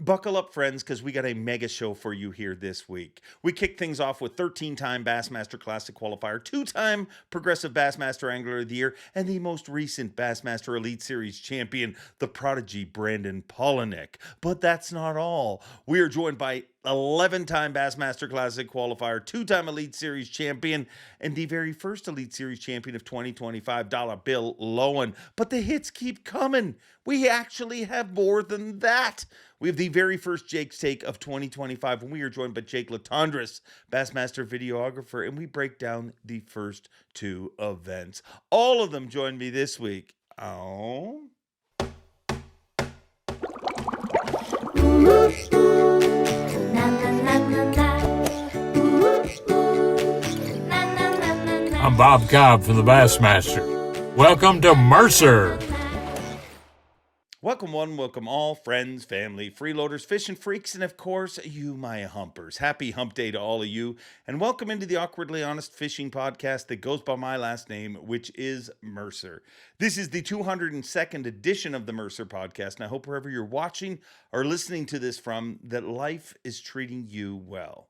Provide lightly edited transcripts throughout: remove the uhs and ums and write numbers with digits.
Buckle up, friends, because we got a mega show for you here this week. We kick things off with 13-time Bassmaster Classic qualifier, 2-time Progressive Bassmaster Angler of the Year, and the most recent Bassmaster Elite Series champion, the prodigy Brandon Palaniuk. But that's not all. We are joined by 11-time Bassmaster Classic qualifier, 2-time Elite Series champion, and the very first Elite Series champion of 2025, Bill Lowen. But the hits keep coming. We actually have more than that. We have the very first Jake's Take of 2025, and we are joined by Jake Latendresse, Bassmaster videographer, and we break down the first two events. All of them join me this week. Oh. I'm Bob Cobb from the Bassmaster. Welcome to Mercer. Welcome one, welcome all, friends, family, freeloaders, fishing freaks, and of course, you, my humpers. Happy hump day to all of you, and welcome into the Awkwardly Honest Fishing Podcast that goes by my last name, which is Mercer. This is the 202nd edition of the Mercer Podcast, and I hope wherever you're watching or listening to this from, that life is treating you well.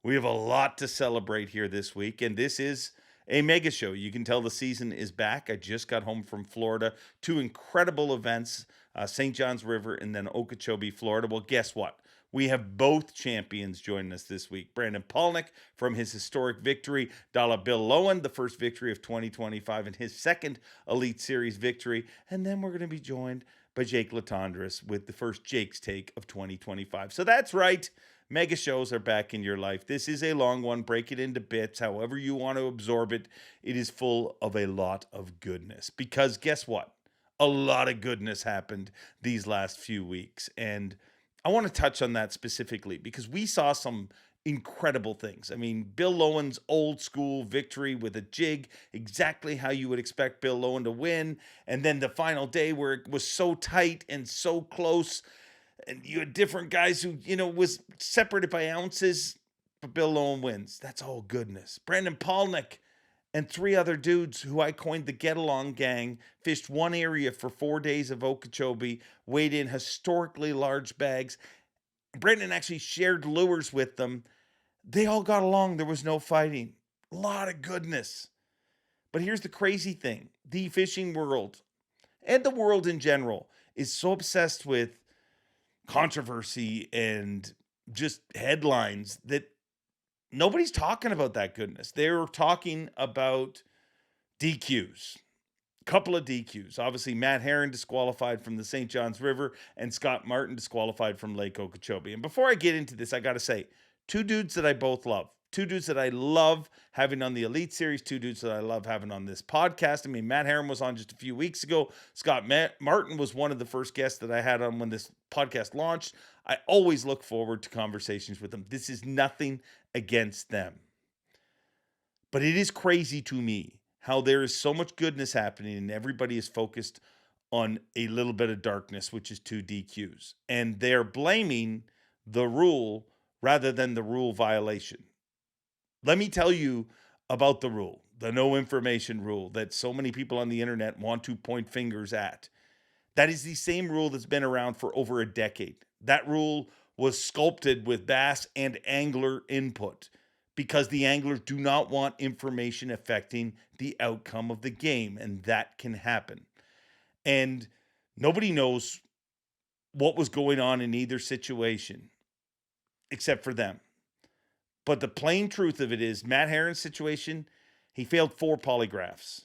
We have a lot to celebrate here this week, and this is a mega show. You can tell the season is back. I just got home from Florida. Two incredible events, St. John's River and then Okeechobee, Florida. Well, guess what? We have both champions joining us this week. Brandon Palaniuk from his historic victory. Bill Lowen, the first victory of 2025 and his second Elite Series victory. And then we're going to be joined by Jake Latendresse with the first Jake's Take of 2025. So that's right. Mega shows are back in your life. This is a long one. Break it into bits. However you want to absorb it. It is full of a lot of goodness. Because guess what? A lot of goodness happened these last few weeks. And I want to touch on that specifically because we saw some incredible things. I mean, Bill Lowen's old school victory with a jig, exactly how you would expect Bill Lowen to win. And then the final day where it was so tight and so close. And you had different guys who, was separated by ounces, but Bill Lowen wins. That's all goodness. Brandon Palaniuk and three other dudes who I coined the Get Along Gang fished one area for 4 days of Okeechobee, weighed in historically large bags. Brandon actually shared lures with them. They all got along. There was no fighting. A lot of goodness. But here's the crazy thing. The fishing world and the world in general is so obsessed with controversy and just headlines that nobody's talking about that goodness. They're talking about DQs. Couple of DQs. Obviously, Matt Herron disqualified from the St. John's River and Scott Martin disqualified from Lake Okeechobee. And before I get into this, I got to say, two dudes that I both love. Two dudes that I love having on the Elite Series. Two dudes that I love having on this podcast. I mean, Matt Herron was on just a few weeks ago. Scott Martin was one of the first guests that I had on when this podcast launched. I always look forward to conversations with them. This is nothing against them. But it is crazy to me how there is so much goodness happening and everybody is focused on a little bit of darkness, which is two DQs. And they're blaming the rule rather than the rule violation. Let me tell you about the rule, the no information rule that so many people on the internet want to point fingers at. That is the same rule that's been around for over a decade. That rule was sculpted with bass and angler input because the anglers do not want information affecting the outcome of the game, and that can happen. And nobody knows what was going on in either situation except for them. But the plain truth of it is, Matt Herron's situation, he failed 4 polygraphs.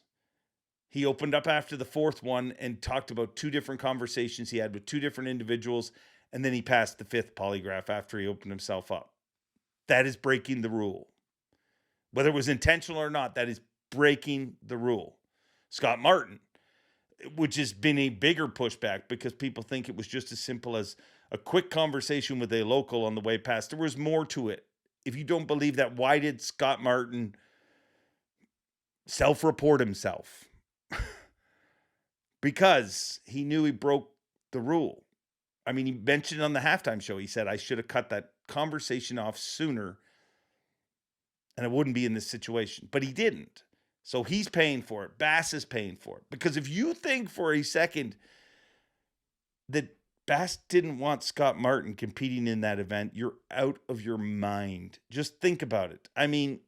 He opened up after the 4th one and talked about 2 different conversations he had with 2 different individuals, and then he passed the 5th polygraph after he opened himself up. That is breaking the rule. Whether it was intentional or not, that is breaking the rule. Scott Martin, which has been a bigger pushback because people think it was just as simple as a quick conversation with a local on the way past. There was more to it. If you don't believe that, why did Scott Martin self-report himself? Because he knew he broke the rule. I mean, he mentioned on the halftime show, he said, I should have cut that conversation off sooner and I wouldn't be in this situation. But he didn't. So he's paying for it. Bass is paying for it. Because if you think for a second that Bass didn't want Scott Martin competing in that event. You're out of your mind. Just think about it. I mean,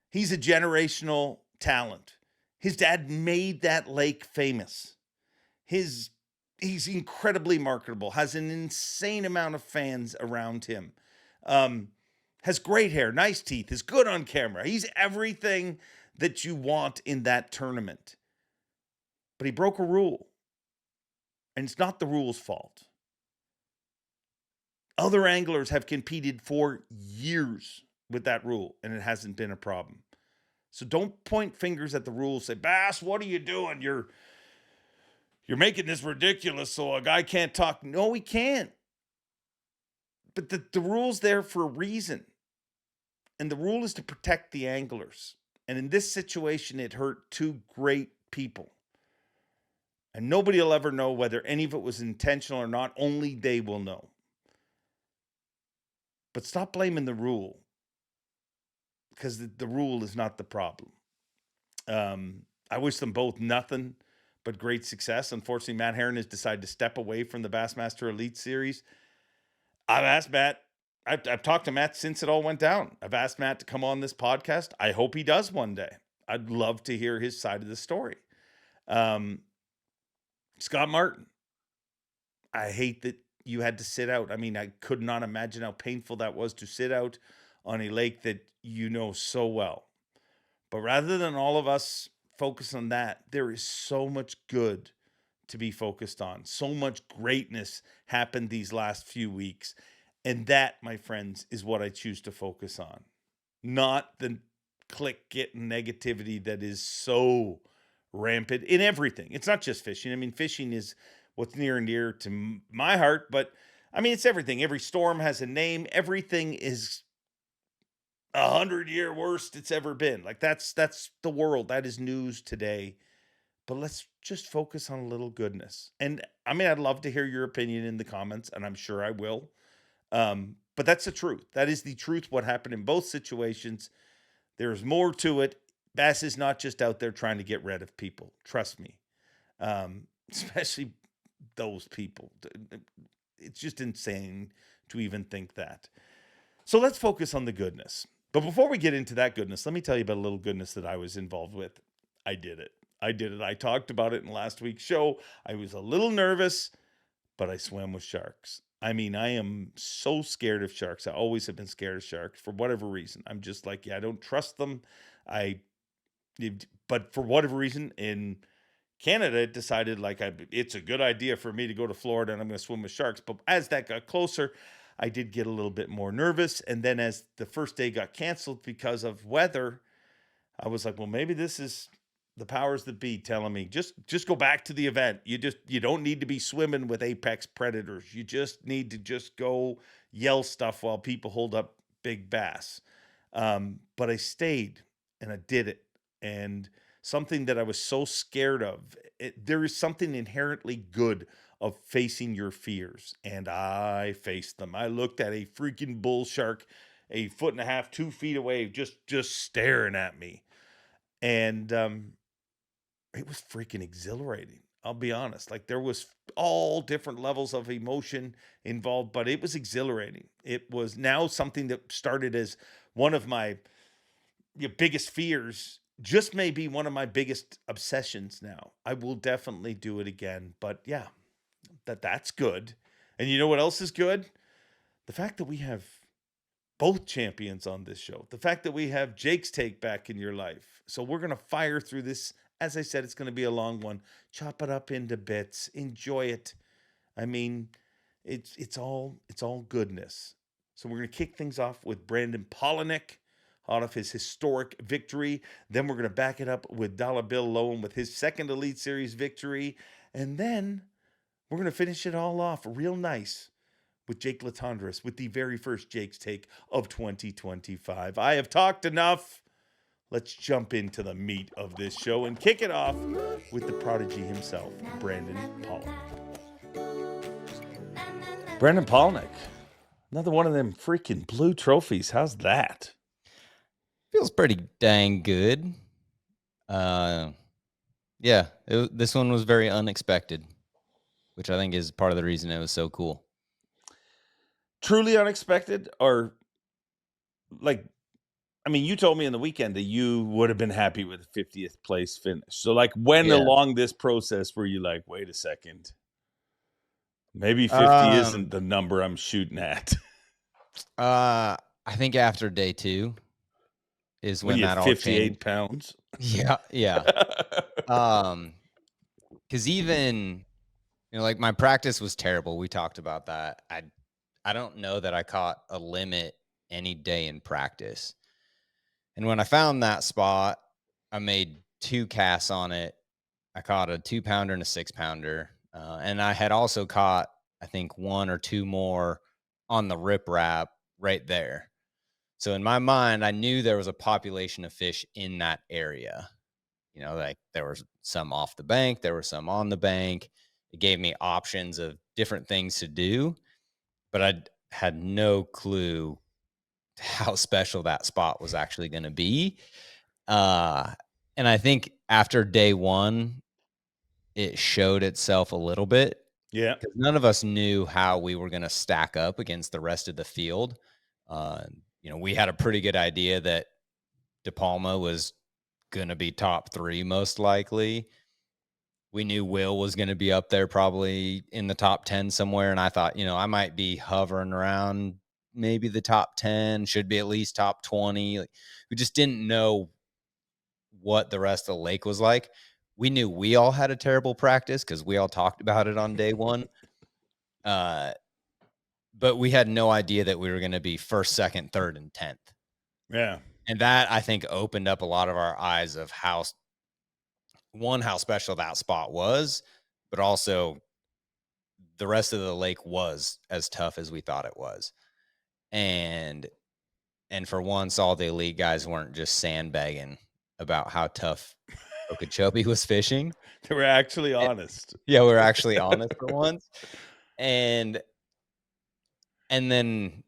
he's a generational talent. His dad made that lake famous. He's incredibly marketable, has an insane amount of fans around him, has great hair, nice teeth, is good on camera. He's everything that you want in that tournament. But he broke a rule. And it's not the rule's fault. Other anglers have competed for years with that rule, and it hasn't been a problem. So don't point fingers at the rules. Say, Bass, what are you doing? You're making this ridiculous so a guy can't talk. No, he can't. But the rule's there for a reason. And the rule is to protect the anglers. And in this situation, it hurt two great people. And nobody will ever know whether any of it was intentional or not. Only they will know. But stop blaming the rule. Because the rule is not the problem. I wish them both nothing but great success. Unfortunately, Matt Herron has decided to step away from the Bassmaster Elite Series. I've asked Matt. I've talked to Matt since it all went down. I've asked Matt to come on this podcast. I hope he does one day. I'd love to hear his side of the story. Scott Martin, I hate that you had to sit out. I mean, I could not imagine how painful that was to sit out on a lake that you know so well. But rather than all of us focus on that, there is so much good to be focused on. So much greatness happened these last few weeks. And that, my friends, is what I choose to focus on. Not the click-getting negativity that is so rampant in everything. It's not just fishing. I mean, fishing is what's near and dear to my heart, but I mean, it's everything. Every storm has a name. Everything is 100-year worst it's ever been. Like that's the world. That is news today. But let's just focus on a little goodness. And I mean, I'd love to hear your opinion in the comments, and I'm sure I will. But that's the truth. That is the truth. What happened in both situations. There's more to it. Bass is not just out there trying to get rid of people. Trust me. Especially those people. It's just insane to even think that. So let's focus on the goodness. But before we get into that goodness, let me tell you about a little goodness that I was involved with. I did it. I talked about it in last week's show. I was a little nervous, but I swam with sharks. I mean, I am so scared of sharks. I always have been scared of sharks for whatever reason. I'm just like, I don't trust them. But for whatever reason, in Canada, it decided it's a good idea for me to go to Florida and I'm going to swim with sharks. But as that got closer, I did get a little bit more nervous. And then as the first day got canceled because of weather, I was like, well, maybe this is the powers that be telling me, just go back to the event. You don't need to be swimming with apex predators. You just need to just go yell stuff while people hold up big bass. But I stayed and I did it. And something that I was so scared of, there is something inherently good of facing your fears. And I faced them. I looked at a freaking bull shark, 1.5 feet, 2 feet away, just staring at me. And it was freaking exhilarating. I'll be honest. Like there was all different levels of emotion involved, but it was exhilarating. It was now something that started as one of my biggest fears, just may be one of my biggest obsessions now. I will definitely do it again. But yeah, that's good. And you know what else is good? The fact that we have both champions on this show. The fact that we have Jake's take back in your life. So we're going to fire through this. As I said, it's going to be a long one. Chop it up into bits. Enjoy it. I mean, it's all goodness. So we're going to kick things off with Brandon Palaniuk out of his historic victory. Then we're going to back it up with Bill Lowen with his second Elite Series victory. And then we're going to finish it all off real nice with Jake Latendresse with the very first Jake's Take of 2025. I have talked enough. Let's jump into the meat of this show and kick it off with the prodigy himself, Brandon Palaniuk. Brandon Palaniuk, another one of them freaking blue trophies. How's that? Feels pretty dang good. This one was very unexpected. which I think is part of the reason it was so cool. Truly unexpected, or like, I mean, you told me in the weekend that you would have been happy with a 50th place finish. So, like, when along this process were you like, wait a second, maybe 50 isn't the number I'm shooting at? I think after day 2 is when you that have all 58 changed. pounds. Yeah. Because even, like my practice was terrible. We talked about that. I don't know that I caught a limit any day in practice. And when I found that spot, I made 2 casts on it. I caught a 2-pounder and a 6-pounder. And I had also caught, I think, 1 or 2 more on the riprap right there. So in my mind, I knew there was a population of fish in that area. Like there was some off the bank, there were some on the bank. It gave me options of different things to do, but I had no clue how special that spot was actually going to be. And I think after day 1, it showed itself a little bit. Yeah. Because none of us knew how we were going to stack up against the rest of the field. We had a pretty good idea that De Palma was going to be top 3 most likely. We knew Will was going to be up there probably in the top 10 somewhere. And I thought, I might be hovering around maybe the top 10, should be at least top 20. We just didn't know what the rest of the lake was like. We knew we all had a terrible practice because we all talked about it on day 1. But we had no idea that we were going to be 1st, 2nd, 3rd, and 10th. Yeah. And that, I think, opened up a lot of our eyes of how special that spot was, but also the rest of the lake was as tough as we thought it was. And for once, all the elite guys weren't just sandbagging about how tough Okeechobee was fishing. They were actually honest. Yeah, we were actually honest for once. And then,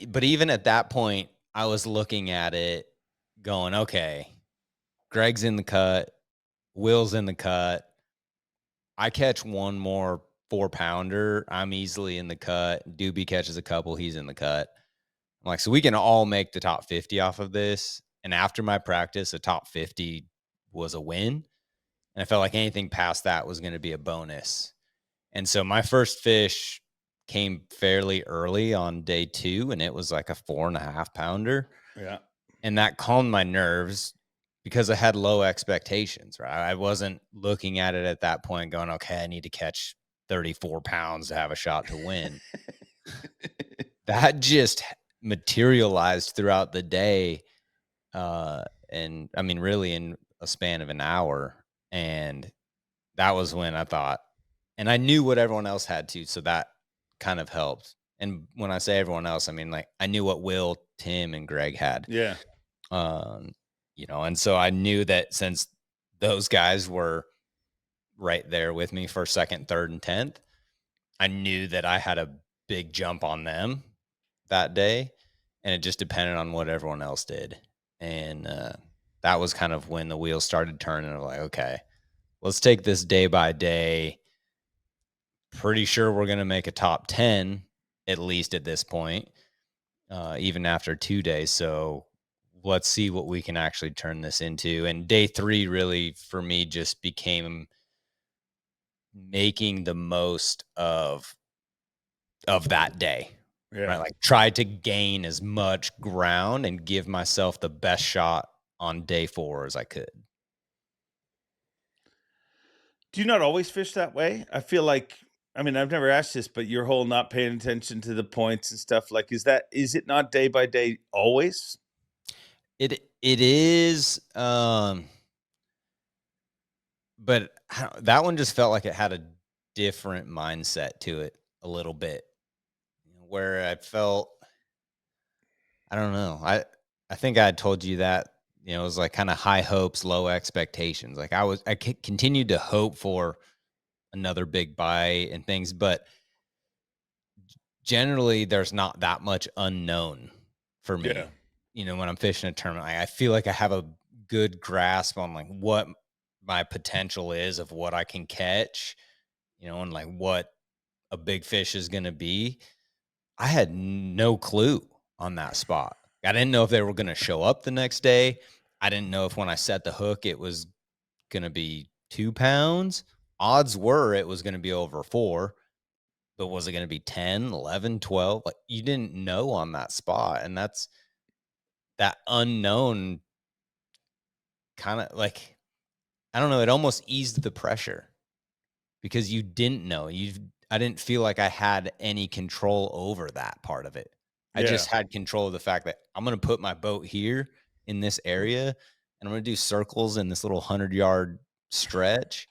but even at that point, I was looking at it going, okay, Greg's in the cut, Will's in the cut. I catch 1 more 4-pounder, I'm easily in the cut. Doobie catches a couple, he's in the cut. I'm like, so we can all make the top 50 off of this. And after my practice, a top 50 was a win. And I felt like anything past that was going to be a bonus. And so my first fish came fairly early on day 2, and it was like a 4.5-pounder. Yeah. And that calmed my nerves because I had low expectations, right? I wasn't looking at it at that point going, okay, I need to catch 34 pounds to have a shot to win. That just materialized throughout the day. And I mean, really in a span of an hour. And that was when I thought, and I knew what everyone else had to, so that kind of helped. And when I say everyone else, I mean, like, I knew what Will, Tim, and Greg had. Yeah. And so I knew that since those guys were right there with me for 2nd, 3rd, and 10th, I knew that I had a big jump on them that day, and it just depended on what everyone else did. And that was kind of when the wheels started turning. I'm like, okay, let's take this day by day. Pretty sure we're going to make a top 10, at least at this point, even after 2 days. So let's see what we can actually turn this into. And day 3 really, for me, just became making the most of that day. Yeah. Right? Like, tried to gain as much ground and give myself the best shot on day 4 as I could. Do you not always fish that way? I feel like, I mean, I've never asked this, but your whole not paying attention to the points and stuff, like, is it not day by day always? It is, but that one just felt like it had a different mindset to it a little bit, where I felt, I don't know. I think I had told you that, it was like kind of high hopes, low expectations. Like I continued to hope for another big bite and things, but generally there's not that much unknown for me. Yeah. When I'm fishing a tournament, I feel like I have a good grasp on like what my potential is of what I can catch. and like what a big fish is going to be. I had no clue on that spot. I didn't know if they were going to show up the next day. I didn't know if when I set the hook, it was going to be 2 pounds. Odds were it was going to be over 4, but was it going to be 10, 11, 12? Like, you didn't know on that spot. And that's that unknown kind of like, I don't know. It almost eased the pressure because you didn't know. I didn't feel like I had any control over that part of it. I just had control of the fact that I'm going to put my boat here in this area and I'm going to do circles in this little 100-yard stretch.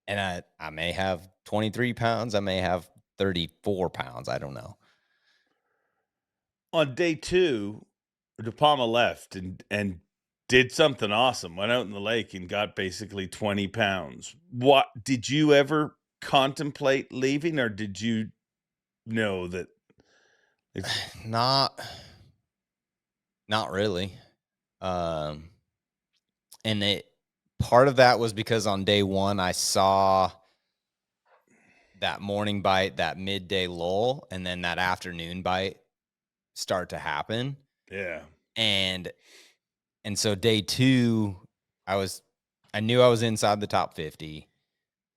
And I may have 23 pounds. I may have 34 pounds. I don't know. On day 2, De Palma left and did something awesome. Went out in the lake and got basically 20 pounds. What did you ever contemplate leaving, or did you know that it's Not really. And part of that was because on day 1, I saw that morning bite, that midday lull, and then that afternoon bite start to happen. Yeah. And so day 2, I knew I was inside the top 50.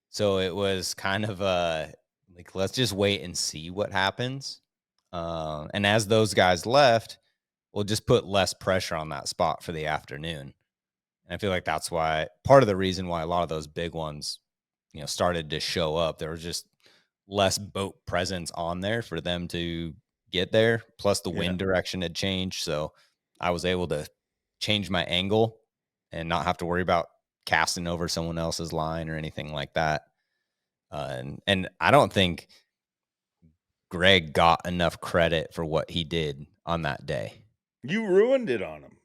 So it was kind of like, let's just wait and see what happens. And as those guys left, we'll just put less pressure on that spot for the afternoon. And I feel like that's why part of the reason why a lot of those big ones, started to show up. There was just less boat presence on there for them to get there. Plus the wind direction had changed. So I was able to change my angle and not have to worry about casting over someone else's line or anything like that. And I don't think Greg got enough credit for what he did on that day. You ruined it on him.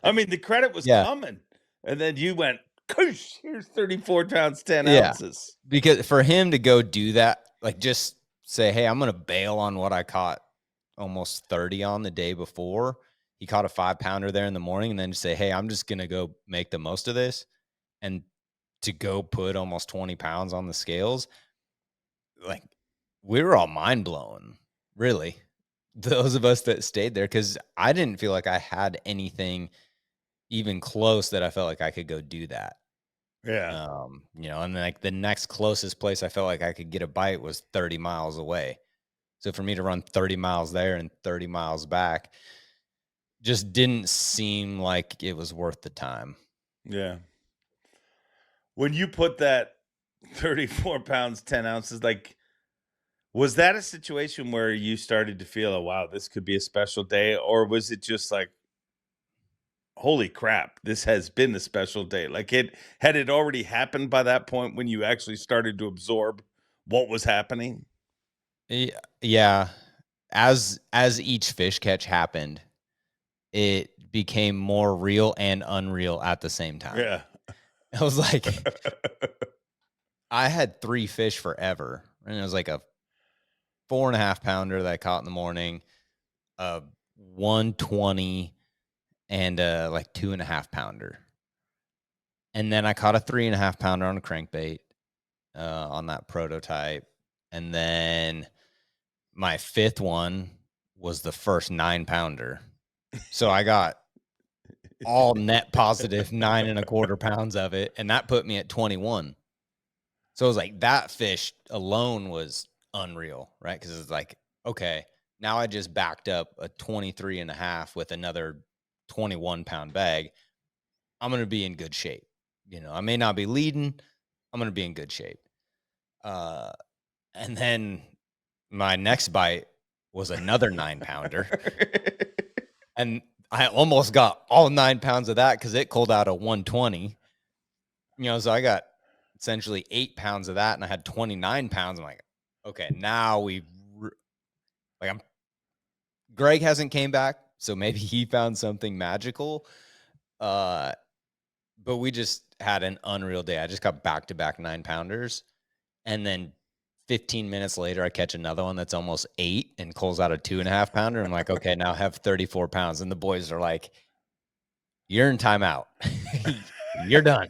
I mean, the credit was coming, and then you went, "Koosh, here's 34 pounds, 10 ounces." Because for him to go do that, like just say, "Hey, I'm going to bail on what I caught almost 30 on the day before." He caught a 5-pounder there in the morning, and then say, "Hey, I'm just going to go make the most of this," and to go put almost 20 pounds on the scales, like we were all mind blown, really. Those of us that stayed there, because I didn't feel like I had anything even close that I felt like I could go do that. Yeah. And like the next closest place I felt like I could get a bite was 30 miles away. So for me to run 30 miles there and 30 miles back just didn't seem like it was worth the time. Yeah. When you put that 34 pounds, 10 ounces, like, was that a situation where you started to feel, oh, wow, this could be a special day? Or was it just like, holy crap, this has been a special day? Like, had it already happened by that point when you actually started to absorb what was happening? Yeah. As each fish catch happened, it became more real and unreal at the same time. Yeah. I was like, I had 3 fish forever. And it was like a 4.5 pounder that I caught in the morning, a 120, and a like 2.5 pounder. And then I caught a 3.5 pounder on a crankbait on that prototype. And then my 5th one was the first 9 pounder. So I got all net positive 9.25 pounds of it. And that put me at 21. So it was like that fish alone was unreal, right? Because it's like, okay, now I just backed up a 23.5 with another 21-pound bag. I'm going to be in good shape. I may not be leading. I'm going to be in good shape. And then my next bite was another 9-pounder. And I almost got all 9 pounds of that because it culled out a 120. So I got essentially 8 pounds of that, and I had 29 pounds. I'm like, okay, now Greg hasn't came back, so maybe he found something magical. But we just had an unreal day. I just got back-to-back 9-pounders, and then 15 minutes later, I catch another one that's almost 8 and culls out a 2.5 pounder. I'm like, okay, now I have 34 pounds. And the boys are like, you're in timeout. You're done.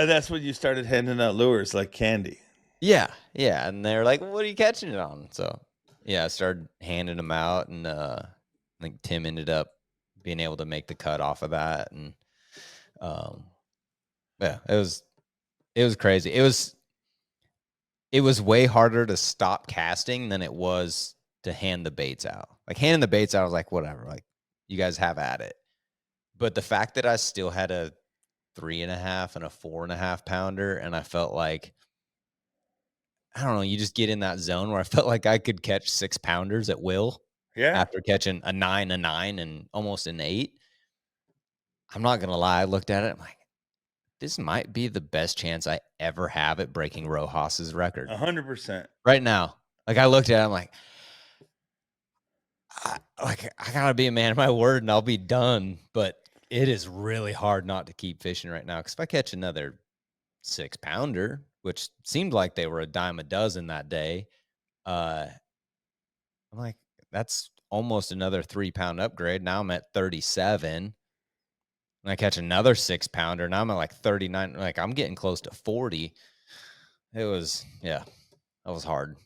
And that's when you started handing out lures like candy. Yeah. And they're like, "What are you catching it on?" So yeah, I started handing them out, and I think Tim ended up being able to make the cut off of that, and yeah, it was crazy. It was way harder to stop casting than it was to hand the baits out. Like handing the baits out, I was like, whatever, like you guys have at it. But the fact that I still had a 3.5 and a 4.5 pounder, and I felt like, I don't know, you just get in that zone where I felt like I could catch 6-pounders at will. Yeah. After catching a 9, and almost an 8. I'm not gonna lie, I looked at it, I'm like, this might be the best chance I ever have at breaking Rojas's record 100%. right now. Like I looked at it, I'm like, I gotta be a man of my word and I'll be done. But it is really hard not to keep fishing right now. Because if I catch another 6-pounder, which seemed like they were a dime a dozen that day, I'm like, that's almost another 3-pound upgrade. Now I'm at 37. And I catch another 6-pounder. Now I'm at like 39. Like I'm getting close to 40. It was, yeah, that was hard.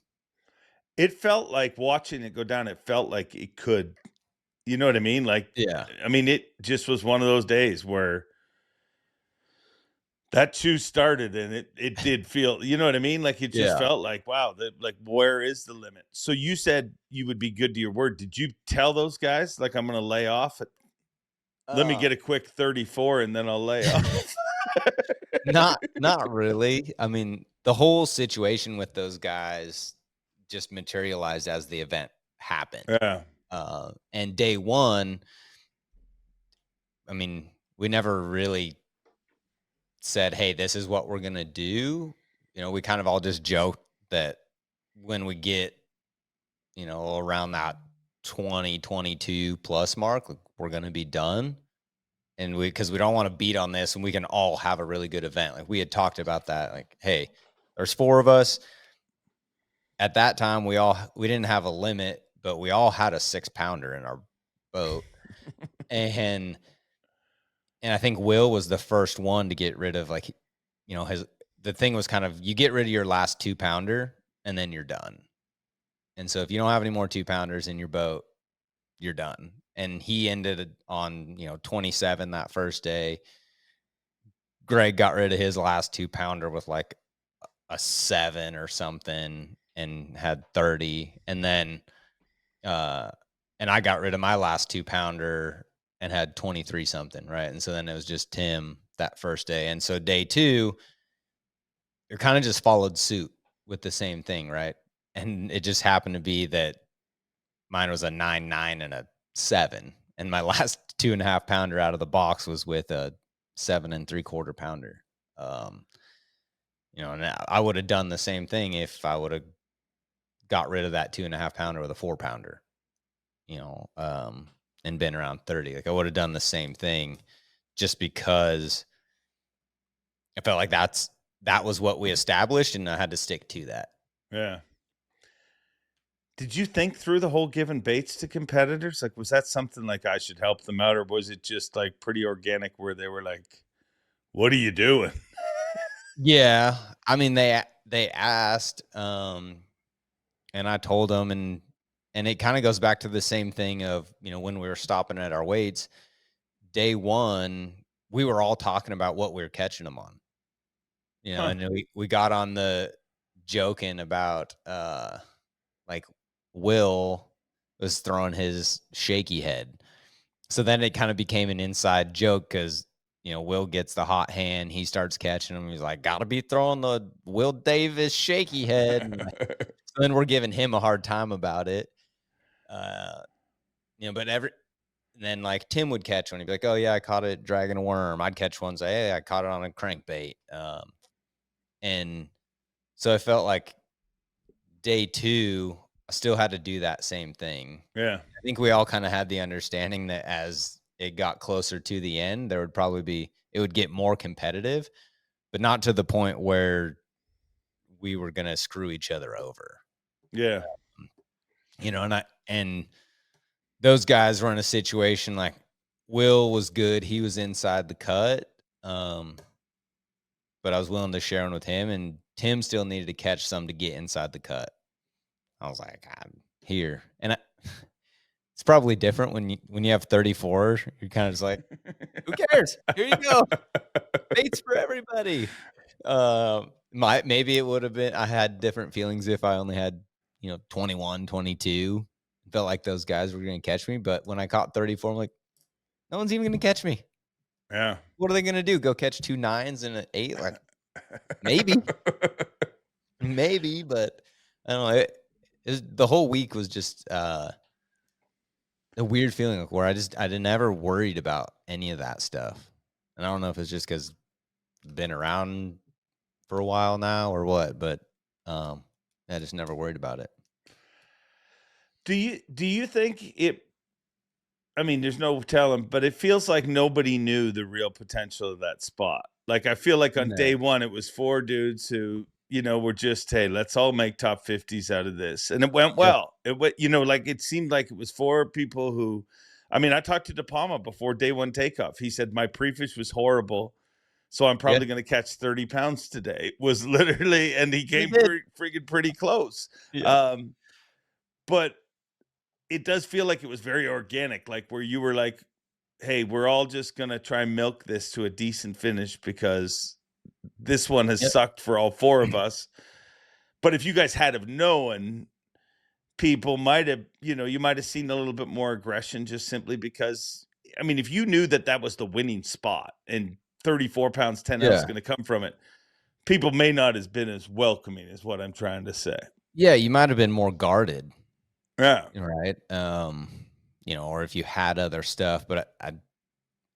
It felt like watching it go down. It felt like it could, you know what I mean? Like, Yeah. I mean, it just was one of those days where that chew started and it did feel, you know what I mean? Like it just Yeah. felt like, wow, like where is the limit? So you said you would be good to your word. Did you tell those guys like I'm going to lay off? Let me get a quick 34 and then I'll lay off. Not really. I mean, the whole situation with those guys just materialized as the event happened. Yeah. And day one, I mean, we never really said, "Hey, this is what we're gonna do." You know, we kind of all just joked that when we get, you know, around that 20, 22 plus mark, like, we're gonna be done. And because we don't want to beat on this, and we can all have a really good event. Like we had talked about that. Like, hey, there's 4 of us. At that time, we didn't have a limit, but we all had a 6-pounder in our boat. and I think Will was the first one to get rid of, like, you know, the thing was kind of, you get rid of your last 2-pounder and then you're done. And so if you don't have any more 2-pounders in your boat, you're done. And he ended on, you know, 27 that first day. Greg got rid of his last 2-pounder with like a 7 or something and had 30. And then, and I got rid of my last 2-pounder and had 23 something. Right. And so then it was just Tim that first day. And so day 2, it kind of just followed suit with the same thing. Right. And it just happened to be that mine was a 9.9 and a 7. And my last 2.5 pounder out of the box was with a 7 3/4 pounder. You know, and I would have done the same thing if I would have got rid of that 2.5 pounder with a 4-pounder, you know, and been around 30. Like I would have done the same thing just because I felt like that was what we established and I had to stick to that. Yeah. Did you think through the whole giving baits to competitors? Like, was that something like I should help them out, or was it just like pretty organic where they were like, what are you doing? Yeah. I mean, they asked, and I told them, and it kind of goes back to the same thing of, you know, when we were stopping at our weights, day 1, we were all talking about what we were catching them on, you know, and we got on the joking about, like Will was throwing his shaky head. So then it kind of became an inside joke because, you know, Will gets the hot hand. He starts catching him. He's like, gotta be throwing the Will Davis shaky head. And so then we're giving him a hard time about it. You know, but then like Tim would catch one. He'd be like, oh yeah, I caught it dragging a worm. I'd catch one, say, hey, I caught it on a crankbait. And so I felt like day 2, I still had to do that same thing. Yeah. I think we all kind of had the understanding that as it got closer to the end, there would probably it would get more competitive, but not to the point where we were going to screw each other over. Yeah. You know, and those guys were in a situation like Will was good. He was inside the cut. but I was willing to share one with him, and Tim still needed to catch some to get inside the cut. I was like, I'm here. And it's probably different when you have 34, you're kind of just like, who cares? Here you go. Baits for everybody. Maybe it would have been, I had different feelings if I only had, 21, 22. Felt like those guys were going to catch me. But when I caught 34, I'm like, no one's even going to catch me. Yeah. What are they going to do? Go catch 2 9s and an 8? Like, maybe, but I don't know. The whole week was just a weird feeling where I never worried about any of that stuff. And I don't know if it's just because I've been around for a while now or what, but I just never worried about it. Do you think it? I mean, there's no telling, but it feels like nobody knew the real potential of that spot. Like, I feel like on day one, it was 4 dudes who, were just, hey, let's all make top 50s out of this. And it went well. It went, like it seemed like it was 4 people who, I mean, I talked to De Palma before day 1 takeoff. He said, my pre-fish was horrible, so I'm probably going to catch 30 pounds today. It was literally, and he came freaking pretty close. Yeah. But it does feel like it was very organic, like where you were like, hey, we're all just going to try and milk this to a decent finish because this one has sucked for all 4 of us. But if you guys had have known, people might have, you might have seen a little bit more aggression just simply because, I mean, if you knew that was the winning spot and 34 pounds, 10 ounces is going to come from it, people may not have been as welcoming is what I'm trying to say. Yeah, you might have been more guarded. Yeah. Right. Or if you had other stuff, but I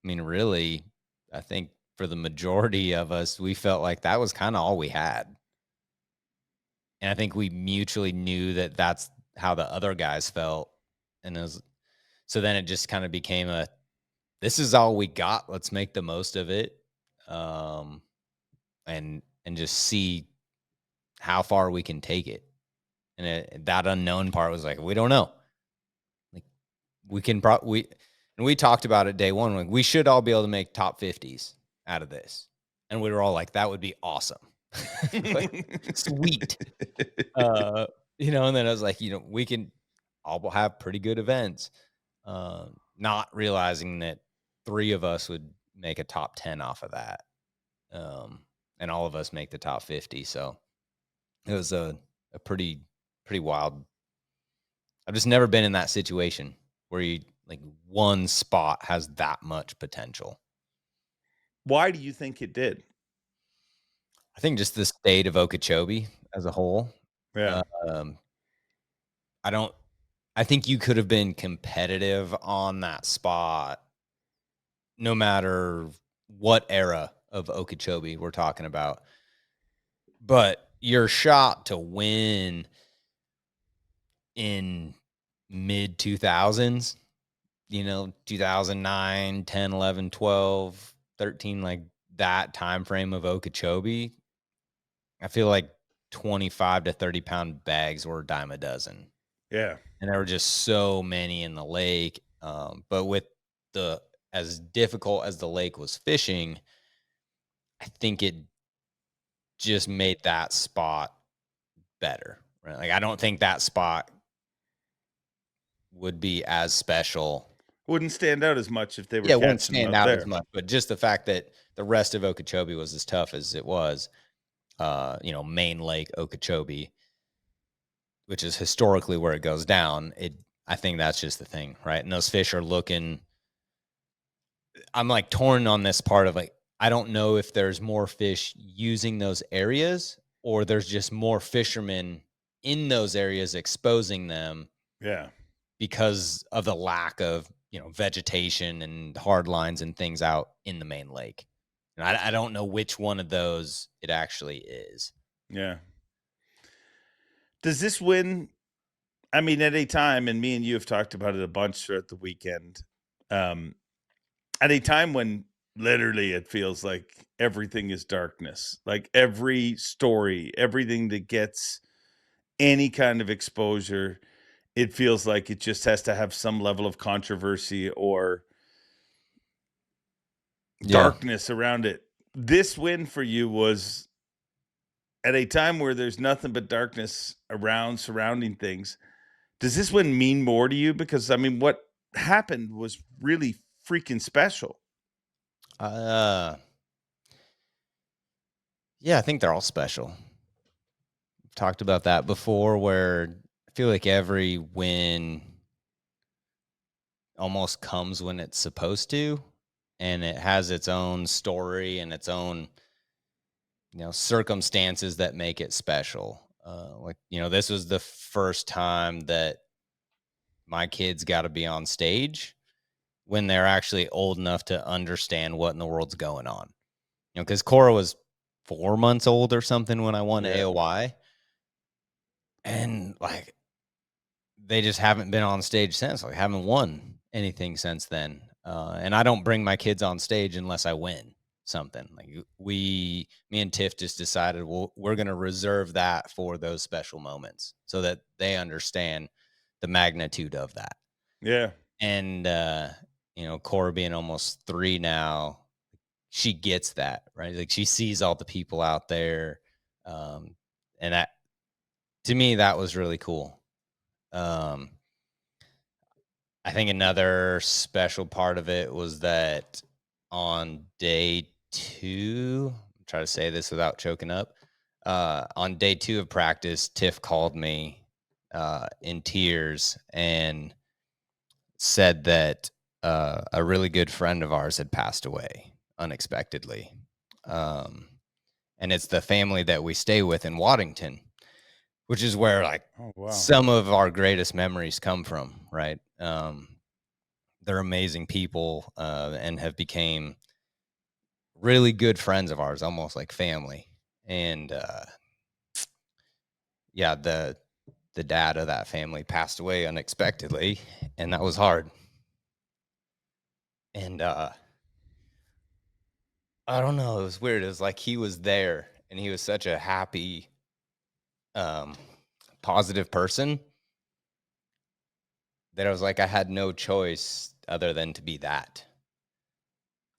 mean, really, I think for the majority of us, we felt like that was kind of all we had. And I think we mutually knew that that's how the other guys felt. And so then it just kind of became this is all we got. Let's make the most of it. And just see how far we can take it. And that unknown part was like, we don't know. Like we can and we talked about it day one. Like we should all be able to make top 50s out of this. And we were all like, that would be awesome. Like, sweet. And then I was like, we can all have pretty good events. Not realizing that 3 of us would make a top 10 off of that. And all of us make the top 50. So it was a pretty wild. I've just never been in that situation where you like one spot has that much potential. Why do you think it did? I think just the state of Okeechobee as a whole. Yeah. I think you could have been competitive on that spot no matter what era of Okeechobee we're talking about. But your shot to win in mid 2000s, 2009, 10, 11, 12, 13, like that time frame of Okeechobee, I feel like 25 to 30 pound bags were a dime a dozen. Yeah. And there were just so many in the lake. But with as difficult as the lake was fishing, I think it just made that spot better. Right? Like I don't think that spot would be as special. Wouldn't stand out as much if they were wouldn't catching stand out there as much. But just the fact that the rest of Okeechobee was as tough as it was, Main Lake Okeechobee, which is historically where it goes down. I think that's just the thing, right? And those fish are looking. I'm like torn on this part of like, I don't know if there's more fish using those areas or there's just more fishermen in those areas exposing them. Yeah. Because of the lack of, vegetation and hard lines and things out in the main lake. And I don't know which one of those it actually is. Yeah. Does this win? I mean, at a time, and me and you have talked about it a bunch throughout the weekend, at a time when literally it feels like everything is darkness, like every story, everything that gets any kind of exposure, it feels like it just has to have some level of controversy or darkness around it. this win for you was at a time where there's nothing but darkness around surrounding things. Does this win mean more to you? Because I mean, what happened was really freaking special. Yeah, I think they're all special. I've talked about that before, where I feel like every win almost comes when it's supposed to, and it has its own story and its own, circumstances that make it special. This was the first time that my kids got to be on stage when they're actually old enough to understand what in the world's going on. Because Cora was 4 months old or something when I won AOY. And like, they just haven't been on stage since. Like, haven't won anything since then. And I don't bring my kids on stage unless I win something. Like, me and Tiff just decided, well, we're going to reserve that for those special moments so that they understand the magnitude of that. Yeah. And, Cora being almost 3 now, she gets that, right? Like, she sees all the people out there. And that, to me, that was really cool. I think another special part of it was that on day 2, I'm trying to say this without choking up. On day 2 of practice, Tiff called me in tears and said that a really good friend of ours had passed away unexpectedly. And it's the family that we stay with in Waddington, which is where some of our greatest memories come from, right? They're amazing people and have became really good friends of ours, almost like family. And the dad of that family passed away unexpectedly, and that was hard. And I don't know, it was weird. It was like he was there, and he was such a happy, positive person that I was like, I had no choice other than to be that.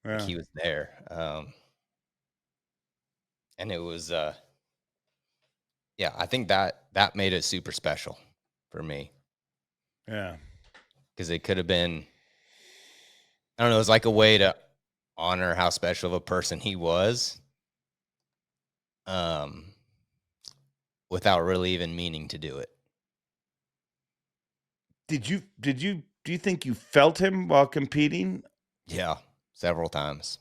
Yeah. Like, he was there. And it was, I think that made it super special for me. Yeah. Because it could have been, I don't know, it was like a way to honor how special of a person he was, without really even meaning to do it. Do you think you felt him while competing? Yeah, several times.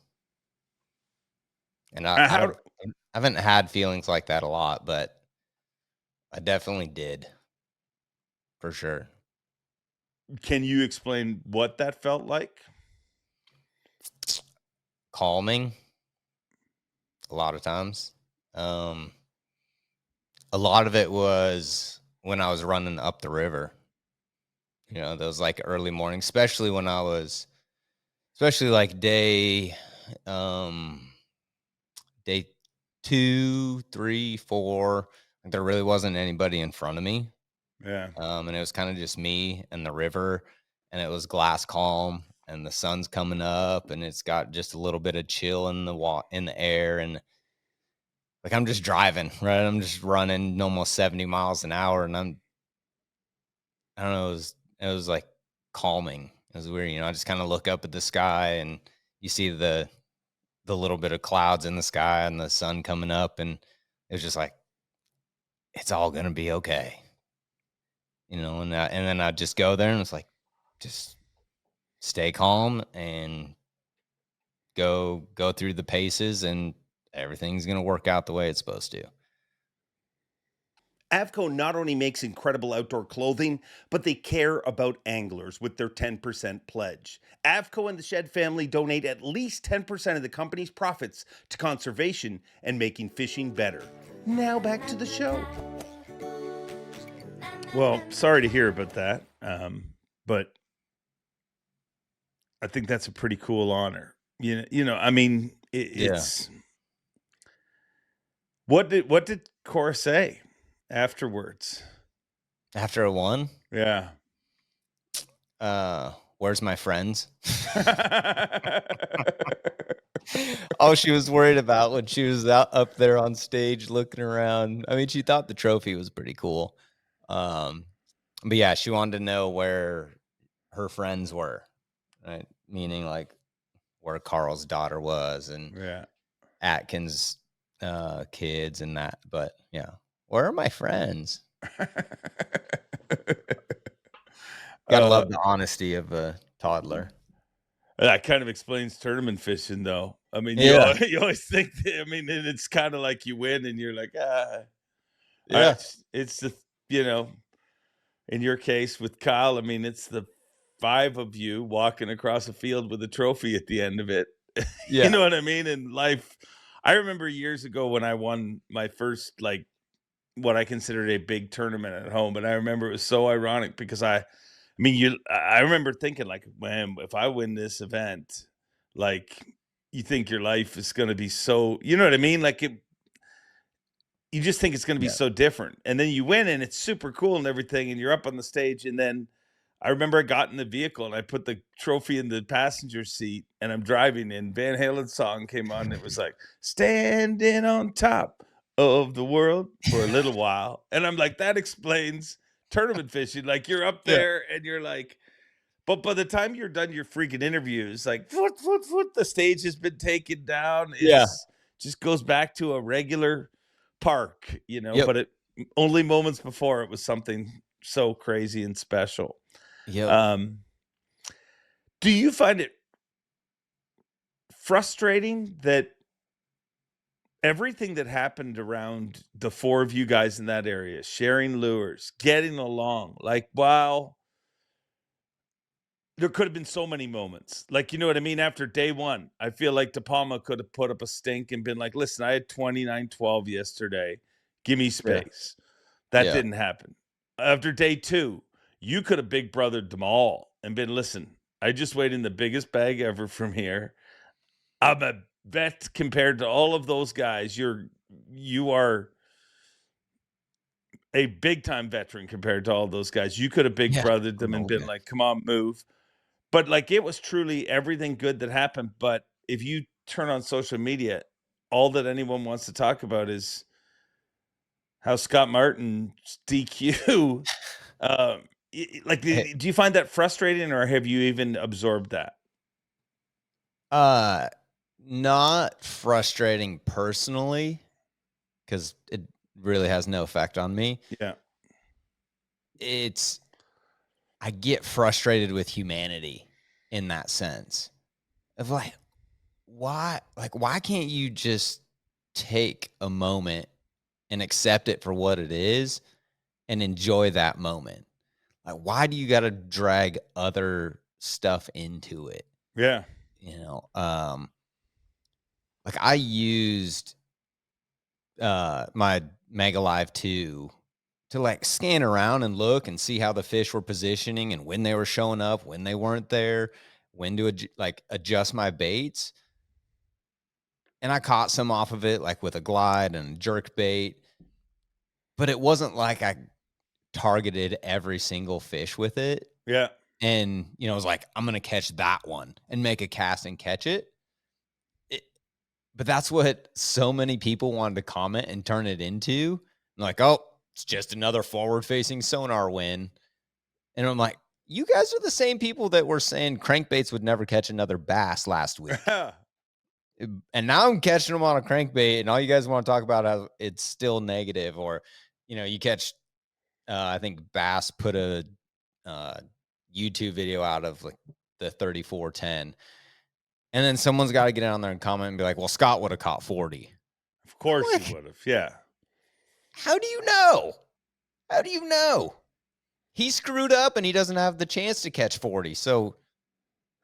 And I haven't had feelings like that a lot, but I definitely did, for sure. Can you explain what that felt like? Calming, a lot of times. A lot of it was when I was running up the river. Those like early mornings, especially like day 2, 3, 4. Like, there really wasn't anybody in front of me. Yeah. And it was kind of just me and the river, and it was glass calm, and the sun's coming up, and it's got just a little bit of chill in the air, and like, I'm just driving, right? I'm just running almost 70 miles an hour, and I don't know, it was like calming. It was weird, I just kind of look up at the sky, and you see the little bit of clouds in the sky and the sun coming up, and it was just like, it's all gonna be okay. And then I'd just go there, and it's like, just stay calm and go through the paces, and everything's going to work out the way it's supposed to. Avco not only makes incredible outdoor clothing, but they care about anglers with their 10% pledge. Avco and the Shed family donate at least 10% of the company's profits to conservation and making fishing better. Now back to the show. Well, sorry to hear about that, but I think that's a pretty cool honor. I mean, it's. What did Cora say afterwards? After a won? Yeah. Where's my friends? All she was worried about when she was out up there on stage looking around. I mean, she thought the trophy was pretty cool. But yeah, she wanted to know where her friends were, right? Meaning like where Carl's daughter was and Yeah. Atkins' kids and that. But yeah, where are my friends? Gotta love the honesty of a toddler. That kind of explains tournament fishing, though. I mean, Yeah. you always think that, I mean, and it's kind of like you win and you're like, Yeah. it's the, you know, in your case with Kyle, I mean, it's the 5 of you walking across a field with a trophy at the end of it. You Yeah. know what I mean? In life, I remember years ago when I won my first, like, what I considered a big tournament at home, and I remember it was so ironic because I mean, I remember thinking like, man, if I win this event, like, you think your life is going to be so, you know what I mean? Like you just think it's going to be Yeah. so different. And then you win and it's super cool and everything. And you're up on the stage. And then I remember I got in the vehicle and I put the trophy in the passenger seat and I'm driving and Van Halen's song came on. And it was like, standing on top of the world for a little while. And I'm like, that explains tournament fishing. Like you're up Yeah. there and you're like, but by the time you're done your freaking interviews, like the stage has been taken down. Yeah. It's just goes back to a regular park, you know. Yep. But it only moments before it was something so crazy and special. Yep. Do you find it frustrating that everything that happened around the 4 of you guys in that area, sharing lures, getting along, like, wow, there could have been so many moments. Like, you know what I mean? After day 1, I feel like De Palma could have put up a stink and been like, listen, I had 29-12 yesterday. Give me space. That Yeah. didn't happen. After day 2, you could have big brothered them all and been, listen, I just weighed in the biggest bag ever from here. I'm a vet compared to all of those guys. You are a big time veteran compared to all those guys. You could have big brothered them and been like, come on, move. But like it was truly everything good that happened. But if you turn on social media, all that anyone wants to talk about is how Scott Martin DQ. Like, Hey, do you find that frustrating, or have you even absorbed that? not frustrating personally, because it really has no effect on me. Yeah, I get frustrated with humanity in that sense of like, why can't you just take a moment and accept it for what it is and enjoy that moment? Like, why do you got to drag other stuff into it? yeah, You know, like I used my Mega Live 2 to like scan around and look and see how the fish were positioning and when they were showing up, when they weren't there, when to adjust my baits. And I caught some off of it, like with a glide and jerk bait, but it wasn't like I targeted every single fish with it. yeah. And, you know, I was like, I'm going to catch that one and make a cast and catch it. But that's what so many people wanted to comment and turn it into. Like, oh, it's just another forward-facing sonar win. And I'm like, you guys are the same people that were saying crankbaits would never catch another bass last week. And now I'm catching them on a crankbait, and all you guys want to talk about how it's still negative. Or, you know, you catch, I think Bass put a YouTube video out of like the 3410. And then someone's got to get on there and comment and be like, well, Scott would have caught 40. Of course he would have. Yeah. How do you know? How do you know? He screwed up and he doesn't have the chance to catch 40. So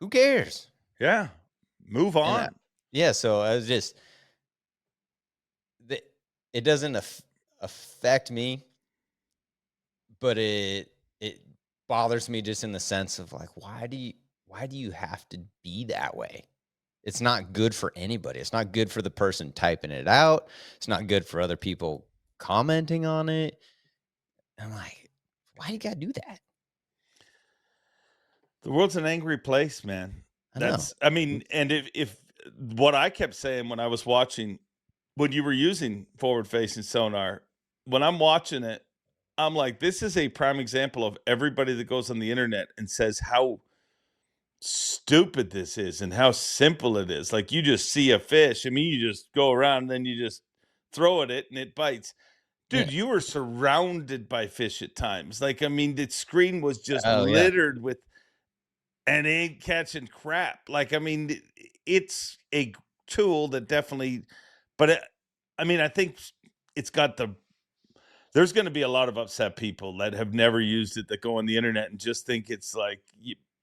who cares? Yeah. Move on. Yeah. So I was just, it doesn't affect me, but it bothers me just in the sense of like, why do you have to be that way? It's not good for anybody. It's not good for the person typing it out. It's not good for other people commenting on it. I'm like, why do you gotta do that? The world's an angry place, man. I know. I mean, and if what I kept saying when I was watching, when you were using forward-facing sonar, when I'm watching it, I'm like, this is a prime example of everybody that goes on the internet and says how stupid this is and how simple it is. Like, you just see a fish. I mean, you just go around and then you just throw at it and it bites. Yeah. Dude, you were surrounded by fish at times. Like, I mean, the screen was just Oh, yeah. littered with and ain't catching crap. Like, I mean, it's a tool that definitely, but I mean, I think it's got there's going to be a lot of upset people that have never used it that go on the internet and just think it's like,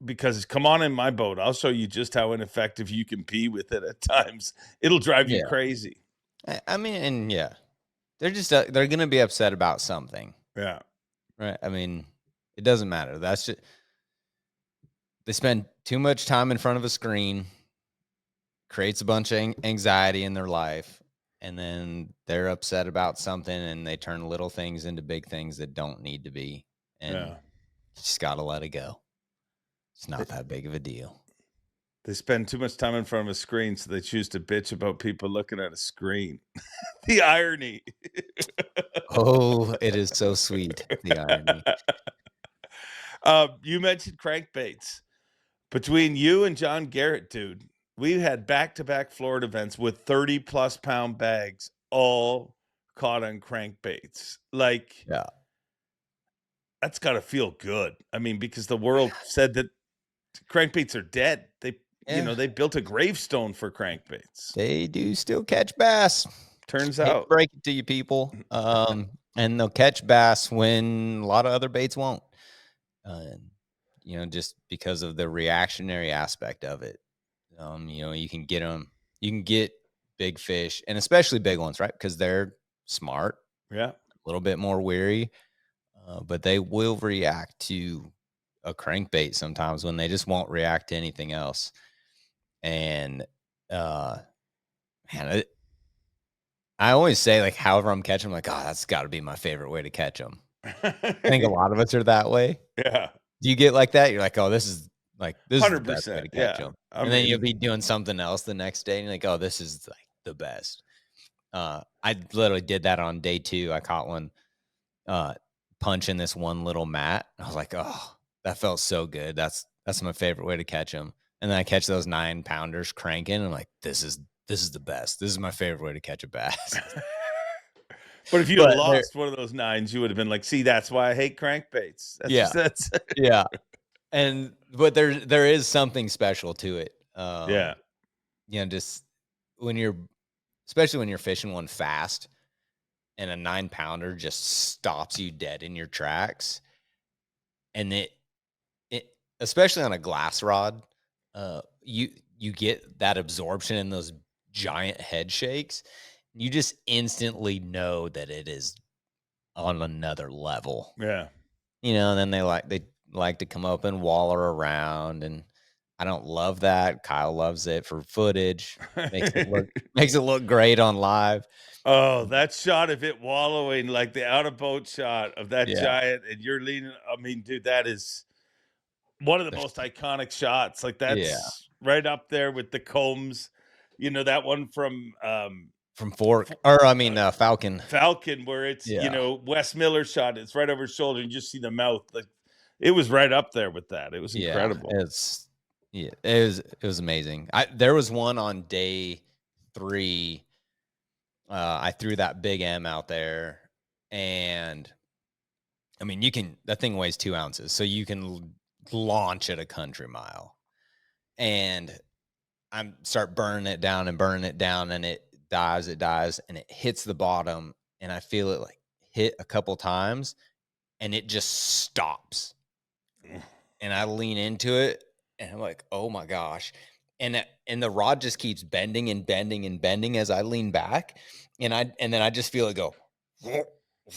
because come on in my boat, I'll show you just how ineffective you can be with it at times. It'll drive you Yeah. crazy. I mean, and yeah, they're just they're going to be upset about something. Yeah. Right. I mean, it doesn't matter. That's just, they spend too much time in front of a screen, creates a bunch of anxiety in their life, and then they're upset about something and they turn little things into big things that don't need to be. And Yeah. you just got to let it go. It's not that big of a deal. They spend too much time in front of a screen, so they choose to bitch about people looking at a screen. The irony. Oh, it is so sweet. The irony. You mentioned crankbaits. Between you and John Garrett, dude, we had back-to-back Florida events with 30-plus pound bags, all caught on crankbaits. Like, Yeah. that's got to feel good. I mean, because the world said that crankbaits are dead. They, you know, they built a gravestone for crankbaits. They do still catch bass. Turns Hate to out. break it to you people. And they'll catch bass when a lot of other baits won't. You know, just because of the reactionary aspect of it. You know, you can get big fish, and especially big ones, right? Because they're smart. Yeah. A little bit more weary, but they will react to a crankbait sometimes when they just won't react to anything else. And man, I always say, like, however I'm catching them, like, oh, that's got to be my favorite way to catch them. I think a lot of us are that way. Yeah. Do you get like that? You're like, oh, this is the best way 100%. to catch Yeah. them. I And then mean, you'll be doing something else the next day, and you're like, oh, this is like the best. I literally did that on day 2. I caught one punching this one little mat. I was like, oh, that felt so good. That's my favorite way to catch them. And then I catch those 9-pounders cranking. And I'm like, this is the best. This is my favorite way to catch a bass. but if you had lost one of those 9s, you would have been like, see, that's why I hate crankbaits. That's yeah. But there is something special to it. Yeah. You know, just especially when you're fishing one fast and a 9-pounder just stops you dead in your tracks. And it especially on a glass rod, you get that absorption in those giant head shakes. You just instantly know that it is on another level. Yeah. You know, and then they like to come up and waller around, and I don't love that. Kyle loves it for footage. Makes it look great on live. Oh, that shot of it wallowing, like the out of boat shot of that giant, and you're leaning. I mean, dude, that is one of the most iconic shots. Like, that's right up there with the Combs. You know, that one from Falcon. Falcon, where it's you know, Wes Miller shot. It's right over his shoulder, and you just see the mouth. Like, it was right up there with that. It was incredible. It was amazing. There was one on day 3. I threw that big M out there, and I mean, that thing weighs 2 ounces, so you can launch at a country mile. And I start burning it down, and it dives, and it hits the bottom, and I feel it like hit a couple times, and it just stops. And I lean into it, and I'm like, oh my gosh. And the rod just keeps bending and bending and bending as I lean back. And then I just feel it go,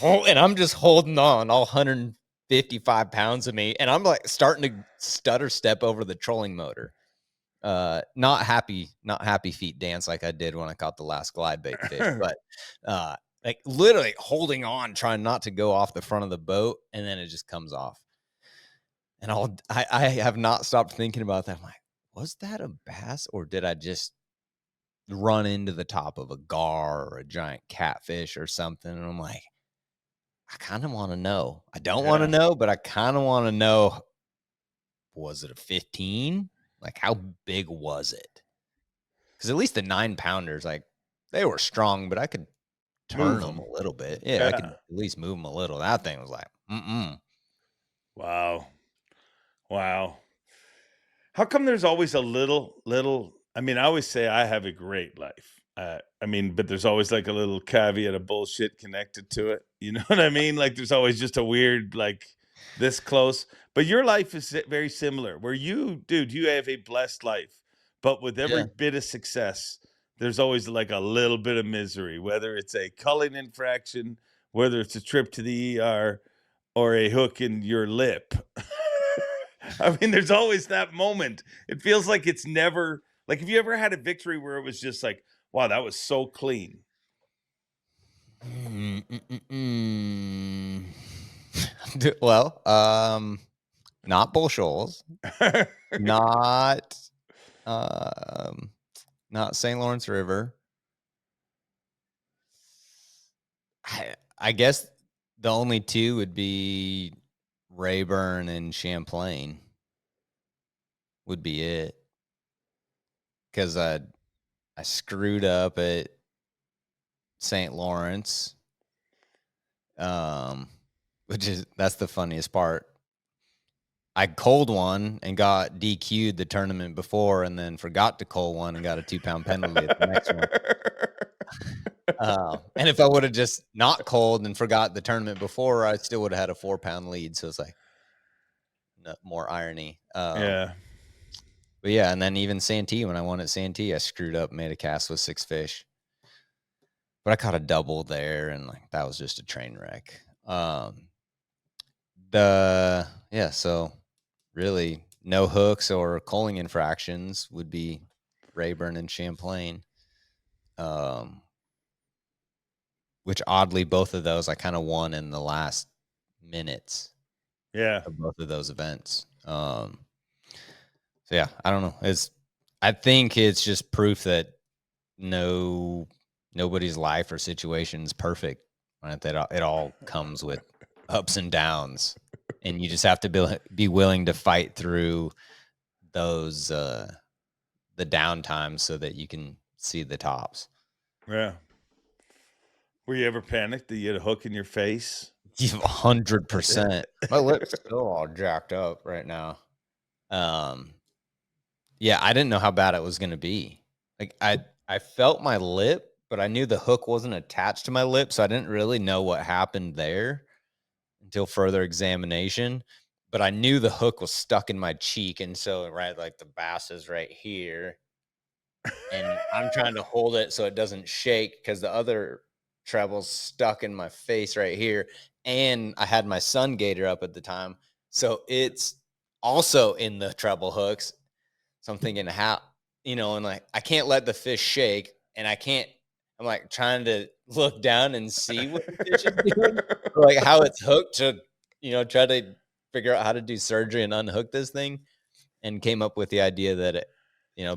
and I'm just holding on, all 155 pounds of me. And I'm like starting to stutter step over the trolling motor. Not happy feet dance like I did when I caught the last glide bait fish, but like literally holding on, trying not to go off the front of the boat, and then it just comes off. And I have not stopped thinking about that. I'm like, was that a bass, or did I just run into the top of a gar or a giant catfish or something. And I'm like, I kind of want to know. I don't want to know, but I kind of want to know, was it a 15? Like, how big was it? Because at least the 9-pounders, like, they were strong, but I could turn them a little bit. Yeah, I could at least move them a little. That thing was like, Wow. How come there's always a little? I mean, I always say I have a great life. I mean, but there's always like a little caveat of bullshit connected to it. You know what I mean? Like there's always just a weird, like this close. But your life is very similar where you, dude, you have a blessed life. But with every bit of success, there's always like a little bit of misery, whether it's a culling infraction, whether it's a trip to the ER, or a hook in your lip. I mean, there's always that moment. It feels like it's never like, have you ever had a victory where it was just like, wow, that was so clean? Well, not Bull Shoals, not St. Lawrence River. I guess the only two would be Rayburn and Champlain would be it. Because I screwed up at St. Lawrence, that's the funniest part. I culled one and got DQ'd the tournament before, and then forgot to cull one and got a 2-pound penalty at the next one. And if I would have just not culled and forgot the tournament before, I still would have had a 4-pound lead. So it's like more irony. Yeah. But yeah, and then even Santee, when I won at Santee, I screwed up, made a cast with 6 fish. But I caught a double there, and like that was just a train wreck. So really no hooks or culling infractions would be Rayburn and Champlain. Which oddly, both of those I kind of won in the last minutes. Yeah. Of both of those events. So yeah, I don't know. I think it's just proof that nobody's life or situation is perfect. Right? That it all comes with ups and downs, and you just have to be willing to fight through those the downtimes so that you can see the tops. Yeah. Were you ever panicked that you had a hook in your face? 100%. My lips still all jacked up right now. Yeah, I didn't know how bad it was going to be. Like I felt my lip, but I knew the hook wasn't attached to my lip, so I didn't really know what happened there until further examination. But I knew the hook was stuck in my cheek, and so like the bass is right here, and I'm trying to hold it so it doesn't shake because the other treble's stuck in my face right here, and I had my sun gator up at the time, so it's also in the treble hooks. So I'm thinking and like I can't let the fish shake, and I'm like trying to look down and see what the fish is doing, or like how it's hooked to, try to figure out how to do surgery and unhook this thing, and came up with the idea that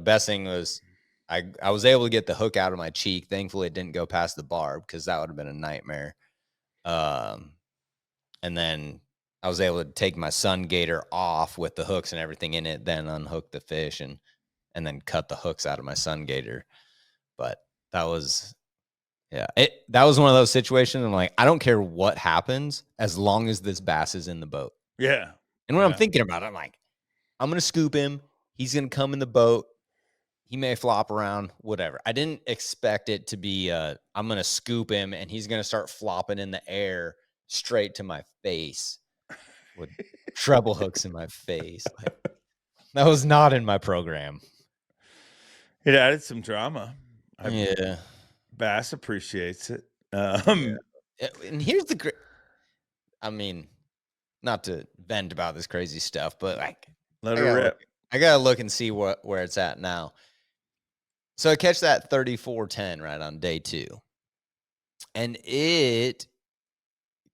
best thing was I was able to get the hook out of my cheek. Thankfully, it didn't go past the barb because that would have been a nightmare. And then I was able to take my sun gator off with the hooks and everything in it, then unhook the fish and then cut the hooks out of my sun gator. But that was that was one of those situations. I'm like, I don't care what happens as long as this bass is in the boat. Yeah. And when I'm thinking about it, I'm like, I'm going to scoop him. He's going to come in the boat. He may flop around, whatever. I didn't expect it to be, I'm going to scoop him and he's going to start flopping in the air straight to my face with treble hooks in my face. Like, that was not in my program. It added some drama. Yeah. Bass appreciates it. And here's the great, I mean, not to vent about this crazy stuff, but like, let it rip. I got to look and see where it's at now. So I catch that 34.10 right on day 2. And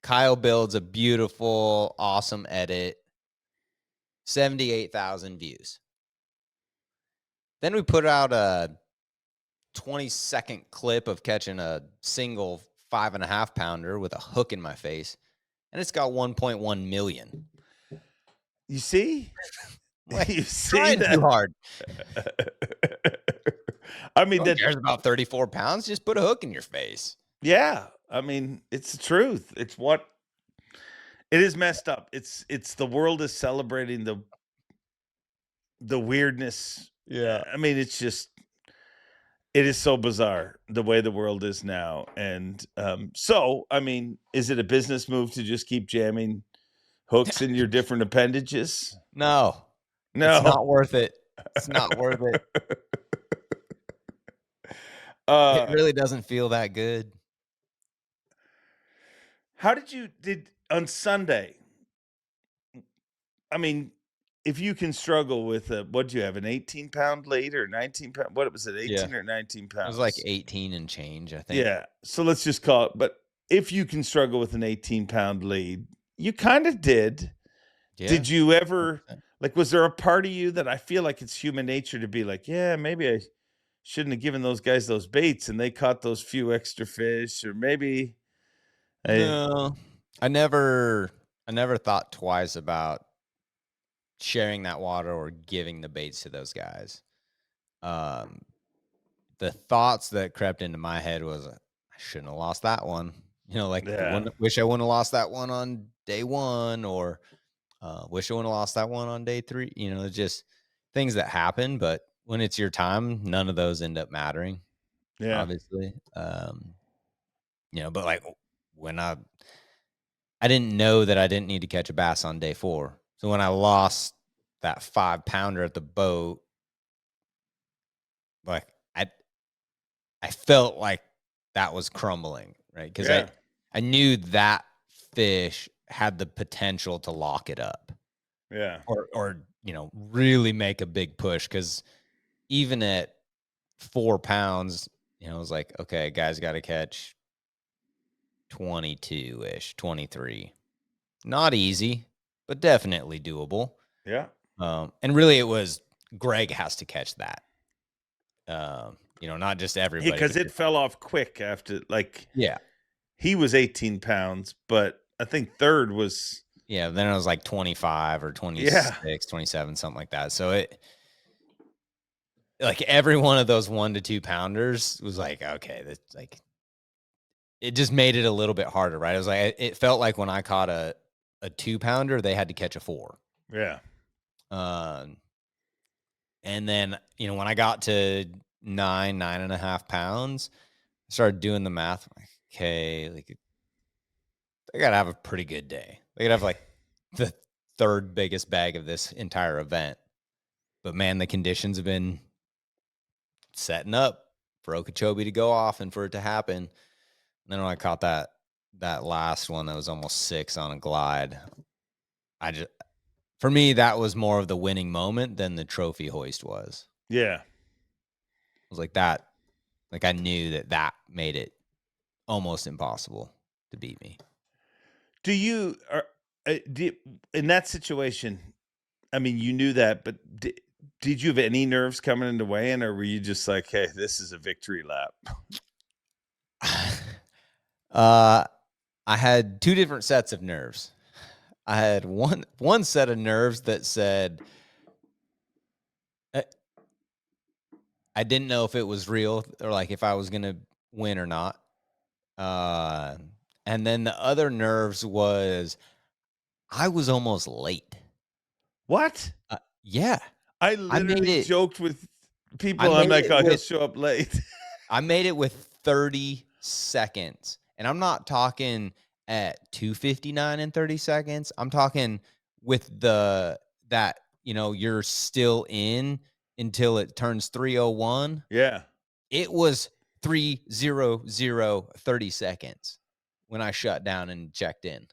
Kyle builds a beautiful, awesome edit. 78,000 views. Then we put out a 20-second clip of catching a single 5.5 pounder with a hook in my face, and it's got 1.1 million. You see? Like, You see trying that? too hard. I mean, Who cares about 34 pounds? Just put a hook in your face. yeah. I mean, it's the truth. It is messed up. It's the world is celebrating the weirdness. Yeah. I mean, it is so bizarre the way the world is now. And so, I mean, is it a business move to just keep jamming hooks in your different appendages? No. No. It's not worth it. It's not worth it. It really doesn't feel that good. How did on Sunday? I mean, if you can struggle with what do you have, an 18-pound lead or 19-pound? What was it, 18 or 19 pounds? It was like 18 and change, I think. Yeah. So let's just call it. But if you can struggle with an 18-pound lead, you kind of did. Yeah. Did you ever, like, was there a part of you that I feel like it's human nature to be like, yeah, maybe I shouldn't have given those guys those baits and they caught those few extra fish, or maybe. No, I never thought twice about sharing that water or giving the baits to those guys. The thoughts that crept into my head was, I shouldn't have lost that one. You know, like, wish I wouldn't have lost that one on day one, or wish I wouldn't have lost that one on day 3. You know, just things that happen. But when it's your time, none of those end up mattering. Yeah, obviously. You know, but like when I didn't know that I didn't need to catch a bass on day 4. So when I lost that 5-pounder at the boat, like I felt like that was crumbling, right? Because I knew that fish had the potential to lock it up. Yeah. Or you know, really make a big push. Because even at 4 pounds, you know, it was like, okay, guys got to catch 22-ish, 23. Not easy, but definitely doable. Yeah. And really it was Greg has to catch that. You know, not just everybody. Because it fell off quick after, like, yeah. He was 18 pounds, but I think third was. Yeah, then it was like 25 or 26, 27, something like that. So it, like, every one of those 1 to 2 pounders was like, okay, that's like, it just made it a little bit harder, right? It was like, it felt like when I caught a 2-pounder, they had to catch a 4. Yeah. And then, you know, when I got to 9.5 pounds, I started doing the math. I'm like, okay, like, they got to have a pretty good day. They got to have like the 3rd biggest bag of this entire event. But man, the conditions have been setting up for Okeechobee to go off and for it to happen. And then when I caught that last one that was almost 6 on a glide, for me, that was more of the winning moment than the trophy hoist was. Yeah. It was like that. Like, I knew that made it almost impossible to beat me. Do you, in that situation, I mean, you knew that, but did you have any nerves coming into weigh-in, or were you just like, hey, this is a victory lap? I had 2 different sets of nerves. I had one set of nerves that said, I didn't know if it was real or like if I was going to win or not. And then the other nerves was I was almost late. What? Yeah. I literally joked with people. I'm like, oh, he'll show up late. I made it with 30 seconds. And I'm not talking at 2:59 and 30 seconds. I'm talking with that, you know, you're still in until it turns 3:01. Yeah. It was 3:00 30 seconds when I shut down and checked in.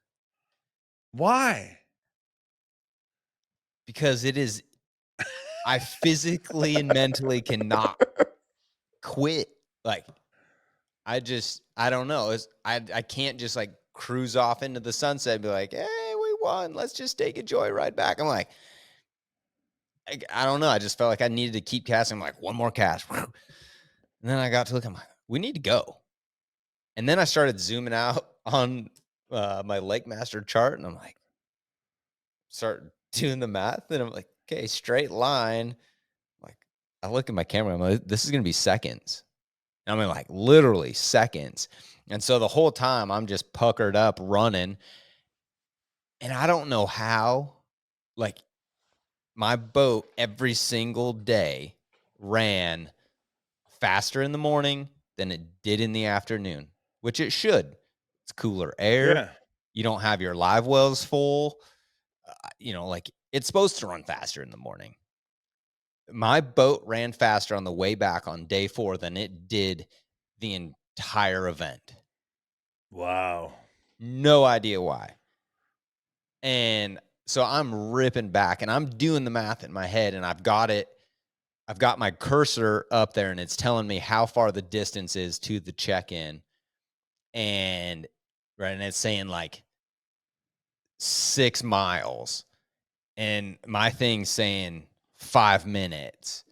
Why? Because it is, I physically and mentally cannot quit. Like, I don't know. I can't just like cruise off into the sunset and be like, hey, we won. Let's just take a joyride back. I'm like, I don't know. I just felt like I needed to keep casting. I'm like, one more cast. And then I got to look, I'm like, we need to go. And then I started zooming out on my Lake Master chart, and I'm like, start doing the math, and I'm like, okay, straight line. Like, I look at my camera, I'm like, this is gonna be seconds. And I mean, like, literally seconds. And so the whole time I'm just puckered up running, and I don't know how, like, my boat every single day ran faster in the morning than it did in the afternoon, which it should. It's cooler air. Yeah. You don't have your live wells full. Like, it's supposed to run faster in the morning. My boat ran faster on the way back on day 4 than it did the entire event. Wow. No idea why. And so I'm ripping back, and I'm doing the math in my head, and I've got my cursor up there, and it's telling me how far the distance is to the check-in. And it's saying like 6 miles. And my thing's saying 5 minutes.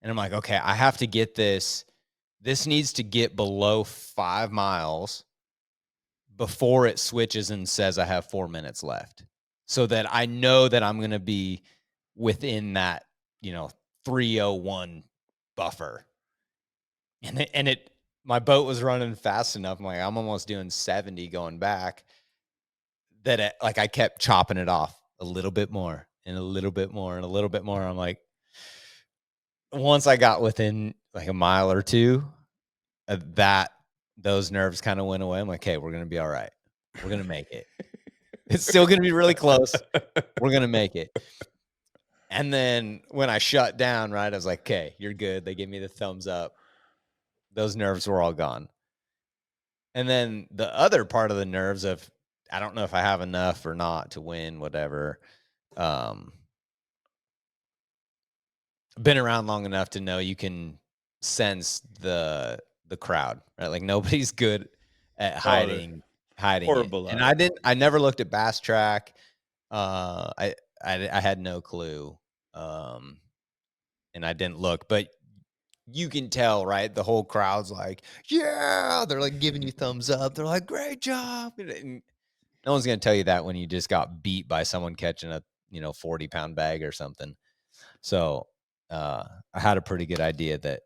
And I'm like, okay, I have to get this. This needs to get below 5 miles before it switches and says I have 4 minutes left, so that I know that I'm going to be within that, 301 buffer. And my boat was running fast enough. I'm like, I'm almost doing 70 going back, that I kept chopping it off a little bit more and a little bit more and a little bit more. I'm like, once I got within like a mile or two, those nerves kind of went away. I'm like, hey, we're going to be all right. We're going to make it. It's still going to be really close. We're going to make it. And then when I shut down, I was like, okay, you're good. They gave me the thumbs up. Those nerves were all gone. And then the other part of the nerves of, I don't know if I have enough or not to win, whatever. Been around long enough to know you can sense the crowd, right? Like, nobody's good at hiding horrible it. And I never looked at Bass Track. I had no clue. And I didn't look, but you can tell, right? The whole crowd's like, yeah, they're like giving you thumbs up. They're like, great job. And no one's going to tell you that when you just got beat by someone catching a 40-pound bag or something. So I had a pretty good idea that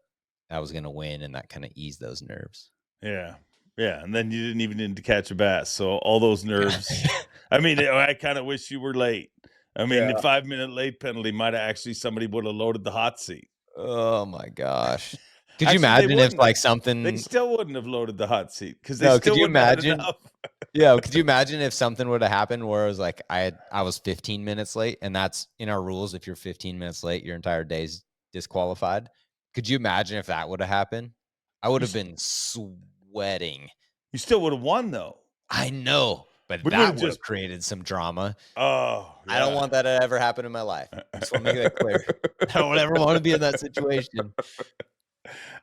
I was going to win, and that kind of eased those nerves. Yeah. Yeah. And then you didn't even need to catch a bass. So all those nerves. I mean, I kind of wish you were late. I mean, the 5-minute late penalty might have actually, somebody would have loaded the hot seat. Oh my gosh. Could Actually, you imagine if like something, they still wouldn't have loaded the hot seat because they no, still could you wouldn't have had imagine? enough. Yeah. Could you imagine if something would have happened where it was like, I was 15 minutes late, and that's in our rules. If you're 15 minutes late, your entire day's disqualified. Could you imagine if that would have happened? I would have been sweating. You still would have won though. I know, but We that would've would have just created some drama. Oh, I don't want that to ever happen in my life. I just want to make that clear. I don't ever want to be in that situation.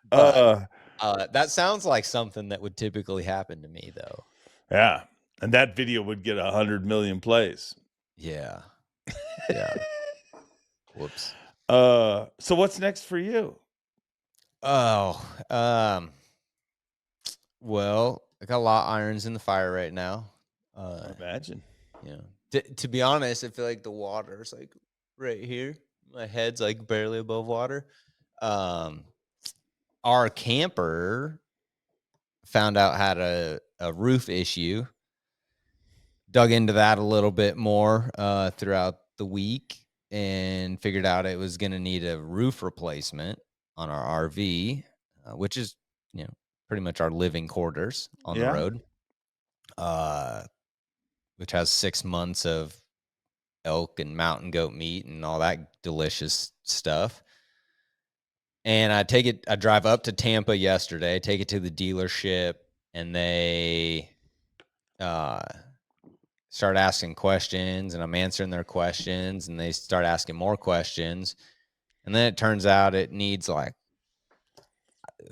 But that sounds like something that would typically happen to me, though. Yeah. And that video would get 100 million plays. Yeah. Yeah. Whoops. So what's next for you? Oh, well, I got a lot of irons in the fire right now. Imagine. Yeah. To be honest, I feel like the water's like right here. My head's like barely above water. Our camper found out had a roof issue. Dug into that a little bit more throughout the week, and figured out it was going to need a roof replacement on our RV, which is, pretty much our living quarters on the road, which has 6 months of elk and mountain goat meat and all that delicious stuff. And I drive up to Tampa yesterday, take it to the dealership, and they start asking questions, and I'm answering their questions, and they start asking more questions. And then it turns out it needs like,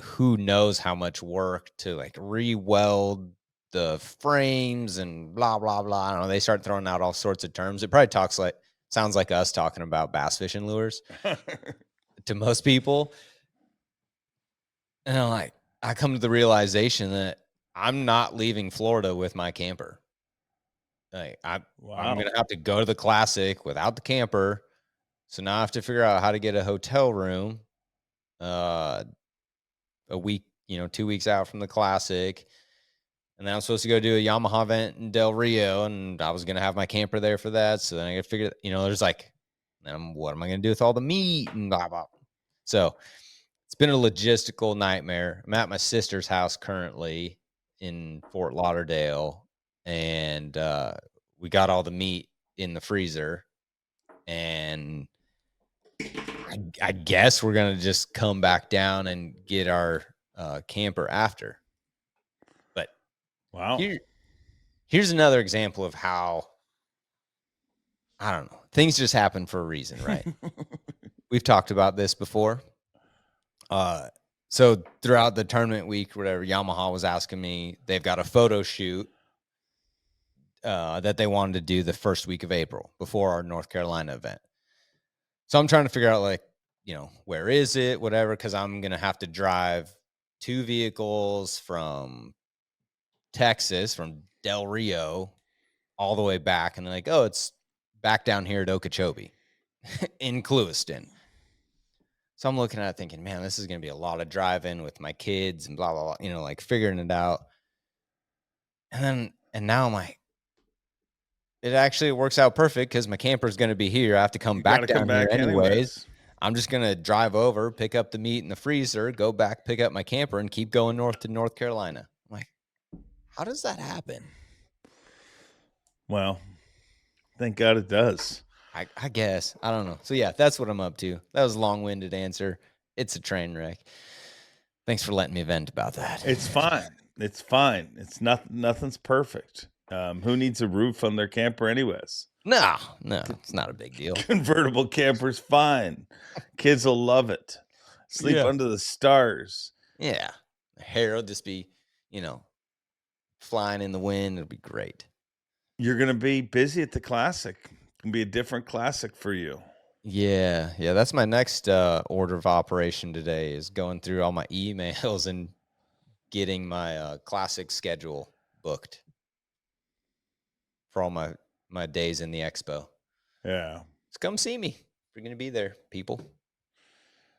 who knows how much work to like re-weld the frames and blah, blah, blah. I don't know. They start throwing out all sorts of terms. It probably sounds like us talking about bass fishing lures to most people. And I come to the realization that I'm not leaving Florida with my camper. Like I'm Wow. gonna have to go to the Classic without the camper. So now I have to figure out how to get a hotel room a week, 2 weeks out from the Classic. And then I'm supposed to go do a Yamaha event in Del Rio, and I was gonna have my camper there for that. So then I gotta figure, there's like, what am I gonna do with all the meat and blah blah. So it's been a logistical nightmare. I'm at my sister's house currently in Fort Lauderdale, and we got all the meat in the freezer, and I guess we're gonna just come back down and get our camper after. But Wow. Here's another example of how, I don't know, things just happen for a reason, right? We've talked about this before. So throughout the tournament week, whatever, Yamaha was asking me, they've got a photo shoot that they wanted to do the first week of April before our North Carolina event. So I'm trying to figure out, like, where is it, whatever, because I'm going to have to drive 2 vehicles from Texas, from Del Rio, all the way back. And they're like, oh, it's back down here at Okeechobee in Clewiston. So I'm looking at it thinking, man, this is going to be a lot of driving with my kids and blah, blah, blah, like figuring it out. And now I'm like, it actually works out perfect because my camper is going to be here. I have to come back down here anyways. I'm just going to drive over, pick up the meat in the freezer, go back, pick up my camper, and keep going north to North Carolina. I'm like, how does that happen? Well, thank God it does. I guess. I don't know. So, yeah, that's what I'm up to. That was a long-winded answer. It's a train wreck. Thanks for letting me vent about that. It's fine. It's fine. It's nothing's perfect. Who needs a roof on their camper anyways? No, it's not a big deal. Convertible camper's fine. Kids will love it. Sleep under the stars. Yeah. Hair will just be, flying in the wind. It'll be great. You're going to be busy at the Classic. It's going to be a different Classic for you. Yeah. That's my next order of operation today, is going through all my emails and getting my Classic schedule booked for all my days in the expo. Yeah. Just come see me. You're going to be there, people.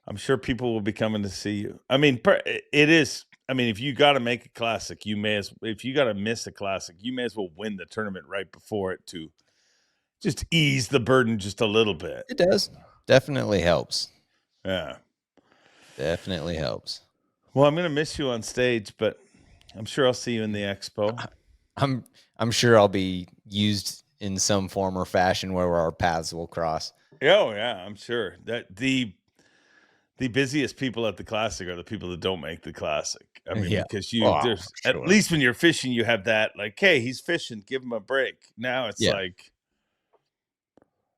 I'm sure people will be coming to see you. I mean, it is. I mean, if you got to make a Classic, if you got to miss a Classic, you may as well win the tournament right before it to just ease the burden just a little bit. It does. Definitely helps. Yeah. Definitely helps. Well, I'm going to miss you on stage, but I'm sure I'll see you in the expo. I'm sure I'll be used in some form or fashion where our paths will cross. Oh yeah, I'm sure that the busiest people at the Classic are the people that don't make the Classic. I mean, because there's at least when you're fishing, you have that, like, hey, he's fishing, give him a break. Now it's like,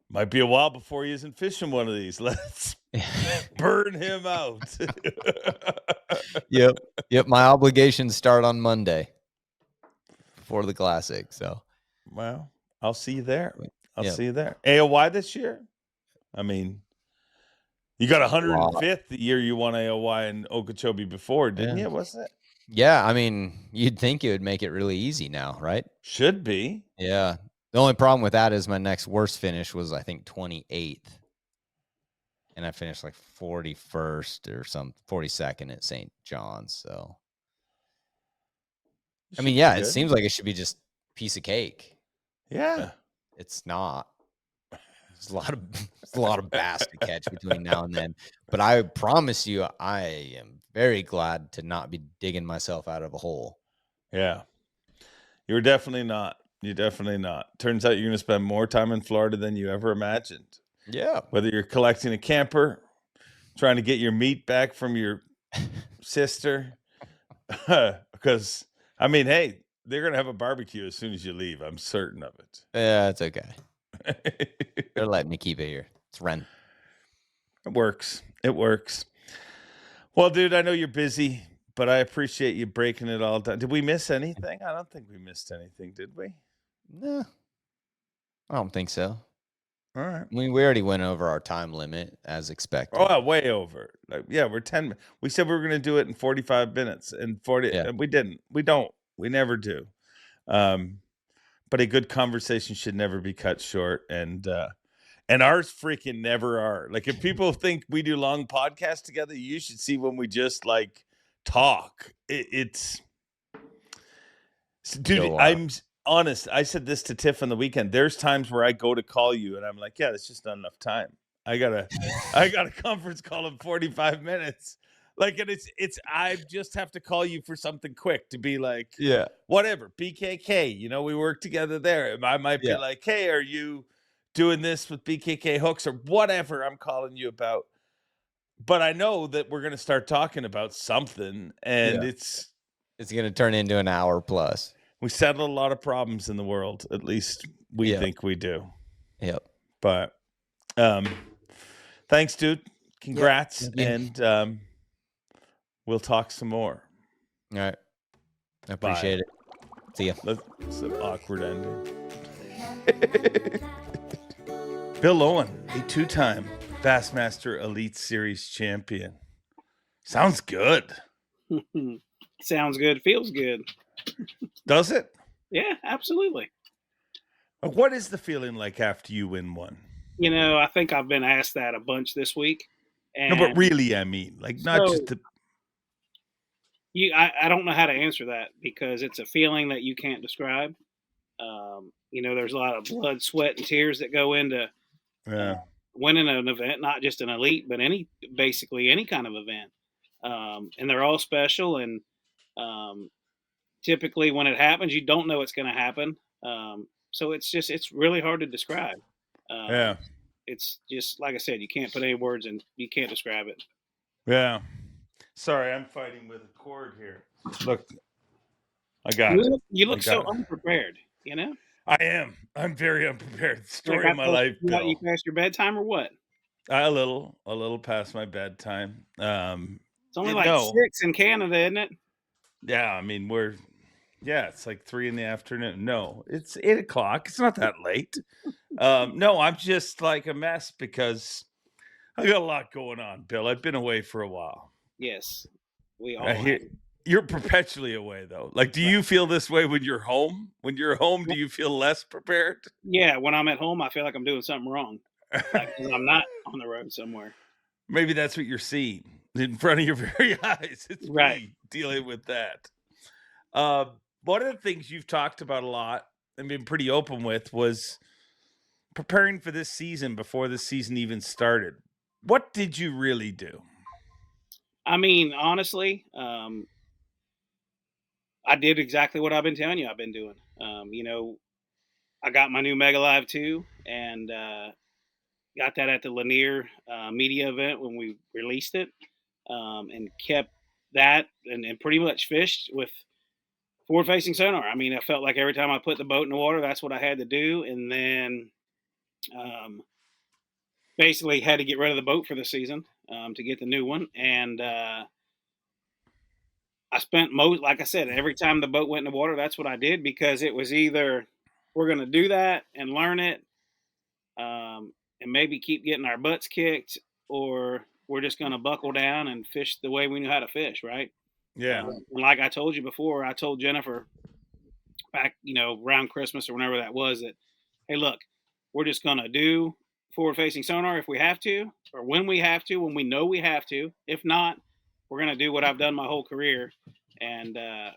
might be a while before he isn't fishing one of these. Let's burn him out. Yep. My obligations start on Monday before the Classic. So, well, I'll see you there. I'll see you there. AOY this year? I mean, you got 105th the year you won AOY in Okeechobee before, didn't you? Wasn't it? Yeah. I mean, you'd think it would make it really easy now, right? Should be. Yeah. The only problem with that is my next worst finish was, I think, 28th. And I finished like 41st or 42nd at St. John's. So, I mean, yeah, it seems like it should be just piece of cake. Yeah. It's not. There's a lot of bass to catch between now and then. But I promise you, I am very glad to not be digging myself out of a hole. Yeah. You're definitely not. You're definitely not. Turns out you're going to spend more time in Florida than you ever imagined. Yeah. Whether you're collecting a camper, trying to get your meat back from your sister. Because, I mean, hey, they're going to have a barbecue as soon as you leave. I'm certain of it. Yeah, it's okay. They're letting me keep it here. It's rent. It works. It works. Well, dude, I know you're busy, but I appreciate you breaking it all down. Did we miss anything? I don't think we missed anything, did we? No, I don't think so. All right. We already went over our time limit as expected. Oh, way over. Like, yeah, we're 10. We said we were going to do it in 45 minutes and 40. Yeah. And we didn't. We don't. We never do. But a good conversation should never be cut short. And ours freaking never are. Like, if people think we do long podcasts together, you should see when we just like talk. Dude, I'm honest. I said this to Tiff on the weekend. There's times where I go to call you and I'm like, yeah, that's just not enough time. I got a conference call in 45 minutes. Like, and I just have to call you for something quick to be like, Yeah. whatever, BKK, we work together there. I might be like, hey, are you doing this with BKK hooks or whatever I'm calling you about? But I know that we're going to start talking about something, and it's going to turn into an hour plus. We settle a lot of problems in the world. At least we think we do. Yep. But thanks, dude. Congrats. And we'll talk some more. All right. I appreciate it. See ya. It's an awkward ending. Bill Lowen, a 2-time Bassmaster Elite Series champion. Sounds good. Sounds good. Feels good. Does it? Yeah, absolutely. What is the feeling like after you win one? I think I've been asked that a bunch this week. And no, but really, I mean, like, not just the... I don't know how to answer that because it's a feeling that you can't describe. There's a lot of blood, sweat, and tears that go into winning an event, not just an elite, but basically any kind of event. And they're all special. And typically when it happens, you don't know it's going to happen. So it's really hard to describe. It's just, like I said, you can't put any words and you can't describe it. Yeah. Sorry, I'm fighting with a cord here. Look, I got it. You look so unprepared, I am. I'm very unprepared. Story of my life, Bill. You past your bedtime or what? A little past my bedtime. It's only like 6 in Canada, isn't it? Yeah, I mean, it's like 3 p.m. No, it's 8 o'clock. It's not that late. No, I'm just like a mess because I got a lot going on, Bill. I've been away for a while. Yes, we all have. You're perpetually away, though. Like, do you feel this way when you're home? When you're home, do you feel less prepared? Yeah, when I'm at home, I feel like I'm doing something wrong. Because I'm not on the road somewhere. Maybe that's what you're seeing in front of your very eyes. It's me dealing with that. One of the things you've talked about a lot and been pretty open with was preparing for this season before the season even started. What did you really do? I mean, honestly, I did exactly what I've been telling you I've been doing. I got my new Mega Live 2 and got that at the Lanier media event when we released it, and kept that and pretty much fished with forward-facing sonar. I mean, I felt like every time I put the boat in the water, that's what I had to do. And then basically had to get rid of the boat for the season to get the new one. And I spent like I said, every time the boat went in the water, that's what I did, because it was either we're going to do that and learn it and maybe keep getting our butts kicked, or we're just going to buckle down and fish the way we knew how to fish, right? Yeah. And like I told you before, I told Jennifer back, around Christmas or whenever that was, that, hey, look, we're just going to do forward-facing sonar if we have to, or when we have to, when we know we have to. If not, we're going to do what I've done my whole career. And, the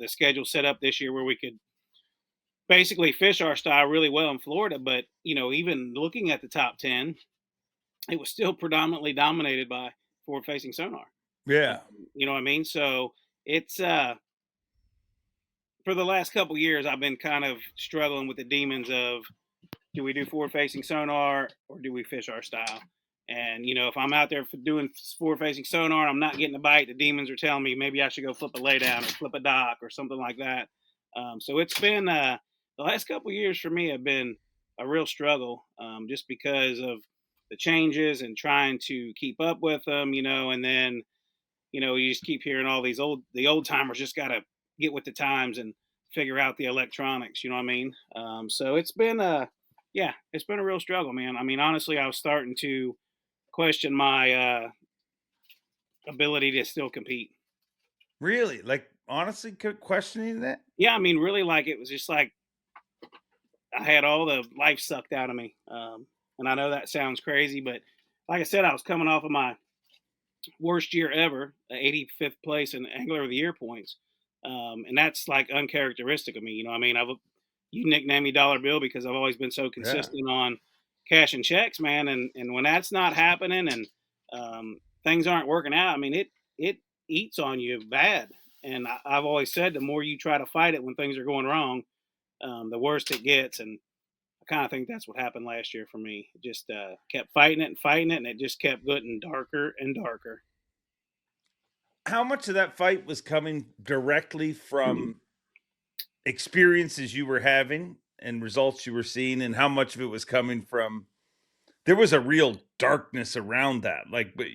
schedule set up this year where we could basically fish our style really well in Florida. But, even looking at the top 10, it was still predominantly dominated by forward-facing sonar. Yeah. You know what I mean? So it's, for the last couple of years, I've been kind of struggling with the demons of, do we do forward-facing sonar or do we fish our style? And, if I'm out there doing forward-facing sonar and I'm not getting a bite, the demons are telling me maybe I should go flip a laydown or flip a dock or something like that. So it's been, the last couple of years for me have been a real struggle, just because of the changes and trying to keep up with them, and then, you just keep hearing all the old timers just got to get with the times and figure out the electronics, you know what I mean? So it's been Yeah, it's been a real struggle, man. I mean, honestly, I was starting to question my ability to still compete. Really? Like, honestly, questioning that? Yeah, I mean, really, like it was just like I had all the life sucked out of me. And I know that sounds crazy, but like I said, I was coming off of my worst year ever, 85th place in Angler of the Year points. And that's like uncharacteristic of me. You know, I mean, you nickname me Dollar Bill because I've always been so Yeah. consistent on cash and checks, man. And when that's not happening and things aren't working out, I mean, it eats on you bad. And I've always said the more you try to fight it when things are going wrong, the worse it gets. And I kind of think that's what happened last year for me. It just kept fighting it, and it just kept getting darker and darker. How much of that fight was coming directly from experiences you were having and results you were seeing, and how much of it was coming from there was a real darkness around that? Like, but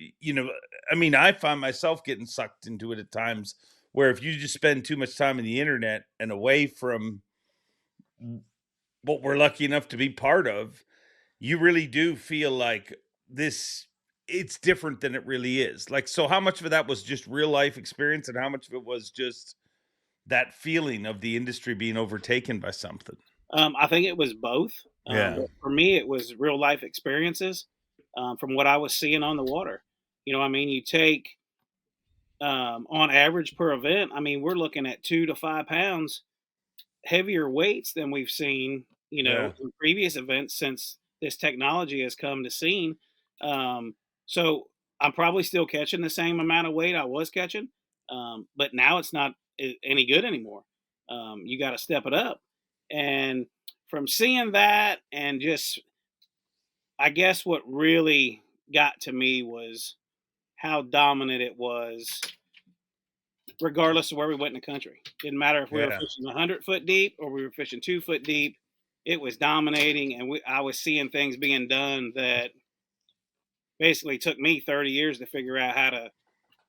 I mean, I find myself getting sucked into it at times where if you just spend too much time on the internet and away from what we're lucky enough to be part of, you really do feel like it's different than it really is. Like, so how much of that was just real life experience and how much of it was just that feeling of the industry being overtaken by something? I think it was both. Yeah. But for me, it was real life experiences from what I was seeing on the water. You know, I mean, you take on average per event, I mean, we're looking at 2 to 5 pounds heavier weights than we've seen, Yeah. in previous events since this technology has come to scene. So I'm probably still catching the same amount of weight I was catching, but now it's not any good anymore. You got to step it up. And from seeing that, and just, I guess what really got to me was how dominant it was regardless of where we went in the country. Didn't matter if we were Yeah. fishing 100 foot deep or we were fishing 2 foot deep. It was dominating, and I was seeing things being done that basically took me 30 years to figure out how to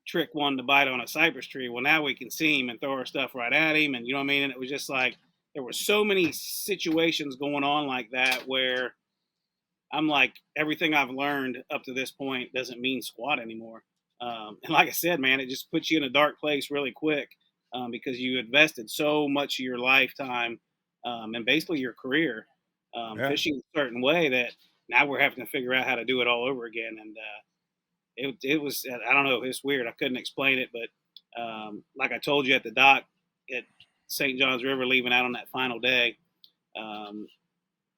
trick one to bite on a cypress tree. Well, now we can see him and throw our stuff right at him, and you know what I mean. And it was just like there were so many situations going on like that where I'm like, everything I've learned up to this point doesn't mean squat anymore. And like I said, man, it just puts you in a dark place really quick because you invested so much of your lifetime and basically your career Yeah. fishing a certain way that now we're having to figure out how to do it all over again. And it was, I don't know, it's weird. I couldn't explain it, but like I told you at the dock at St. John's River, leaving out on that final day, um,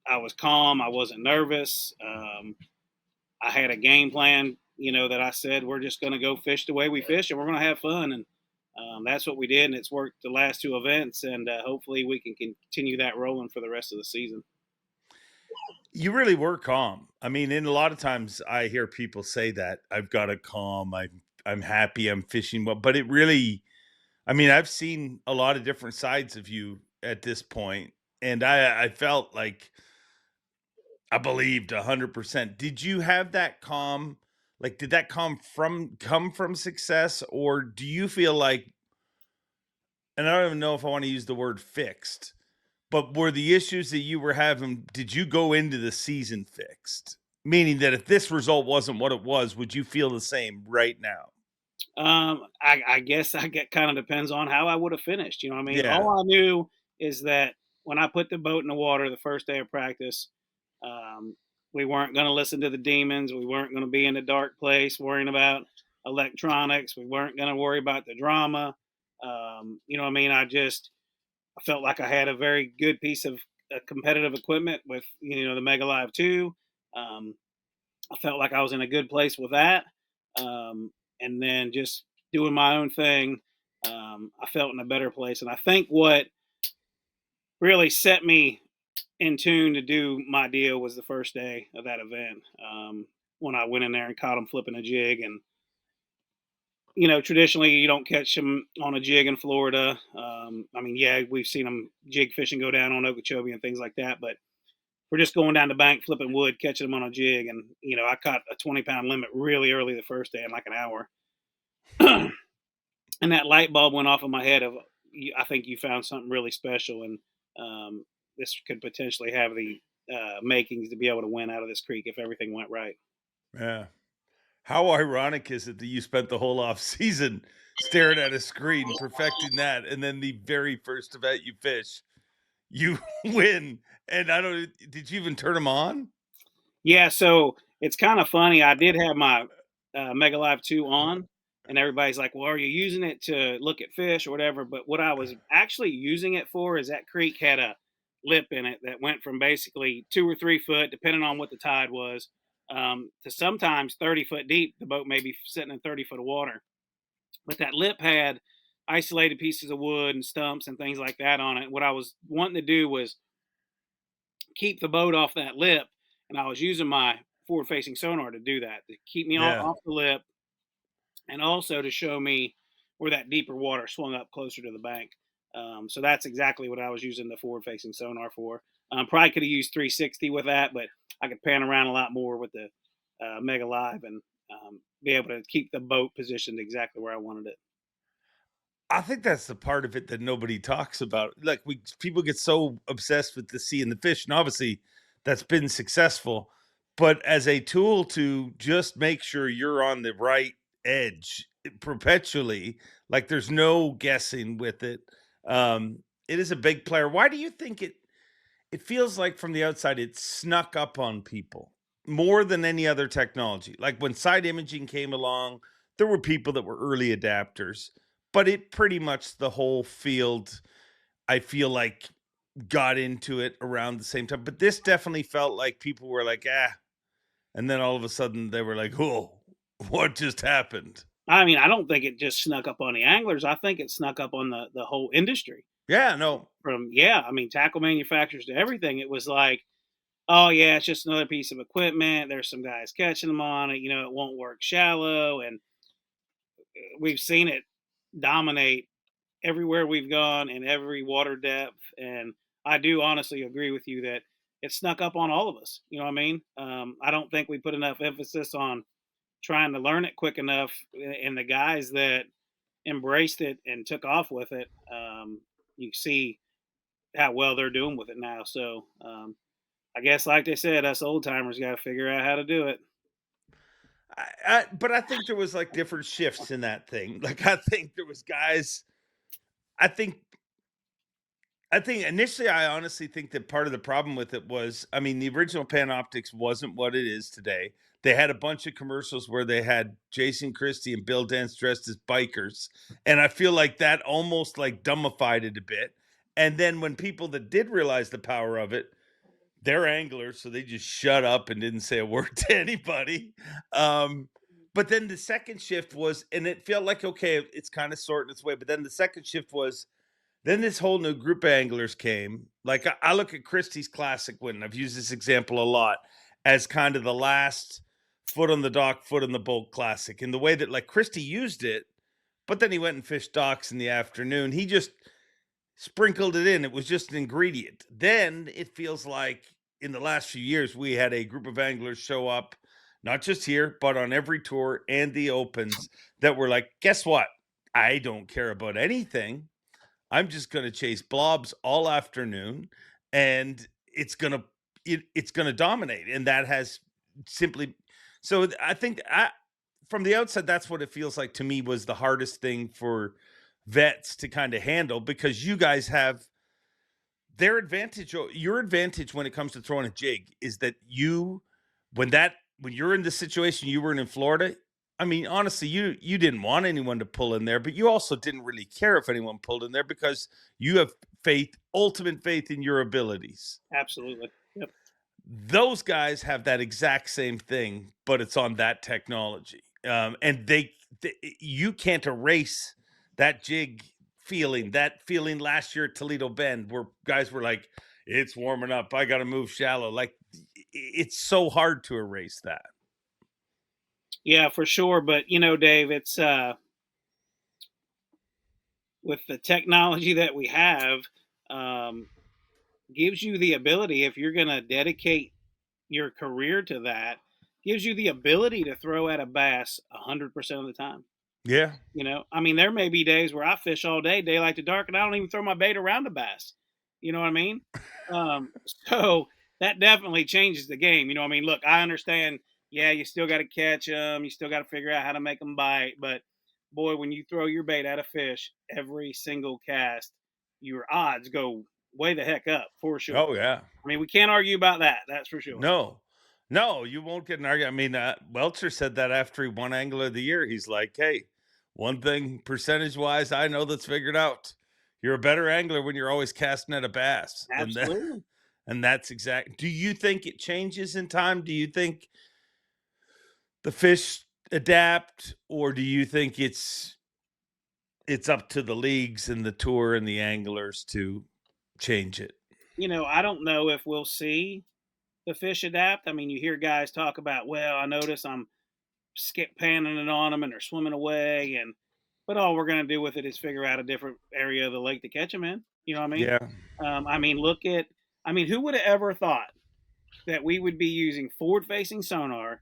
I was calm. I wasn't nervous. I had a game plan, that I said we're just going to go fish the way we fish, and we're going to have fun, and that's what we did, and it's worked the last 2 events, and hopefully we can continue that rolling for the rest of the season. You really were calm. I mean, and a lot of times I hear people say that I've got a calm, I'm happy, I'm fishing well, but it really, I mean, I've seen a lot of different sides of you at this point, and I felt like I believed 100%. Did you have that calm? Like, did that come from success, or do you feel like, and I don't even know if I want to use the word fixed, but were the issues that you were having, did you go into the season fixed? Meaning that if this result wasn't what it was, would you feel the same right now? I guess I get kind of depends on how I would have finished. You know what I mean? Yeah. All I knew is that when I put the boat in the water the first day of practice, we weren't going to listen to the demons. We weren't going to be in a dark place worrying about electronics. We weren't going to worry about the drama. You know what I mean? I felt like I had a very good piece of competitive equipment with, the Mega Live 2. I felt like I was in a good place with that. And then just doing my own thing, I felt in a better place. And I think what really set me in tune to do my deal was the first day of that event, when I went in there and caught him flipping a jig. And traditionally you don't catch them on a jig in Florida. I mean, yeah, we've seen them jig fishing go down on Okeechobee and things like that, but we're just going down the bank, flipping wood, catching them on a jig. And, I caught a 20-pound limit really early the first day in like an hour. And that light bulb went off in my head of, I think you found something really special. And this could potentially have the makings to be able to win out of this creek if everything went right. Yeah. How ironic is it that you spent the whole off season staring at a screen, perfecting that, and then the very first event you fish, you win. And I don't. Did you even turn them on? Yeah, so it's kind of funny. I did have my Mega Live 2 on, and everybody's like, "Well, are you using it to look at fish or whatever?" But what I was actually using it for is that creek had a lip in it that went from basically 2 or 3 foot, depending on what the tide was, to sometimes 30 foot deep. The boat may be sitting in 30 foot of water, but that lip had isolated pieces of wood and stumps and things like that on it. What I was wanting to do was keep the boat off that lip, and I was using my forward facing sonar to do that, to keep me Yeah. off the lip, and also to show me where that deeper water swung up closer to the bank. So that's exactly what I was using the forward facing sonar for. Probably could have used 360 with that, but I could pan around a lot more with the Mega Live and be able to keep the boat positioned exactly where I wanted it. I think that's the part of it that nobody talks about. Like people get so obsessed with the sea and the fish, and obviously that's been successful. But as a tool to just make sure you're on the right edge perpetually, like there's no guessing with it. It is a big player. Why do you think it feels like from the outside it snuck up on people more than any other technology? Like when side imaging came along, there were people that were early adapters, but it pretty much the whole field, I feel like, got into it around the same time. But this definitely felt like people were like, ah, and then all of a sudden they were like, oh, what just happened? I mean, I don't think it just snuck up on the anglers. I think it snuck up on the whole industry. Yeah, no. From I mean, tackle manufacturers to everything. It was like, oh yeah, it's just another piece of equipment. There's some guys catching them on it. It won't work shallow, and we've seen it dominate everywhere we've gone in every water depth. And I do honestly agree with you that it snuck up on all of us. You know what I mean? I don't think we put enough emphasis on trying to learn it quick enough, and the guys that embraced it and took off with it, you see how well they're doing with it now. So I guess, like they said, us old timers got to figure out how to do it. But I think there was like different shifts in that thing. Like I think there was guys. I think initially, I honestly think that part of the problem with it was, I mean, the original Panoptics wasn't what it is today. They had a bunch of commercials where they had Jason Christie and Bill Dance dressed as bikers, and I feel like that almost like dumbified it a bit. And then when people that did realize the power of it, they're anglers, so they just shut up and didn't say a word to anybody. But then the second shift was, and it felt like, okay, it's kind of sorting its way. But then the second shift was, then this whole new group of anglers came. Like I look at Christie's Classic win. I've used this example a lot as kind of the last foot on the dock, foot on the boat classic. And the way that like Christie used it, but then he went and fished docks in the afternoon. He just sprinkled it in. It was just an ingredient. Then it feels like in the last few years, we had a group of anglers show up, not just here, but on every tour and the opens that were like, guess what? I don't care about anything. I'm just going to chase blobs all afternoon, and it's going to dominate. And that has simply, so I think from the outset, that's what it feels like to me was the hardest thing for vets to kind of handle, because you guys have their advantage. Your advantage when it comes to throwing a jig is that when you're in the situation you were in Florida, I mean, honestly, you didn't want anyone to pull in there, but you also didn't really care if anyone pulled in there because you have ultimate faith in your abilities. Absolutely. Yep. Those guys have that exact same thing, but it's on that technology. And you can't erase that feeling last year at Toledo Bend where guys were like, it's warming up, I got to move shallow. Like it's so hard to erase that. Yeah, for sure. But Dave, it's with the technology that we have, gives you the ability, if you're going to dedicate your career to that, gives you the ability to throw at a bass 100% of the time. Yeah. I mean, there may be days where I fish all day, daylight to dark, and I don't even throw my bait around a bass. You know what I mean? So that definitely changes the game. You know what I mean? Look, I understand. Yeah, you still got to catch them. You still got to figure out how to make them bite. But boy, when you throw your bait at a fish every single cast, your odds go way the heck up for sure. Oh yeah. I mean, we can't argue about that. That's for sure. No, you won't get an argument. I mean, Welcher said that after he won Angler of the Year. He's like, hey, one thing percentage wise, I know that's figured out. You're a better angler when you're always casting at a bass. Absolutely. And that's exact. Do you think it changes in time? Do you think the fish adapt, or do you think it's up to the leagues and the tour and the anglers to change it? You know, I don't know if we'll see the fish adapt. I mean, you hear guys talk about, well, I notice I'm skip panning it on them and they're swimming away, but all we're going to do with it is figure out a different area of the lake to catch them in. You know what I mean? Yeah. I mean, who would have ever thought that we would be using forward-facing sonar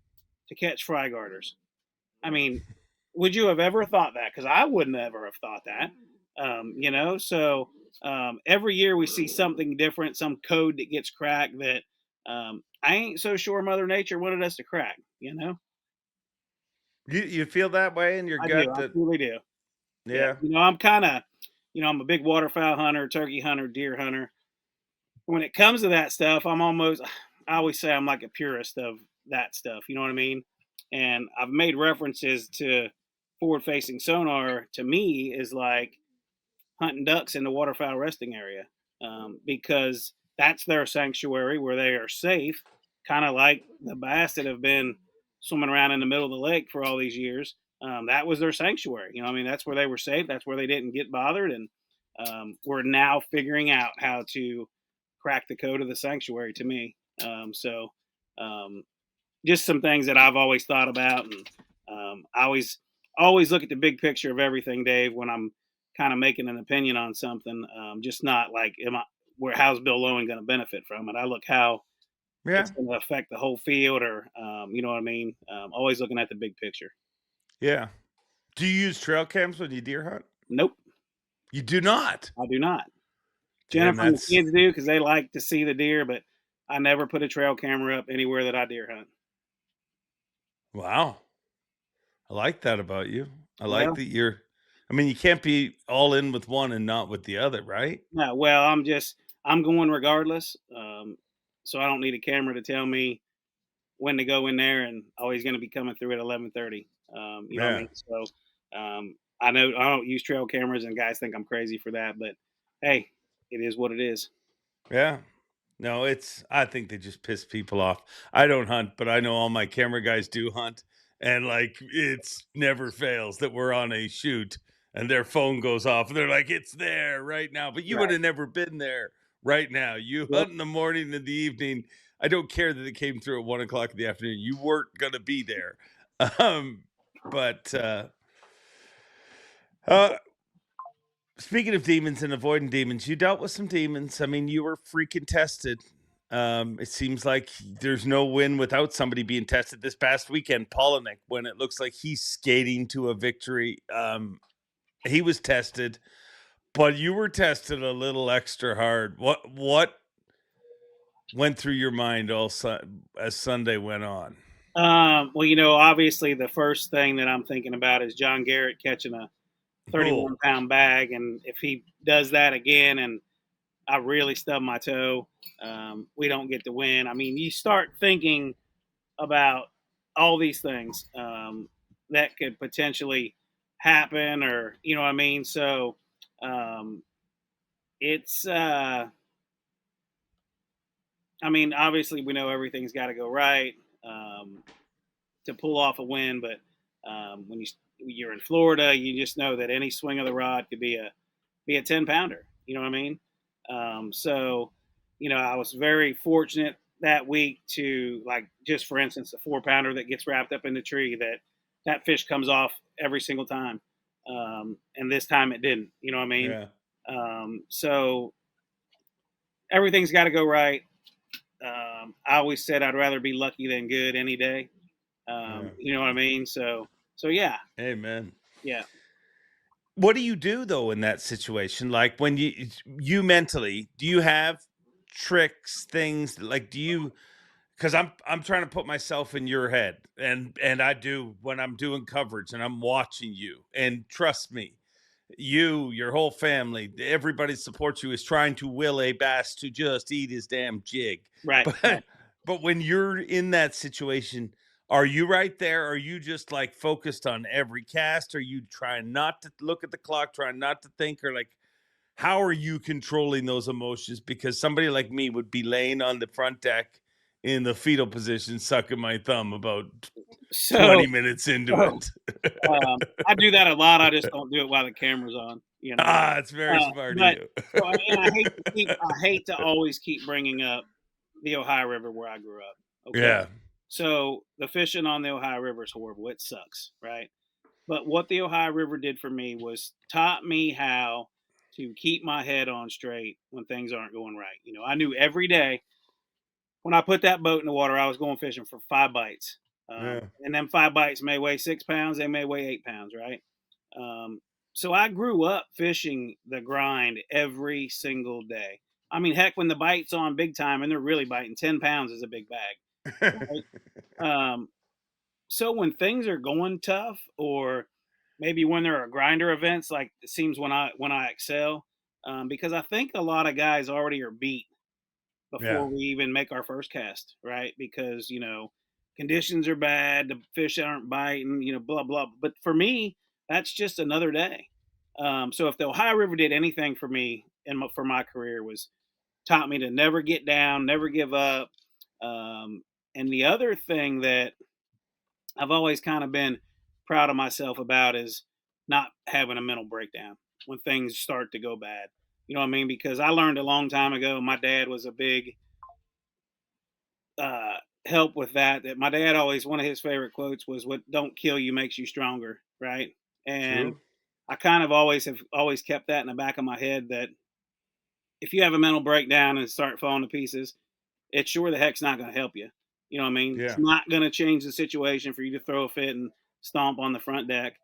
to catch fry garters? I mean, would you have ever thought that? Because I wouldn't ever have thought that. You know, so every year we see something different, some code that gets cracked that I ain't so sure Mother Nature wanted us to crack. You know, You feel that way in your I gut? do. I truly do. Yeah. You know, I'm a big waterfowl hunter, turkey hunter, deer hunter. When it comes to that stuff, I always say I'm like a purist of that stuff. You know what I mean? And I've made references to forward facing sonar. To me is like hunting ducks in the waterfowl resting area, because that's their sanctuary where they are safe, kind of like the bass that have been swimming around in the middle of the lake for all these years. That was their sanctuary. You know, I mean, that's where they were safe. That's where they didn't get bothered. And we're now figuring out how to crack the code of the sanctuary. To me, um, just some things that I've always thought about, and I always look at the big picture of everything, Dave, when I'm kind of making an opinion on something. Just not like, how's Bill Lowen going to benefit from it? I look how Yeah. it's going to affect the whole field, or you know what I mean. Always looking at the big picture. Yeah. Do you use trail cams when you deer hunt? Nope, You do not. I do not. Damn, Jennifer and the kids do because they like to see the deer, but I never put a trail camera up anywhere that I deer hunt. Wow. I like that about you. I like Well, that I mean, you can't be all in with one and not with the other, right? no, well, I'm going regardless. So I don't need a camera to tell me when to go in there, and always going to be coming through at 11:30. You know what I Yeah. mean? So I know I don't use trail cameras, and guys think I'm crazy for that, but hey, it is what it is. Yeah. No, I think they just piss people off. I don't hunt, but I know all my camera guys do hunt. And like, it's never fails that we're on a shoot and their phone goes off and they're like, it's there right now. But you would Right. have never been there right now. You Yep. hunt in the morning and the evening. I don't care that it came through at 1 o'clock in the afternoon. You weren't going to be there. Um, but, speaking of demons and avoiding demons, you dealt with some demons. I mean, you were freaking tested. It seems like there's no win without somebody being tested. This past weekend, Palaniuk, when it looks like he's skating to a victory, he was tested, but you were tested a little extra hard. What went through your mind as Sunday went on? Well, you know, obviously the first thing that I'm thinking about is John Garrett catching a 31-pound bag, and if he does that again, and I really stub my toe, we don't get the win. I mean, you start thinking about all these things that could potentially happen, or you know what I mean. So it's I mean, obviously we know everything's got to go right to pull off a win, but when you're in Florida, you just know that any swing of the rod could be a 10-pounder. You know what I mean? So, you know, I was very fortunate that week to, like, just for instance, a 4-pounder that gets wrapped up in the tree, that fish comes off every single time. And this time it didn't, you know what I mean? Yeah. So everything's got to go right. I always said I'd rather be lucky than good any day. You know what I mean? So yeah. Amen. Yeah. What do you do though in that situation? Like when you mentally, do you have tricks, things like, do you, because I'm trying to put myself in your head, and I do when I'm doing coverage and I'm watching you, and trust me, your whole family, everybody supports you, is trying to will a bass to just eat his damn jig. Right. But when you're in that situation, are you right there? Are you just like focused on every cast? Are you trying not to look at the clock, trying not to think, or like, how are you controlling those emotions? Because somebody like me would be laying on the front deck in the fetal position, sucking my thumb about 20 minutes into it. I do that a lot. I just don't do it while the camera's on. It's very smart of But you. so, and I hate to always keep bringing up the Ohio River where I grew up. Okay. Yeah. So the fishing on the Ohio River is horrible. It sucks, right? But what the Ohio River did for me was taught me how to keep my head on straight when things aren't going right. I knew every day when I put that boat in the water, I was going fishing for 5 bites. Yeah. And them 5 bites may weigh 6 pounds, they may weigh 8 pounds, right? So I grew up fishing the grind every single day. I mean, heck, when the bite's on big time and they're really biting, 10 pounds is a big bag. Right? So when things are going tough, or maybe when there are grinder events, like it seems when I excel, because I think a lot of guys already are beat Yeah. before we even make our first cast, right? Because conditions are bad, the fish aren't biting, blah blah. But for me, that's just another day. So if the Ohio River did anything for me for my career, was taught me to never get down, never give up. And the other thing that I've always kind of been proud of myself about is not having a mental breakdown when things start to go bad. You know what I mean? Because I learned a long time ago, my dad was a big help with that. That my dad always, one of his favorite quotes was, "What don't kill you makes you stronger," right? And True. I kind of always kept that in the back of my head, that if you have a mental breakdown and start falling to pieces, it sure the heck's not going to help you. You know what I mean? It's Yeah. not going to change the situation for you to throw a fit and stomp on the front deck.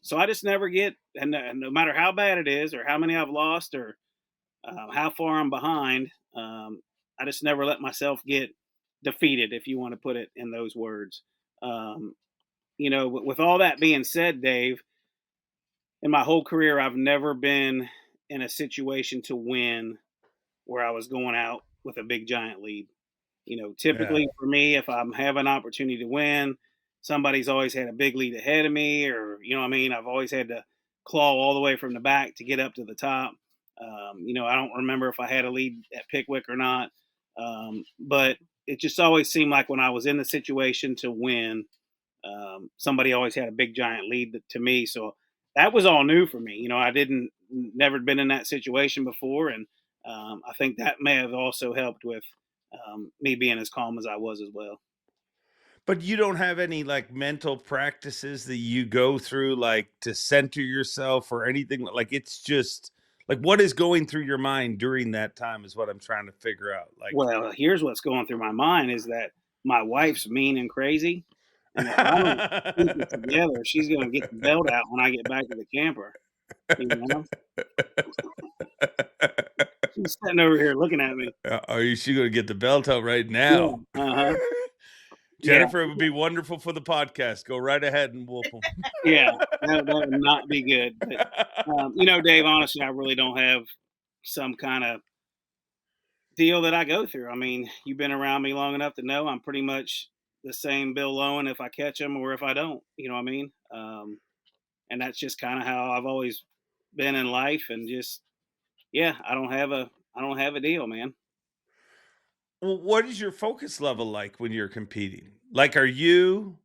So I just never get, and no matter how bad it is, or how many I've lost, or how far I'm behind, I just never let myself get defeated, if you want to put it in those words. Um, with all that being said, Dave, in my whole career, I've never been in a situation to win where I was going out with a big giant lead. Yeah. Typically for me, if I'm have an opportunity to win, somebody's always had a big lead ahead of me, or you know what I mean. I've always had to claw all the way from the back to get up to the top. I don't remember if I had a lead at Pickwick or not, but it just always seemed like when I was in the situation to win, somebody always had a big giant lead to me. So that was all new for me. I didn't never been in that situation before, and I think that may have also helped with me being as calm as I was as well. But you don't have any like mental practices that you go through, like to center yourself or anything? Like, it's just like, what is going through your mind during that time is what I'm trying to figure out. Like, Well, here's what's going through my mind is that my wife's mean and crazy, and if I don't keep it together, she's gonna get the belt out when I get back to the camper. You know, she's sitting over here looking at me. Are you she gonna get the belt out right Yeah, now? uh-huh. Yeah, Jennifer, it would be wonderful for the podcast. Go right ahead and whoop them. yeah, that would not be good. But Dave, honestly, I really don't have some kind of deal that I go through. I mean, you've been around me long enough to know I'm pretty much the same Bill Lowen if I catch him or if I don't. You know what I mean? And that's just kind of how I've always been in life. And just yeah, I don't have a deal, man. Well, what is your focus level like when you're competing? Like, you've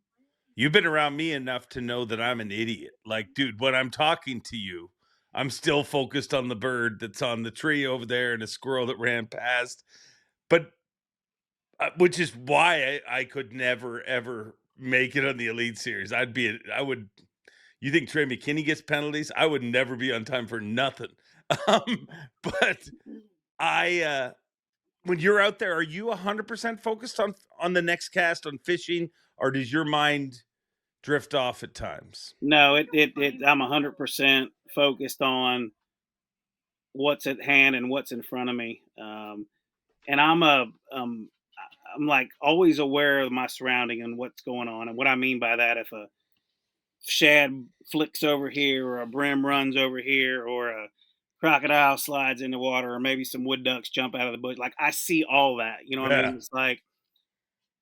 been around me enough to know that I'm an idiot. Like, dude, when I'm talking to you, I'm still focused on the bird that's on the tree over there and a squirrel that ran past. But which is why I could never ever make it on the Elite Series. I would. You think Trey McKinney gets penalties? I would never be on time for nothing. Um, but I when you're out there, are you 100% focused on the next cast, on fishing, or does your mind drift off at times? No, I'm 100% focused on what's at hand and what's in front of me. and I'm like always aware of my surrounding and what's going on. And what I mean by that, if a shad flicks over here, or a brim runs over here, or a crocodile slides in the water, or maybe some wood ducks jump out of the bush, like I see all that. You know what I Yeah. mean? It's like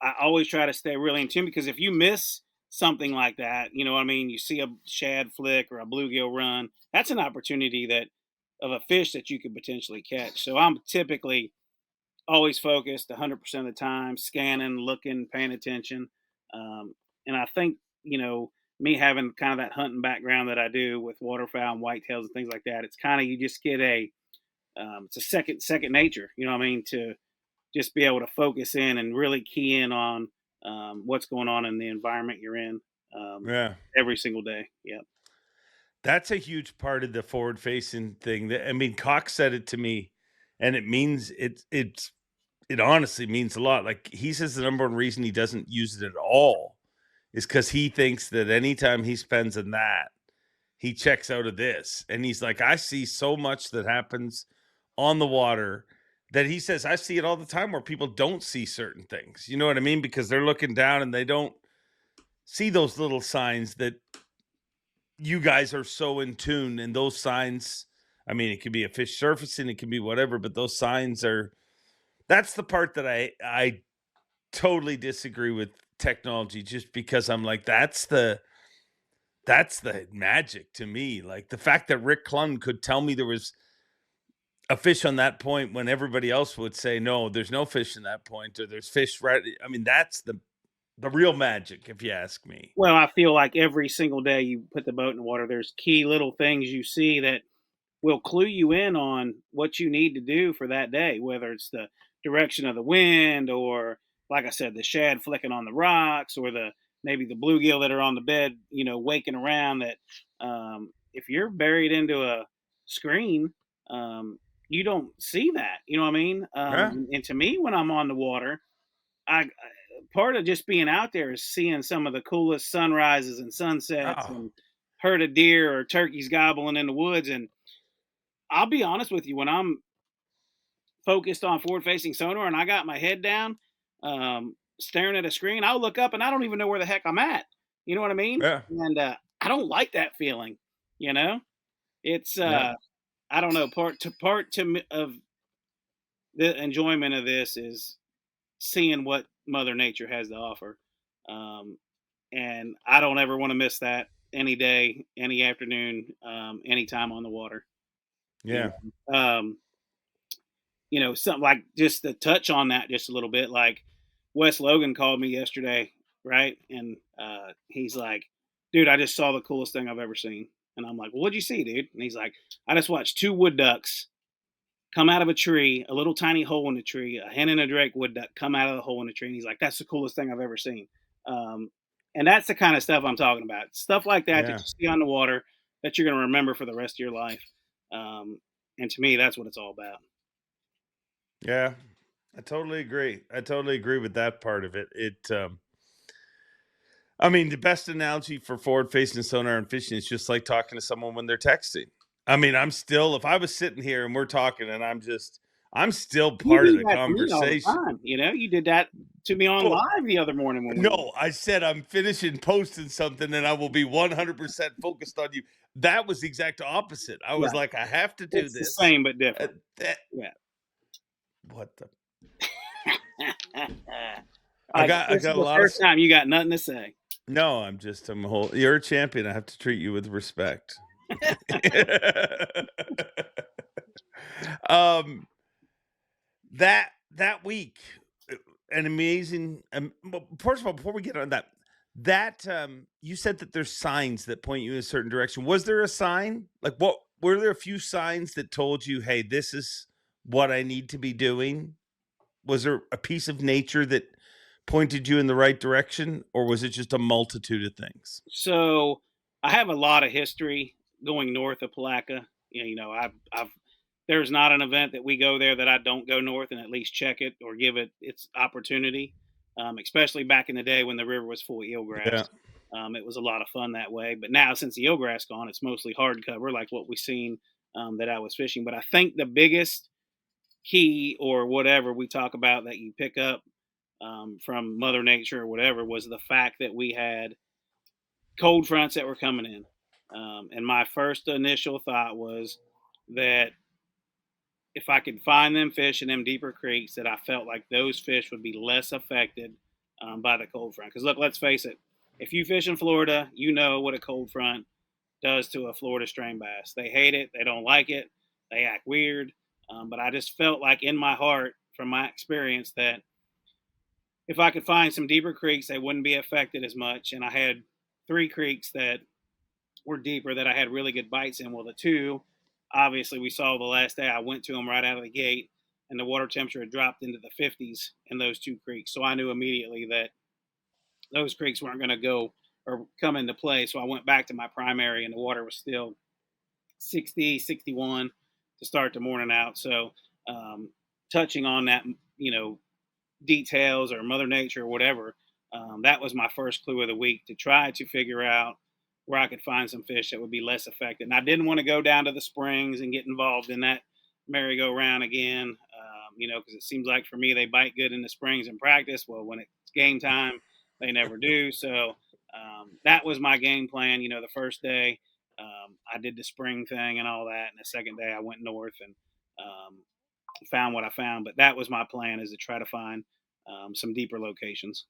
I always try to stay really in tune, because if you miss something like that, you know what I mean, you see a shad flick or a bluegill run, that's an opportunity that of a fish that you could potentially catch. So I'm typically always focused 100% of the time, scanning, looking, paying attention. And I think, me having kind of that hunting background that I do with waterfowl and whitetails and things like that, it's kind of, you just get it's a second nature, you know what I mean, to just be able to focus in and really key in on what's going on in the environment you're in um, Yeah. every single day. Yep. That's a huge part of the forward facing thing. That, I mean, Cox said it to me, and it means it honestly means a lot. Like, he says the number one reason he doesn't use it at all is because he thinks that anytime he spends in that, he checks out of this. And he's like, I see so much that happens on the water that he says I see it all the time where people don't see certain things. You know what I mean? Because they're looking down and they don't see those little signs that you guys are so in tune. And those signs, I mean, it could be a fish surfacing, it can be whatever, but those signs are, that's the part that I totally disagree with technology, just because I'm like, that's the magic to me. Like, the fact that Rick Clunn could tell me there was a fish on that point when everybody else would say, no, there's no fish in that point, or there's fish right. I mean, that's the real magic, if you ask me. Well, I feel like every single day you put the boat in the water, there's key little things you see that will clue you in on what you need to do for that day, whether it's the direction of the wind, or, like I said, the shad flicking on the rocks, or maybe the bluegill that are on the bed, waking around. That if you're buried into a screen, you don't see that. You know what I mean? Yeah. And to me, when I'm on the water, I part of just being out there is seeing some of the coolest sunrises and sunsets, Oh, and herd of deer or turkeys gobbling in the woods. And I'll be honest with you, when I'm focused on forward facing sonar and I got my head down, staring at a screen, I'll look up and I don't even know where the heck I'm at. You know what I mean? yeah. And I don't like that feeling. You know, it's Yeah. I don't know. Of the enjoyment of this is seeing what Mother Nature has to offer, um, and I don't ever want to miss that any day, any afternoon, any time on the water. You Yeah. know, something like, just to touch on that just a little bit, like Wes Logan called me yesterday, right? And he's like, dude, I just saw the coolest thing I've ever seen. And I'm like, well, what'd you see, dude? And he's like, I just watched two wood ducks come out of a tree, a little tiny hole in the tree, a hen and a drake wood duck come out of the hole in the tree. And he's like, that's the coolest thing I've ever seen. Um, and that's the kind of stuff I'm talking about. Stuff like that Yeah. you see on the water that you're going to remember for the rest of your life. And to me, that's what it's all about. Yeah. I totally agree. I totally agree with that part of it. I mean, the best analogy for forward facing sonar and fishing is just like talking to someone when they're texting. I mean, if I was sitting here and we're talking and I'm still You part of do the that to me all the conversation. time. You did that to me on Well, live the other morning when we no, I said I'm finishing posting something and I will be 100% focused on you. That was the exact opposite. I was right. like, I have to do It's the this. same but Uh, different. that, Yeah. what the? Like, I this is got a the lot of. first time you got nothing to say. No, you're a champion. I have to treat you with respect. um, that week, an amazing. Well, first of all, before we get on that you said that there's signs that point you in a certain direction. Was there a sign? Like, what were there a few signs that told you, hey, this is what I need to be doing? Was there a piece of nature that pointed you in the right direction, or was it just a multitude of things? So I have a lot of history going north of Palatka. I've there's not an event that we go there that I don't go north and at least check it or give it its opportunity. Especially back in the day when the river was full of eelgrass. Yeah. It was a lot of fun that way. But now, since the eelgrass gone, it's mostly hardcover, like what we've seen that I was fishing. But I think the biggest key or whatever we talk about that you pick up from Mother Nature or whatever was the fact that we had cold fronts that were coming in. And my first initial thought was that if I could find them fish in them deeper creeks, that I felt like those fish would be less affected by the cold front. Because look, let's face it, if you fish in Florida, you know what a cold front does to a Florida strain bass. They hate it. They don't like it. They act weird. But I just felt like in my heart, from my experience, that if I could find some deeper creeks, they wouldn't be affected as much. And I had 3 creeks that were deeper that I had really good bites in. Well, the 2, obviously, we saw the last day. I went to them right out of the gate, and the water temperature had dropped into the 50s in those 2 creeks. So I knew immediately that those creeks weren't going to go or come into play. So I went back to my primary, and the water was still 60, 61 to start the morning out. So touching on that, details or Mother Nature or whatever, that was my first clue of the week to try to figure out where I could find some fish that would be less affected. And I didn't want to go down to the springs and get involved in that merry-go-round again, because it seems like for me they bite good in the springs in practice. Well, when it's game time, they never do. So that was my game plan. The first day I did the spring thing and all that, and the second day I went north and found what I found. But that was my plan, is to try to find some deeper locations.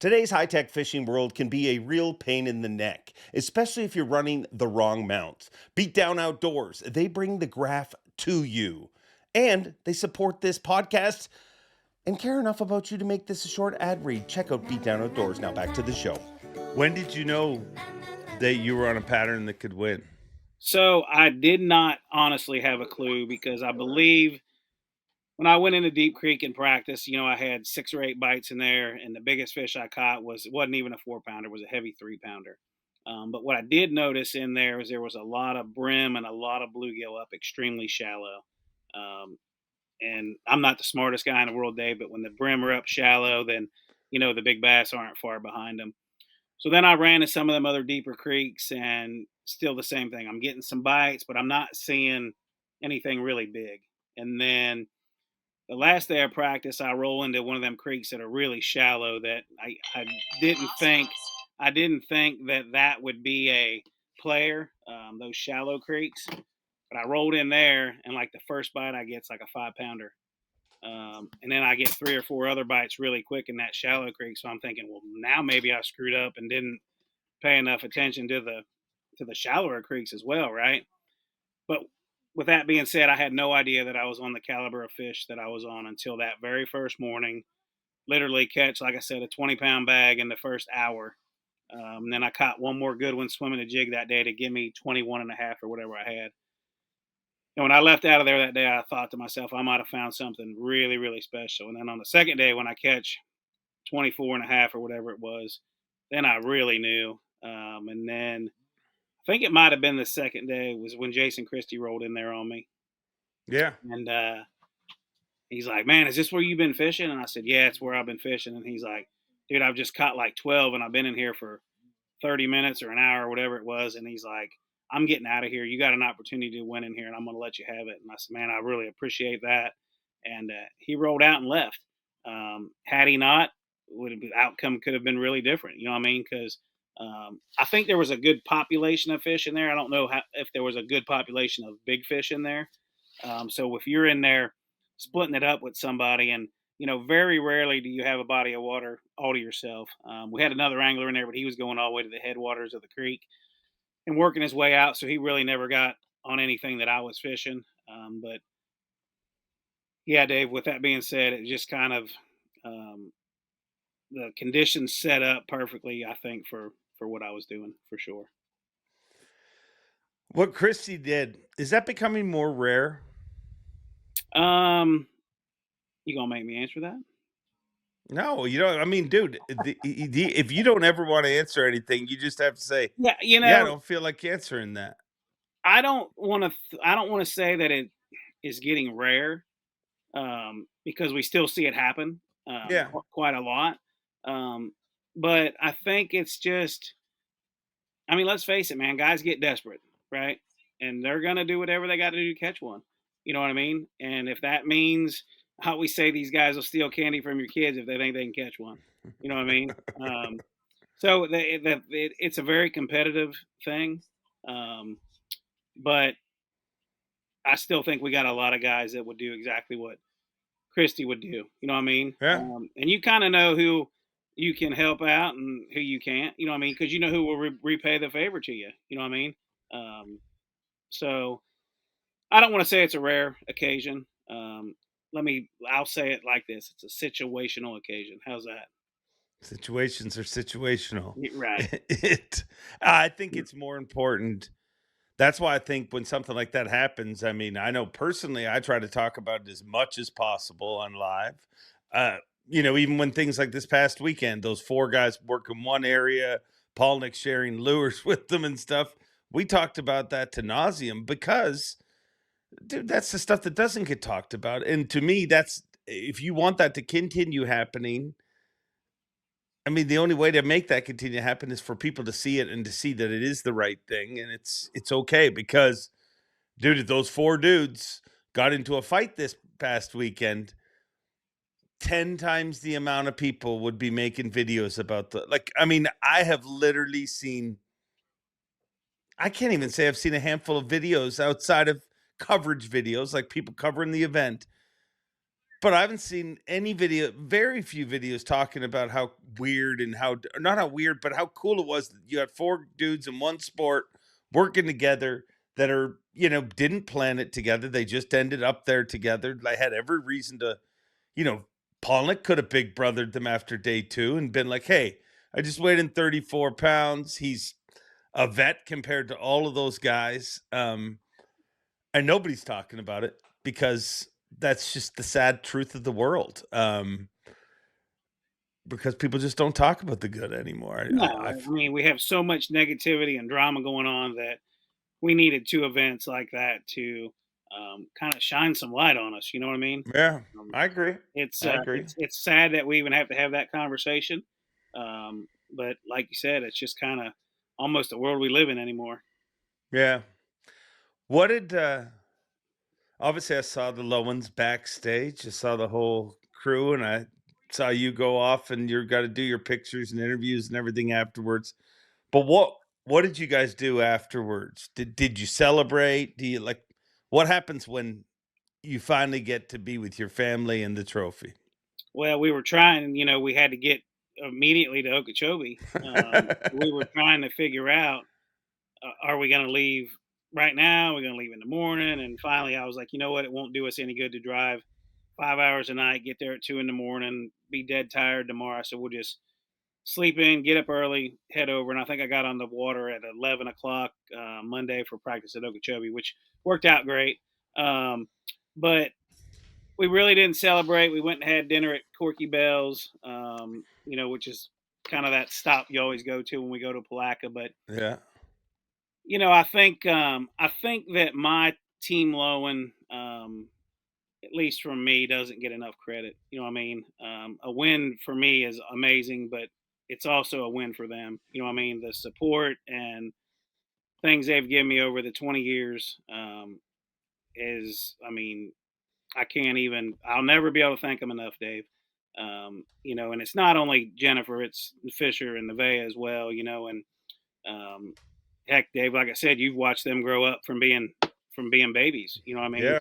Today's high-tech fishing world can be a real pain in the neck, especially if you're running the wrong mounts. Beatdown Outdoors, they bring the graph to you. And they support this podcast and care enough about you to make this a short ad read. Check out Beatdown Outdoors. Now back to the show. When did you know that you were on a pattern that could win? So I did not honestly have a clue, because I believe when I went into Deep Creek in practice, I had 6 or 8 bites in there, and the biggest fish I caught wasn't even a 4-pounder, it was a heavy 3-pounder. But what I did notice in there is there was a lot of brim and a lot of bluegill up extremely shallow. And I'm not the smartest guy in the world, Dave, but when the brim are up shallow, then the big bass aren't far behind them. So then I ran to some of them other deeper creeks, and still the same thing. I'm getting some bites, but I'm not seeing anything really big. And then the last day of practice, I roll into one of them creeks that are really shallow that I didn't think that would be a player, those shallow creeks. But I rolled in there, and like the first bite I get's like a 5-pounder. And then I get 3 or 4 other bites really quick in that shallow creek. So I'm thinking, well, now maybe I screwed up and didn't pay enough attention to the shallower creeks as well, right? But with that being said, I had no idea that I was on the caliber of fish that I was on until that very first morning. Literally catch, like I said, a 20-pound bag in the first hour. And then I caught one more good one swimming a jig that day to give me 21 and a half or whatever I had. And when I left out of there that day, I thought to myself, I might have found something really, really special. And then on the second day, when I catch 24 and a half or whatever it was, then I really knew. And then I think it might have been the second day was when Jason Christie rolled in there on me. Yeah. And he's like, man, is this where you've been fishing? And I said, yeah, it's where I've been fishing. And he's like, dude, I've just caught like 12 and I've been in here for 30 minutes or an hour or whatever it was. And he's like, I'm getting out of here. You got an opportunity to win in here, and I'm going to let you have it. And I said, man, I really appreciate that. And he rolled out and left. Had he not, the outcome could have been really different. You know what I mean? Because I think there was a good population of fish in there. I don't know if there was a good population of big fish in there. So if you're in there splitting it up with somebody, and very rarely do you have a body of water all to yourself. We had another angler in there, but he was going all the way to the headwaters of the creek and working his way out, so he really never got on anything that I was fishing. But yeah, Dave, with that being said, it just kind of the conditions set up perfectly, I think, for what I was doing, for sure. What Christie did, is that becoming more rare? You gonna make me answer that? No, I mean, dude, if you don't ever want to answer anything, you just have to say, Yeah, I don't feel like answering that. I don't want to say that it is getting rare, because we still see it happen, quite a lot. But I think it's just, I mean, let's face it, man, guys get desperate, right? And they're gonna do whatever they got to do to catch one. You know what I mean? And if that means, how we say, these guys will steal candy from your kids if they think they can catch one. You know what I mean? So it's a very competitive thing, but I still think we got a lot of guys that would do exactly what Christy would do. You know what I mean? Yeah. And you kind of know who you can help out and who you can't. You know what I mean? Because you know who will repay the favor to you. You know what I mean? Um, so I don't want to say it's a rare occasion. I'll say it like this: it's a situational occasion. How's that? Situations are situational. Right. I think it's more important. That's why I think when something like that happens, I mean, I know personally, I try to talk about it as much as possible on live. Uh, even when things like this past weekend, those four guys work in one area, Palaniuk sharing lures with them and stuff. We talked about that to nauseum because, dude, that's the stuff that doesn't get talked about. And to me, that's if you want that to continue happening, I mean, the only way to make that continue to happen is for people to see it and to see that it is the right thing and it's okay because, dude, if those four dudes got into a fight this past weekend, 10 times the amount of people would be making videos about I mean, I have literally seen, I can't even say I've seen a handful of videos outside of coverage videos, like people covering the event. But I haven't seen very few videos talking about how weird and not how weird, but how cool it was that you had four dudes in one sport working together that didn't plan it together. They just ended up there together. They had every reason to, Polnick could have big brothered them after day two and been like, hey, I just weighed in 34 pounds. He's a vet compared to all of those guys. And nobody's talking about it because that's just the sad truth of the world. Because people just don't talk about the good anymore. No, I mean, we have so much negativity and drama going on that we needed two events like that to kind of shine some light on us. You know what I mean? Yeah, Um, I agree. it's I uh, agree. it's sad that we even have to have that conversation. But like you said, it's just kind of almost the world we live in anymore. Yeah. What did obviously I saw the Lowens backstage. I saw the whole crew and I saw you go off and you're got to do your pictures and interviews and everything afterwards. But what did you guys do afterwards? Did you celebrate? Do you what happens when you finally get to be with your family and the trophy? Well, we were trying. We had to get immediately to Okeechobee. We were trying to figure out, are we going to leave right now? We're going to leave in the morning. And finally, I was like, you know what? It won't do us any good to drive 5 hours a night, get there at 2 in the morning, be dead tired tomorrow. So we'll just sleep in, get up early, head over. And I think I got on the water at 11 o'clock Monday for practice at Okeechobee, which worked out great. But we really didn't celebrate. We went and had dinner at Corky Bell's, which is kind of that stop you always go to when we go to Palaca. But Yeah. I think that my team Lowen, at least from me, doesn't get enough credit. You know what I mean? A win for me is amazing, but it's also a win for them. You know what I mean? The support and things they've given me over the 20 years I mean, I can't even. I'll never be able to thank them enough, Dave. And it's not only Jennifer; it's Fisher and Nevaeh as well. And um, heck, Dave, like I said, you've watched them grow up from being babies. You know what I mean? Yeah.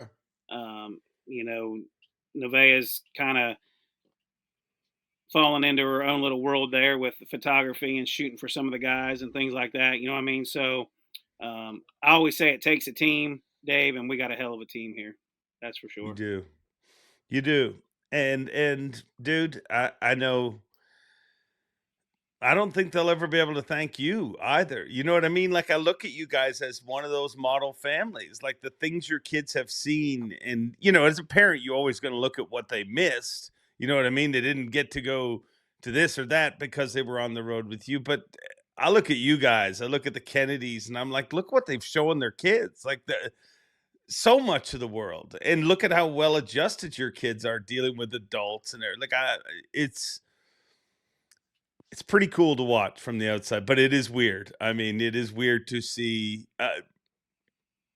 Um, you know, Nevaeh's kind of fallen into her own little world there with the photography and shooting for some of the guys and things like that. You know what I mean? So I always say it takes a team, Dave, and we got a hell of a team here. That's for You sure. do. You do. And dude, I know I don't think they'll ever be able to thank you either. You know what I mean? Like I look at you guys as one of those model families, like the things your kids have seen. And, as a parent, you're always going to look at what they missed. You know what I mean? They didn't get to go to this or that because they were on the road with you. But I look at you guys, I look at the Kennedys and I'm like, look what they've shown their kids. Like so much of the world. And look at how well adjusted your kids are dealing with adults and like it's pretty cool to watch from the outside, but it is weird. I mean, it is weird to see,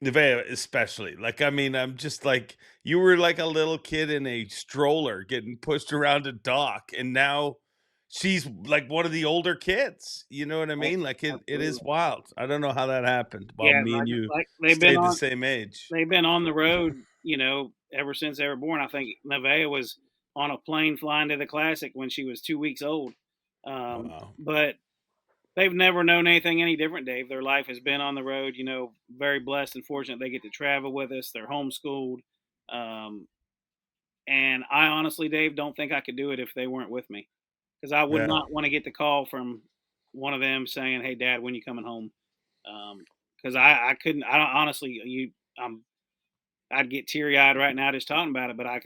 Nevaeh especially. Like, I mean, I'm just like, you were like a little kid in a stroller getting pushed around a dock, and now she's like one of the older kids. You know what I mean? Like it is Absolutely. wild. I don't know how that happened while Yeah, me and you like stayed the same age. they've been on the road, ever since they were born. I think Nevaeh was on a plane flying to the Classic when she was 2 weeks old. Wow. But they've never known anything any different, Dave. Their life has been on the road. Very blessed and fortunate they get to travel with us. They're homeschooled, um, and I honestly, Dave, don't think I could do it if they weren't with me, because I would Yeah. not want to get the call from one of them saying, "Hey, Dad, when you coming home?" Because I couldn't. I don't honestly. I'd get teary eyed right now just talking about it, but I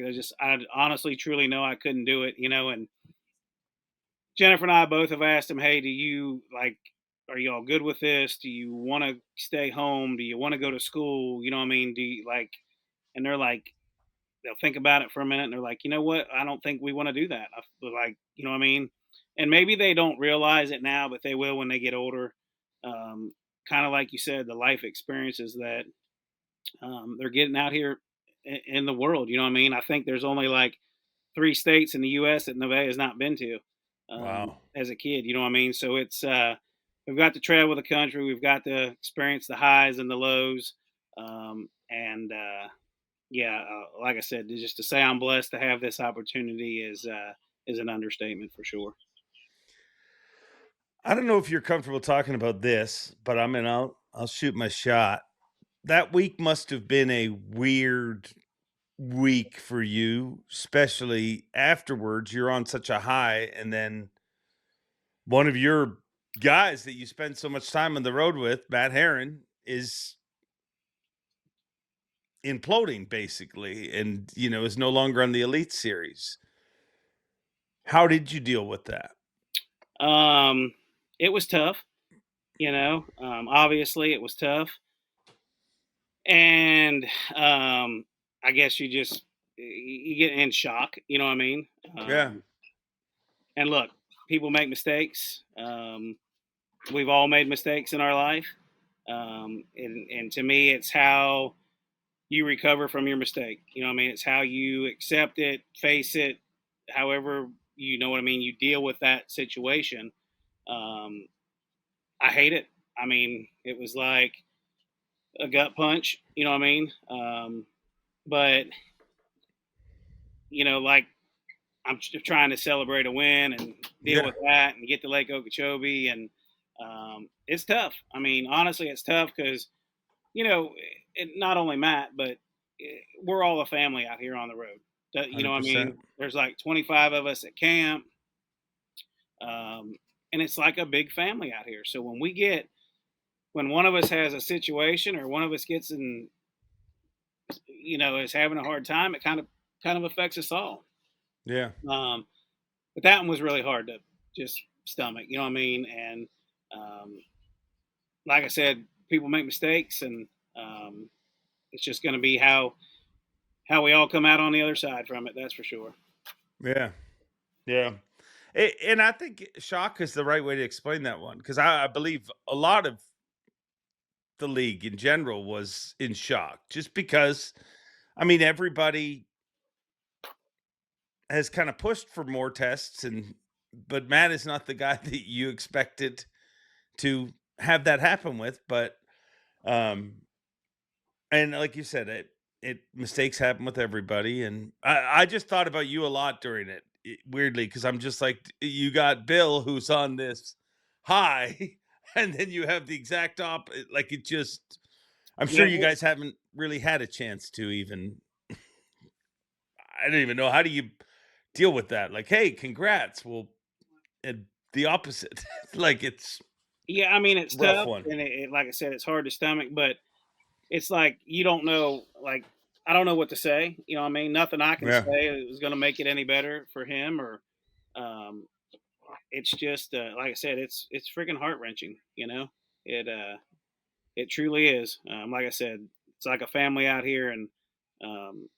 honestly, truly know I couldn't do it. And Jennifer and I both have asked him, "Hey, are you all good with this? Do you want to stay home? Do you want to go to school? You know what I mean? Do you like?" And they're like, they'll think about it for a minute, and they're like, "You know what? I don't think we want to do that." Like, you know what I mean? And maybe they don't realize it now, but they will when they get older. Um, kind of like you said, the life experiences that they're getting out here in the world. You know what I mean? I think there's only like 3 states in the U.S. that Nevaeh has not been to Wow. as a kid. You know what I mean? So we've got to travel the country. We've got to experience the highs and the lows. And yeah, like I said, just to say I'm blessed to have this opportunity is an understatement for sure. I don't know if you're comfortable talking about this, but I mean, I'll shoot my shot. That week must have been a weird week for you, especially afterwards. You're on such a high, and then one of your guys that you spend so much time on the road with, Matt Herron, is imploding basically, and is no longer on the Elite Series. How did you deal with that? It was tough. Obviously it was tough, and I guess you get in shock. You know what I mean? Yeah. And look, people make mistakes. We've all made mistakes in our life, and to me, it's how you recover from your mistake. You know what I mean? It's how you accept it, face it, however you know what I mean. You deal with that situation. Um, I hate it. I mean, it was like a gut punch. You know what I mean? But like I'm trying to celebrate a win and deal Yeah. with that and get to Lake Okeechobee, and it's tough. I mean, honestly, it's tough because not only Matt, but we're all a family out here on the road. You know what I 100%. mean? There's like 25 of us at camp, and it's like a big family out here. So when one of us has a situation or one of us gets in, is having a hard time, it kind of affects us all. Yeah. Um, but that one was really hard to just stomach. You know what I mean? And um, like I said, people make mistakes, and it's just going to be how we all come out on the other side from it. That's for sure. Yeah. Yeah. And I think shock is the right way to explain that one, because I believe a lot of the league in general was in shock, just because, I mean, everybody has kind of pushed for more tests, but Matt is not the guy that you expected to have that happen with. But um and like you said, it mistakes happen with everybody, and I just thought about you a lot during it, weirdly, because I'm just like, you got Bill who's on this high, and then you have the exact like, it just, I'm sure Yeah, you guys haven't really had a chance to even, I don't even know, how do you deal with that? Like, hey, congrats. Well, and the opposite. Like, it's yeah. I mean, it's rough tough, one. and like I said, it's hard to stomach. But it's like you don't know. Like I don't know what to say. You know what I mean? Nothing I can Yeah. say is going to make it any better for him. Or um, it's just like I said, it's freaking heart wrenching. It truly is. Like I said, it's like a family out here, and um,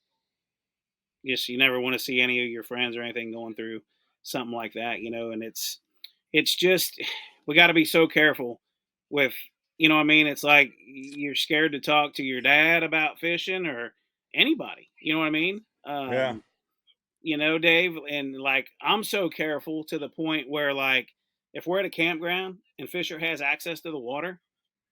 just you never want to see any of your friends or anything going through something like that. And it's just we got to be so careful with You know what I mean? It's like you're scared to talk to your dad about fishing or anybody. You know what I mean? Yeah. You know, Dave, and like I'm so careful to the point where like if we're at a campground and Fisher has access to the water,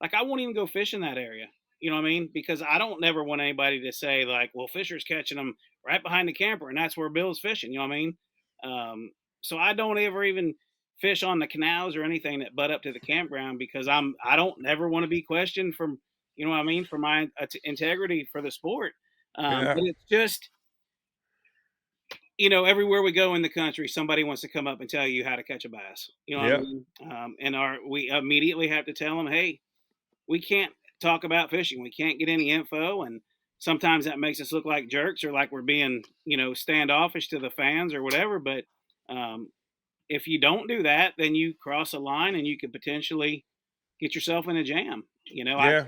like I won't even go fish in that area. You know what I mean? Because I don't never want anybody to say like, well, Fisher's catching them right behind the camper and that's where Bill's fishing. You know what I mean? Um, so I don't ever even fish on the canals or anything that butt up to the campground because I don't ever want to be questioned from, you know what I mean, for my integrity for the sport. But Yeah. it's just, you know, everywhere we go in the country, somebody wants to come up and tell you how to catch a bass. You know what I Yep. mean? And we immediately have to tell them, hey, we can't talk about fishing. We can't get any info, and sometimes that makes us look like jerks or like we're being, you know, standoffish to the fans or whatever. But um, if you don't do that, then you cross a line and you could potentially get yourself in a jam. You know, Yeah.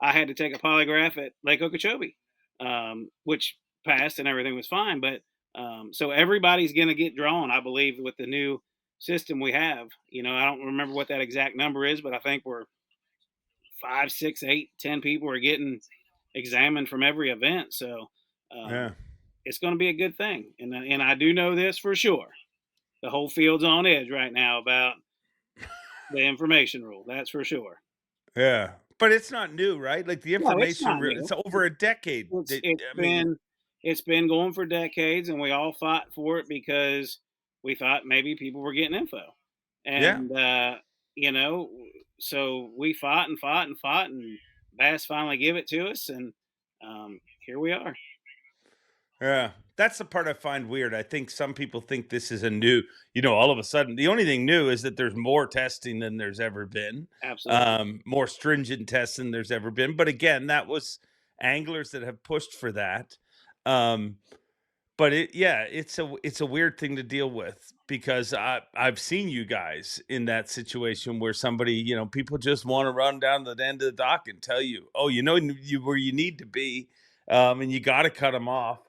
I had to take a polygraph at Lake Okeechobee, which passed and everything was fine. But so everybody's going to get drawn, I believe, with the new system we have. You know, I don't remember what that exact number is, but I think we're 5, 6, 8, 10 people are getting examined from every event. So Yeah. it's going to be a good thing. And I do know this for sure. The whole field's on edge right now about the information rule. That's for sure. Yeah. But it's not new, right? Like the No, it's information, not new. it's over a decade. It's I mean, it's been going for decades, and we all fought for it because we thought maybe people were getting info, yeah. and you know, so we fought and fought and fought, and Bass finally gave it to us, and here we are. Yeah. That's the part I find weird. I think some people think this is a new, all of a sudden, the only thing new is that there's more testing than there's ever been, Absolutely, more stringent tests than there's ever been. But again, that was anglers that have pushed for that. Um, but it's a weird thing to deal with because I've seen you guys in that situation where somebody, people just want to run down to the end of the dock and tell you, oh, you where you need to be, and you got to cut them off.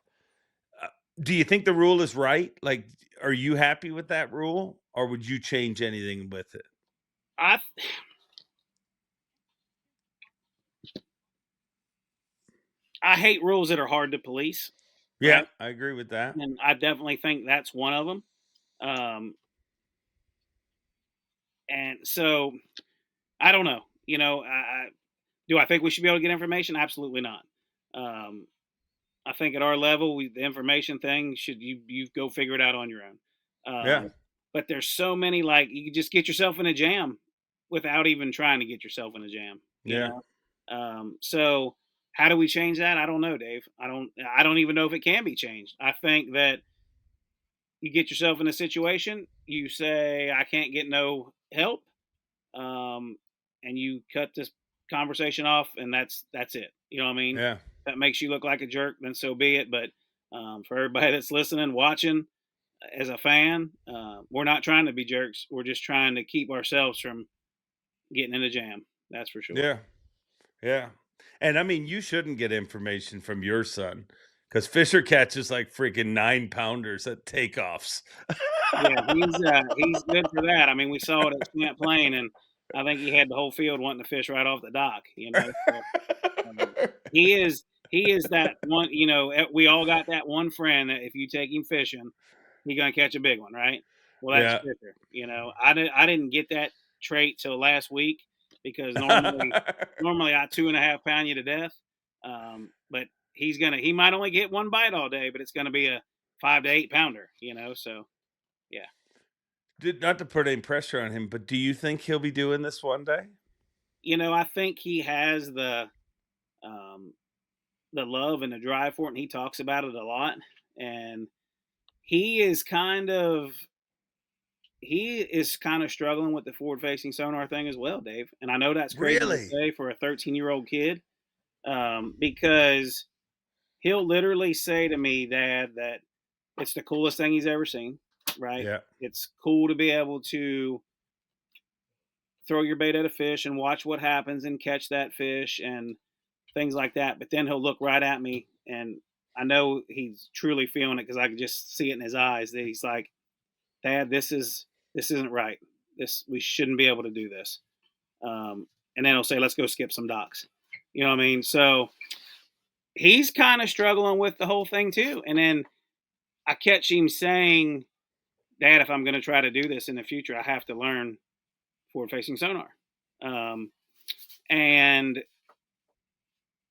Do you think the rule is right? Like, are you happy with that rule, or would you change anything with it? I I hate rules that are hard to police, Yeah, right? I agree with that. And I definitely think that's one of them. Um, and so I don't know. You know, do I think we should be able to get information? Absolutely not. Um, I think at our level, the information thing should you go figure it out on your own. Yeah, But there's so many like you can just get yourself in a jam without even trying to get yourself in a jam. You yeah, know, so how do we change that? I don't know, Dave. I don't even know if it can be changed. I think that you get yourself in a situation, you say I can't get no help, um, and you cut this conversation off, and that's it. You know what I mean? yeah, That makes you look like a jerk, then so be it. But for everybody that's listening, watching, as a fan, we're not trying to be jerks. We're just trying to keep ourselves from getting in a jam. That's for sure. yeah, yeah. And I mean, you shouldn't get information from your son because Fisher catches like freaking 9 pounders at takeoffs. Yeah, he's good for that. I mean, we saw it at Champlain, and I think he had the whole field wanting to fish right off the dock. You know, so, he is that one. You know, we all got that one friend that if you take him fishing, he gonna catch a big one, right? Well, that's Yeah. Fisher. You know, I didn't get that trait till last week because normally I 2.5 pound you to death. But he might only get one bite all day, but it's gonna be a 5 to 8 pounder. You know, so yeah. Not to put any pressure on him, but do you think he'll be doing this one day? You know, I think he has um, the love and the drive for it, and he talks about it a lot. And he is kind of struggling with the forward facing sonar thing as well, Dave. And I know that's crazy to Really? say for a 13-year-old kid, because he'll literally say to me, Dad, that it's the coolest thing he's ever seen. Right? Yeah. It's cool to be able to throw your bait at a fish and watch what happens and catch that fish and things like that. But then he'll look right at me, and I know he's truly feeling it because I can just see it in his eyes that he's like, "Dad, this isn't right. We shouldn't be able to do this." and then he'll say, let's go skip some docks. You know what I mean? So he's kind of struggling with the whole thing too. And then I catch him saying, Dad, if I'm going to try to do this in the future, I have to learn forward facing sonar. And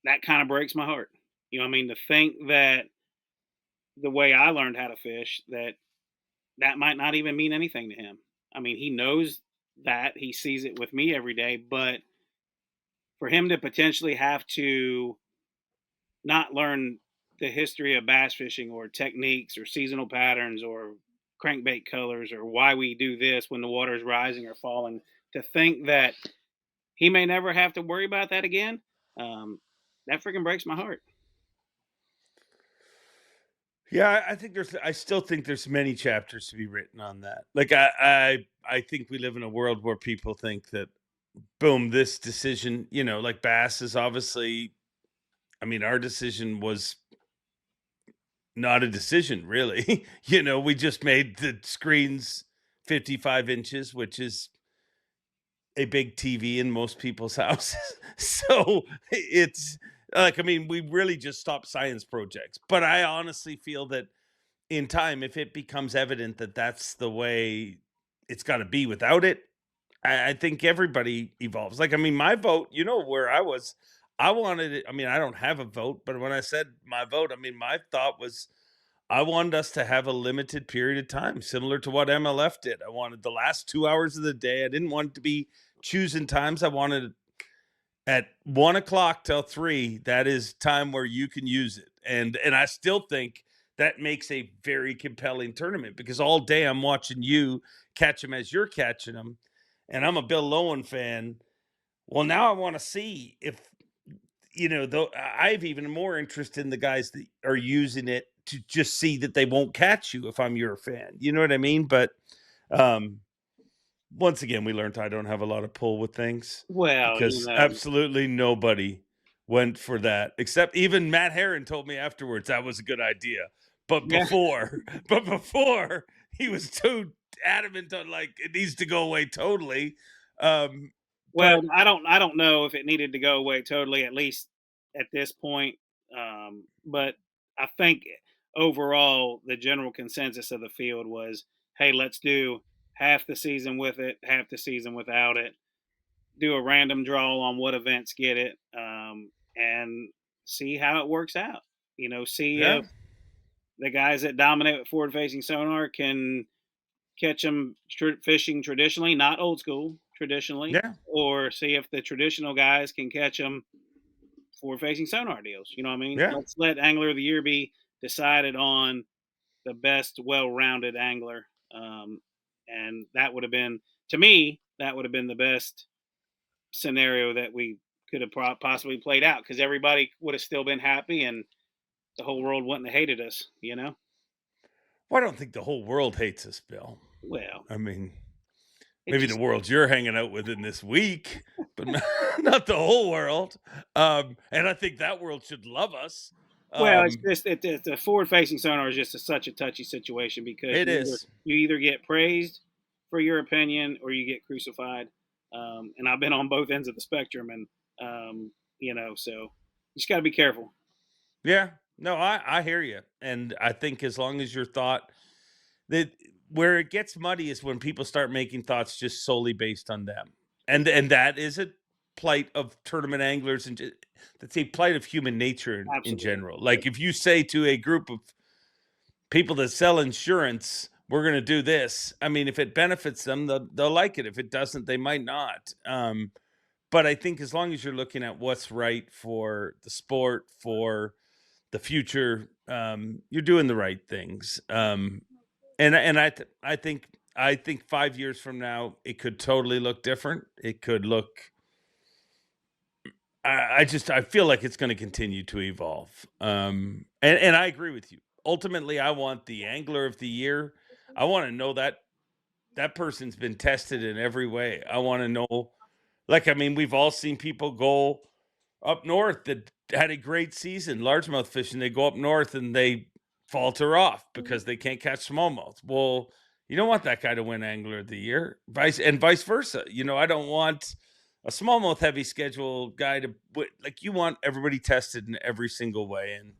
that kind of breaks my heart. You know what I mean? To think that the way I learned how to fish, that might not even mean anything to him. I mean, he knows that, he sees it with me every day, but for him to potentially have to not learn the history of bass fishing or techniques or seasonal patterns or crankbait colors or why we do this when the water is rising or falling, to think that he may never have to worry about that again, that freaking breaks my heart. Yeah, I still think there's many chapters to be written on that. Like I think we live in a world where people think that, boom, this decision, like bass is obviously, I mean, our decision was not a decision really. We just made the screens 55 inches, which is a big TV in most people's houses. So it's like, I mean, we really just stopped science projects. But I honestly feel that in time, if it becomes evident that that's the way it's got to be without it, I think everybody evolves. Like, I mean, my vote, where I wanted it. I mean, I don't have a vote, but when I said my vote, I mean, my thought was I wanted us to have a limited period of time, similar to what MLF did. I wanted the last 2 hours of the day. I didn't want it to be choosing times. I wanted at 1:00 till 3. That is time where you can use it. And I still think that makes a very compelling tournament, because all day I'm watching you catch them as you're catching them. And I'm a Bill Lowen fan. Well, now I want to see if, though I have even more interest in the guys that are using it to just see that they won't catch you if I'm your fan. You know what I mean? But once again, we learned I don't have a lot of pull with things, Well, because absolutely nobody went for that, except even Matt Herron told me afterwards that was a good idea. But before, he was too adamant on, like, it needs to go away totally. Well, I don't know if it needed to go away totally, at least at this point. But I think overall the general consensus of the field was, hey, let's do half the season with it, half the season without it. Do a random draw on what events get it, and see how it works out. See if the guys that dominate with forward-facing sonar can catch them fishing traditionally, not old school, traditionally, or see if the traditional guys can catch them forward-facing sonar deals. You know what I mean? Let's let Angler of the Year be decided on the best, well-rounded angler, and that would have been, to me, that would have been the best scenario that we could have possibly played out, because everybody would have still been happy and the whole world wouldn't have hated us. Well, I don't think the whole world hates us, Bill. Well, I mean, maybe the world you're hanging out with in this week, but not the whole world. And I think that world should love us. Well, it's just the forward-facing sonar is just such a touchy situation, because you either get praised for your opinion or you get crucified. And I've been on both ends of the spectrum, and so you just got to be careful. Yeah, no, I hear you, and I think as long as your thought, that where it gets muddy is when people start making thoughts just solely based on them, and that is a plight of tournament anglers, and that's a plight of human nature in general. Like, if you say to a group of people that sell insurance, we're going to do this, I mean, if it benefits them, they'll like it. If it doesn't, they might not. But I think as long as you're looking at what's right for the sport, for the future, you're doing the right things. And I think 5 years from now, it could totally look different. It could look, I feel like it's going to continue to evolve. And I agree with you. Ultimately, I want the Angler of the Year. I want to know that person's been tested in every way. I want to know, like, I mean, we've all seen people go up north that had a great season, largemouth fishing. They go up north and they falter off because they can't catch smallmouth. Well, you don't want that guy to win Angler of the Year, vice versa. I don't want a smallmouth heavy schedule guy to like you want everybody tested in every single way. And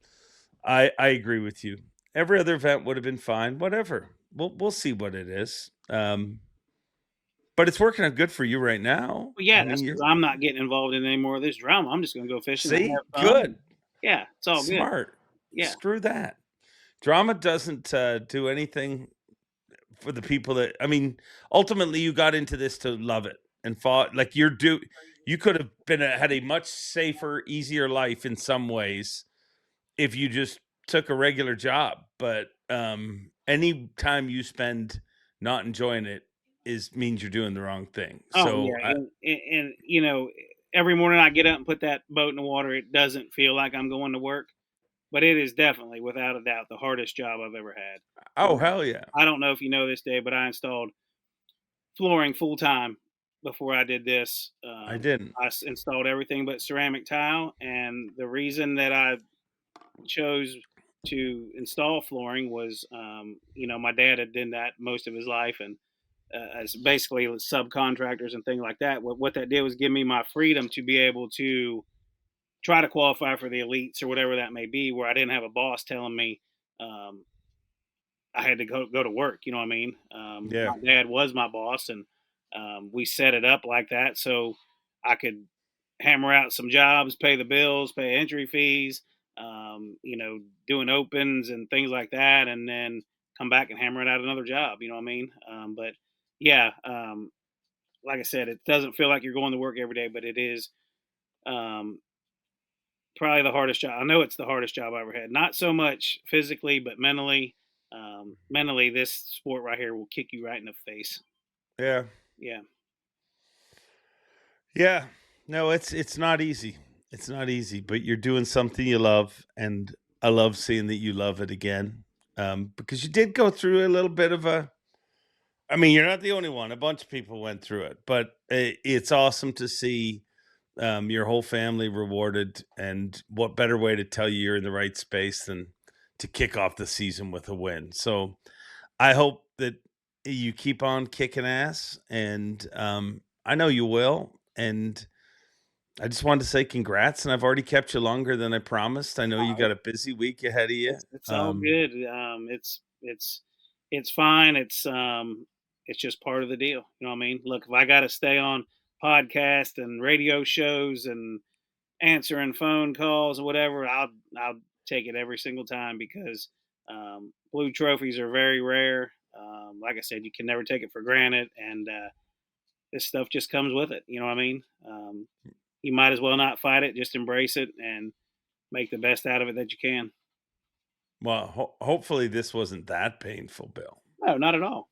I agree with you. Every other event would have been fine. Whatever. We'll see what it is. But it's working out good for you right now. Well, yeah, I that's mean, because you're I'm not getting involved in any more of this drama. I'm just going to go fishing and see have fun. good, Yeah, it's all good. smart. Yeah. Screw that. Drama doesn't do anything for the people that. I mean, ultimately, you got into this to love it and fought like you could have been had a much safer, easier life in some ways if you just took a regular job. But any time you spend not enjoying it means you're doing the wrong thing. Oh, So yeah. And, you know, every morning I get up and put that boat in the water, it doesn't feel like I'm going to work, but it is definitely, without a doubt, the hardest job I've ever had. oh hell yeah, I don't know if you know this, Dave, but I installed flooring full time before I did this. I didn't. I installed everything but ceramic tile, and the reason that I chose to install flooring was, you know, my dad had done that most of his life, and as basically subcontractors and things like that. What that did was give me my freedom to be able to try to qualify for the elites or whatever that may be, where I didn't have a boss telling me um, I had to go to work. You know what I mean? Yeah. My dad was my boss, and we set it up like that so I could hammer out some jobs, pay the bills, pay entry fees, you know, doing opens and things like that, and then come back and hammer it out another job. You know what I mean? But yeah, like I said, it doesn't feel like you're going to work every day, but it is um, probably the hardest job. I know it's the hardest job I ever had. Not so much physically, but mentally. Mentally, this sport right here will kick you right in the face. Yeah. Yeah. Yeah. No, it's not easy. It's not easy, but you're doing something you love, and I love seeing that you love it again. Because you did go through a little bit of a. I mean, you're not the only one. A bunch of people went through it, but it's awesome to see your whole family rewarded. And what better way to tell you you're in the right space than to kick off the season with a win? So I hope that you keep on kicking ass, and I know you will. And I just wanted to say congrats, and I've already kept you longer than I promised. I know you got a busy week ahead of you. It's all good. It's fine. It's just part of the deal. You know what I mean? Look, if I got to stay on podcast and radio shows and answering phone calls or whatever, I'll take it every single time because blue trophies are very rare. Like I said, you can never take it for granted, and this stuff just comes with it. You know what I mean? You might as well not fight it; just embrace it and make the best out of it that you can. Well, hopefully this wasn't that painful, Bill. No, not at all.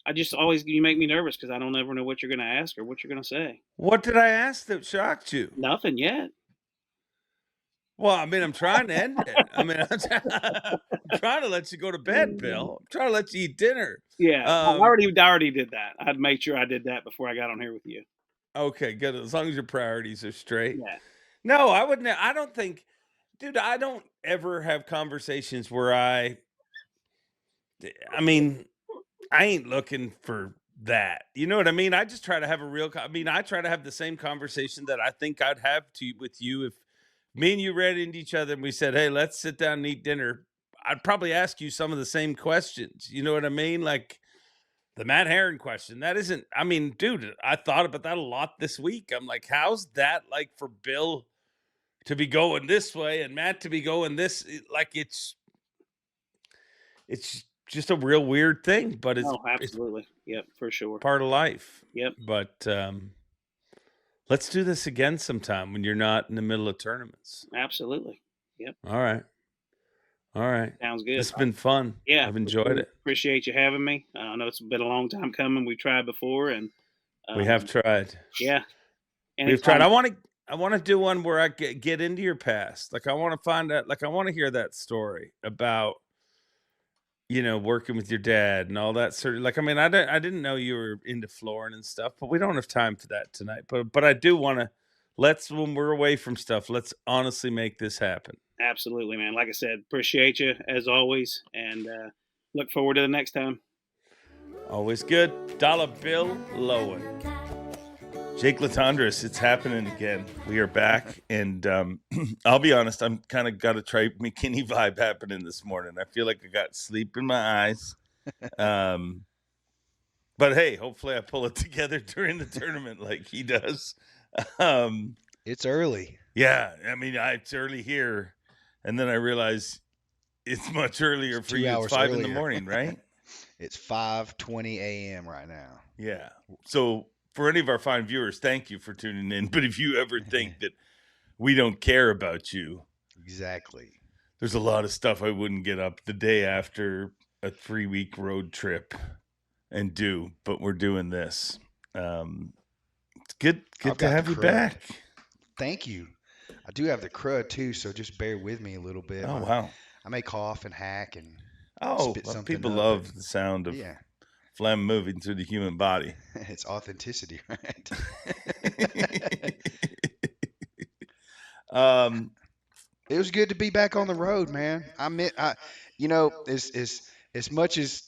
I just always you make me nervous because I don't ever know what you're going to ask or what you're going to say. What did I ask that shocked you? Nothing yet. Well, I mean, I'm trying to end it. I mean, I'm trying to let you go to bed, Bill. I'm trying to let you eat dinner. Yeah, I already did that. I'd made sure I did that before I got on here with you. Okay, good. As long as your priorities are straight. Yeah. No, I wouldn't. I don't think, dude, I don't ever have conversations where I mean, I ain't looking for that. You know what I mean? I just try to have I try to have the same conversation that I think I'd have with you if me and you ran into each other and we said, "Hey, let's sit down and eat dinner." I'd probably ask you some of the same questions. You know what I mean? Like the Matt Herron question. That isn't, I mean, dude, I thought about that a lot this week. I'm like, how's that like for Bill to be going this way and Matt to be going this? Like it's just a real weird thing, but it's absolutely. Yep, for sure. part of life. Yep. But let's do this again sometime when you're not in the middle of tournaments. Absolutely. Yep. All right. Sounds good. It's been fun. Yeah, I've enjoyed it. Appreciate you having me. I know it's been a long time coming. We've tried before, and We have tried. Yeah, we've tried. I want to do one where I get into your past. Like I want to find out. Like I want to hear that story about working with your dad and all that sort of. Like I mean, I didn't know you were into flooring and stuff, but we don't have time for that tonight. But I do want to. When we're away from stuff, let's honestly make this happen. Absolutely, man. Like I said, appreciate you as always, and look forward to the next time. Always good. Dollar Bill Lowen. Jake Latendresse, it's happening again. We are back, and I'll be honest, I'm kind of got a Trey McKinney vibe happening this morning. I feel like I got sleep in my eyes. But hey, hopefully I pull it together during the tournament like he does. It's early. Yeah, I mean, it's early here, and then I realize it's much earlier for you. It's 5 in the morning, right? It's 5:20 a.m. right now. Yeah. So for any of our fine viewers, thank you for tuning in. But if you ever think that we don't care about you, exactly. There's a lot of stuff I wouldn't get up the day after a 3-week road trip and do, but we're doing this. It's good to have you back. Thank you. I do have the crud too, so just bear with me a little bit. Oh, wow. I may cough and hack and spit something people love the sound of phlegm moving through the human body. It's authenticity, right? It was good to be back on the road, man. As much as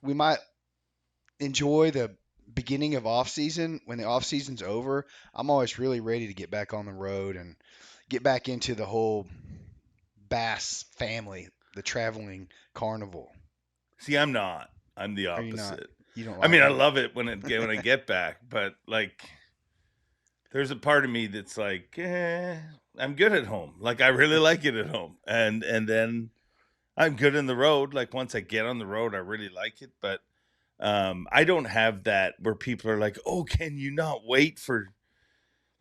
we might enjoy the beginning of off season, when the off season's over, I'm always really ready to get back on the road and get back into the whole bass family, the traveling carnival. See, I'm not. I'm the opposite. You don't like I love it when I get back, but like there's a part of me that's like, I'm good at home. Like I really like it at home. And then I'm good in the road. Like once I get on the road, I really like it. But I don't have that where people are like, oh, can you not wait for,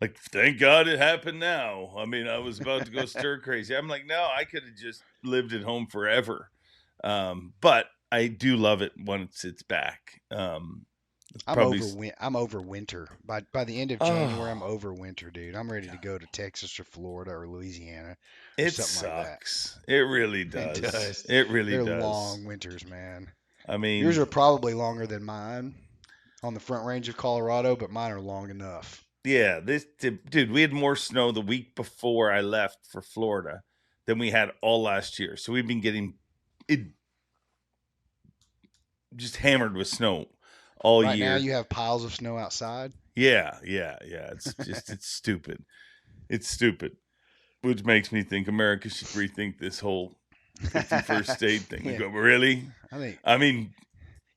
like, thank God it happened now. I mean, I was about to go stir crazy. I'm like, no, I could have just lived at home forever. But I do love it once it's back. I'm over winter. By the end of January, I'm over winter, dude. I'm ready to go to Texas or Florida or Louisiana. Or it sucks. Like it really does. It really does. They're long winters, man. I mean, yours are probably longer than mine on the Front Range of Colorado, but mine are long enough. Yeah, dude, we had more snow the week before I left for Florida than we had all last year. So we've been getting it just hammered with snow all year. Right now you have piles of snow outside. Yeah. It's just it's stupid. It's stupid, which makes me think America should rethink this whole 51st state thing. We go, really? I mean,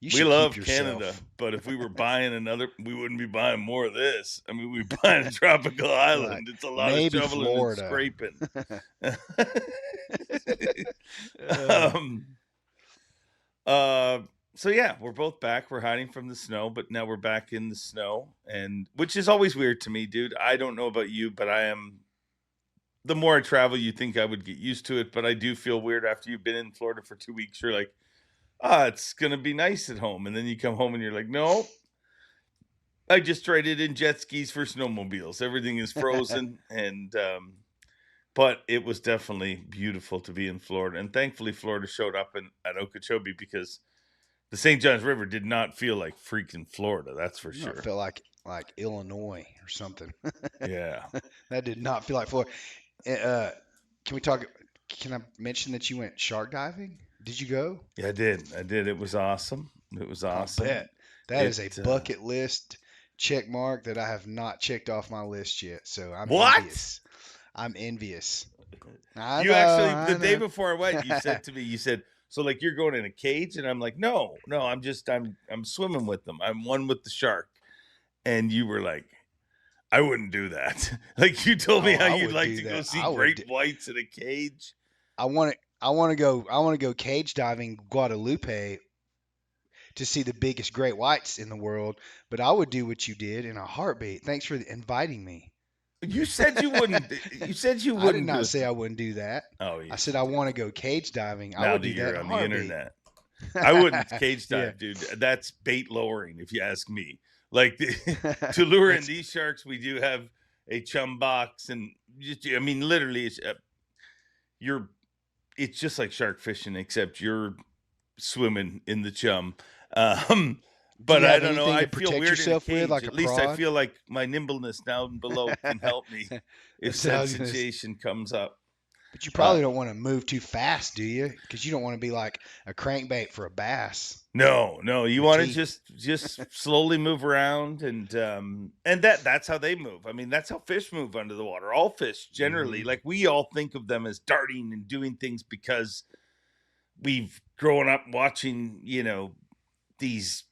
we love Canada, but if we were buying we wouldn't be buying more of this. I mean, we're buying a tropical island. It's a lot of shoveling Florida. And scraping. So yeah, we're both back. We're hiding from the snow, but now we're back in the snow, and which is always weird to me, dude. I don't know about you, but I am. The more I travel, you think I would get used to it, but I do feel weird after you've been in Florida for 2 weeks. You're like, it's going to be nice at home. And then you come home and you're like, no, I just traded in jet skis for snowmobiles. Everything is frozen. But it was definitely beautiful to be in Florida. And thankfully, Florida showed up at Okeechobee because the St. Johns River did not feel like freaking Florida. That's for sure. It felt like Illinois or something. Yeah. That did not feel like Florida. Can I mention that you went shark diving? Did you go? Yeah, I did. It was awesome. It was awesome. I bet. That is a bucket list check mark that I have not checked off my list yet. So I'm envious. I'm envious. The day before I went, you said to me, so like you're going in a cage, and I'm like, no, I'm swimming with them. I'm one with the shark. And you were like, I wouldn't do that. Like you told me how you'd like to go see great whites in a cage. I want to go cage diving Guadalupe to see the biggest great whites in the world, but I would do what you did in a heartbeat. Thanks for inviting me. You said you wouldn't. You said you wouldn't. I did not say I wouldn't do that. Oh, yeah. I said I want to go cage diving. I would do that on the internet. I wouldn't cage dive, dude. That's bait lowering, if you ask me. Like to lure in these sharks, we do have a chum box, and literally, it's just like shark fishing, except you're swimming in the chum. But I don't know. I feel weird in a cage. At least I feel like my nimbleness down below can help me if sensation comes up. But you probably don't want to move too fast, do you? Because you don't want to be like a crankbait for a bass. No, you With want to teeth. just slowly move around, and that's how they move. I mean, that's how fish move under the water. All fish generally, like we all think of them as darting and doing things because we've grown up watching, these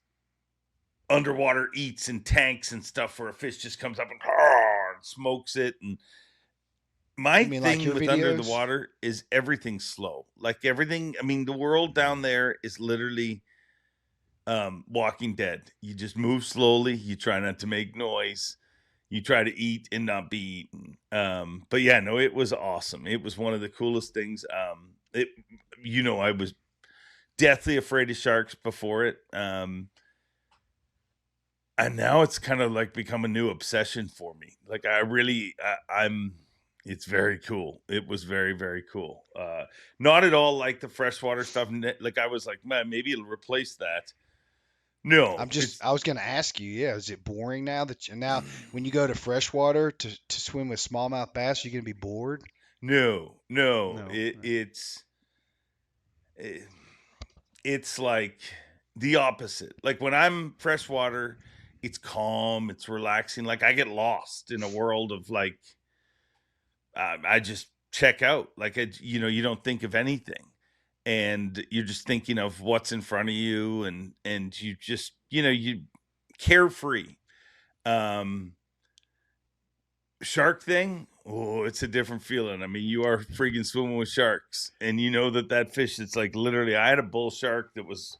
underwater eats and tanks and stuff where a fish just comes up and smokes it. And my You mean like thing your with under the videos? water is everything slow. Like everything, I mean, the world down there is literally Walking Dead. You just move slowly, you try not to make noise, you try to eat and not be eaten. But yeah, no, it was awesome. It was one of the coolest things. I was deathly afraid of sharks before it. And now it's kind of like become a new obsession for me. Like it's very cool. It was very, very cool. Not at all like the freshwater stuff. Like I was like, man, maybe it'll replace that. No, I was going to ask you, yeah, is it boring now now when you go to freshwater to swim with smallmouth bass, you're going to be bored? no. No. It's like the opposite. Like when I'm freshwater, it's calm, it's relaxing. Like I get lost in a world of like, I just check out. Like, you don't think of anything, and you're just thinking of what's in front of you, and you just, you carefree. Shark thing, oh, it's a different feeling. I mean, you are freaking swimming with sharks, and you know that fish, it's like literally, I had a bull shark that was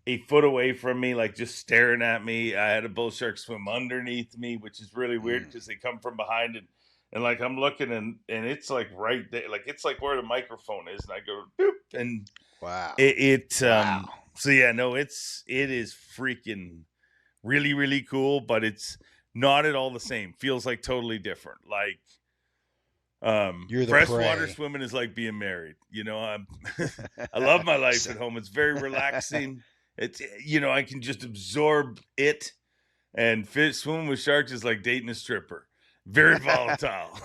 a foot away from me, like just staring at me. I had a bull shark swim underneath me, which is really weird because they come from behind, and like I'm looking, and it's like right there, like it's like where the microphone is, and I go boop, and Wow. wow. So yeah, no, it is freaking really, really cool, but it's not at all the same. Feels like totally different. Like You're the freshwater prey. swimming is like being married. I love my life at home. It's very relaxing. It's I can just absorb it. And swimming with sharks is like dating a stripper. Very volatile.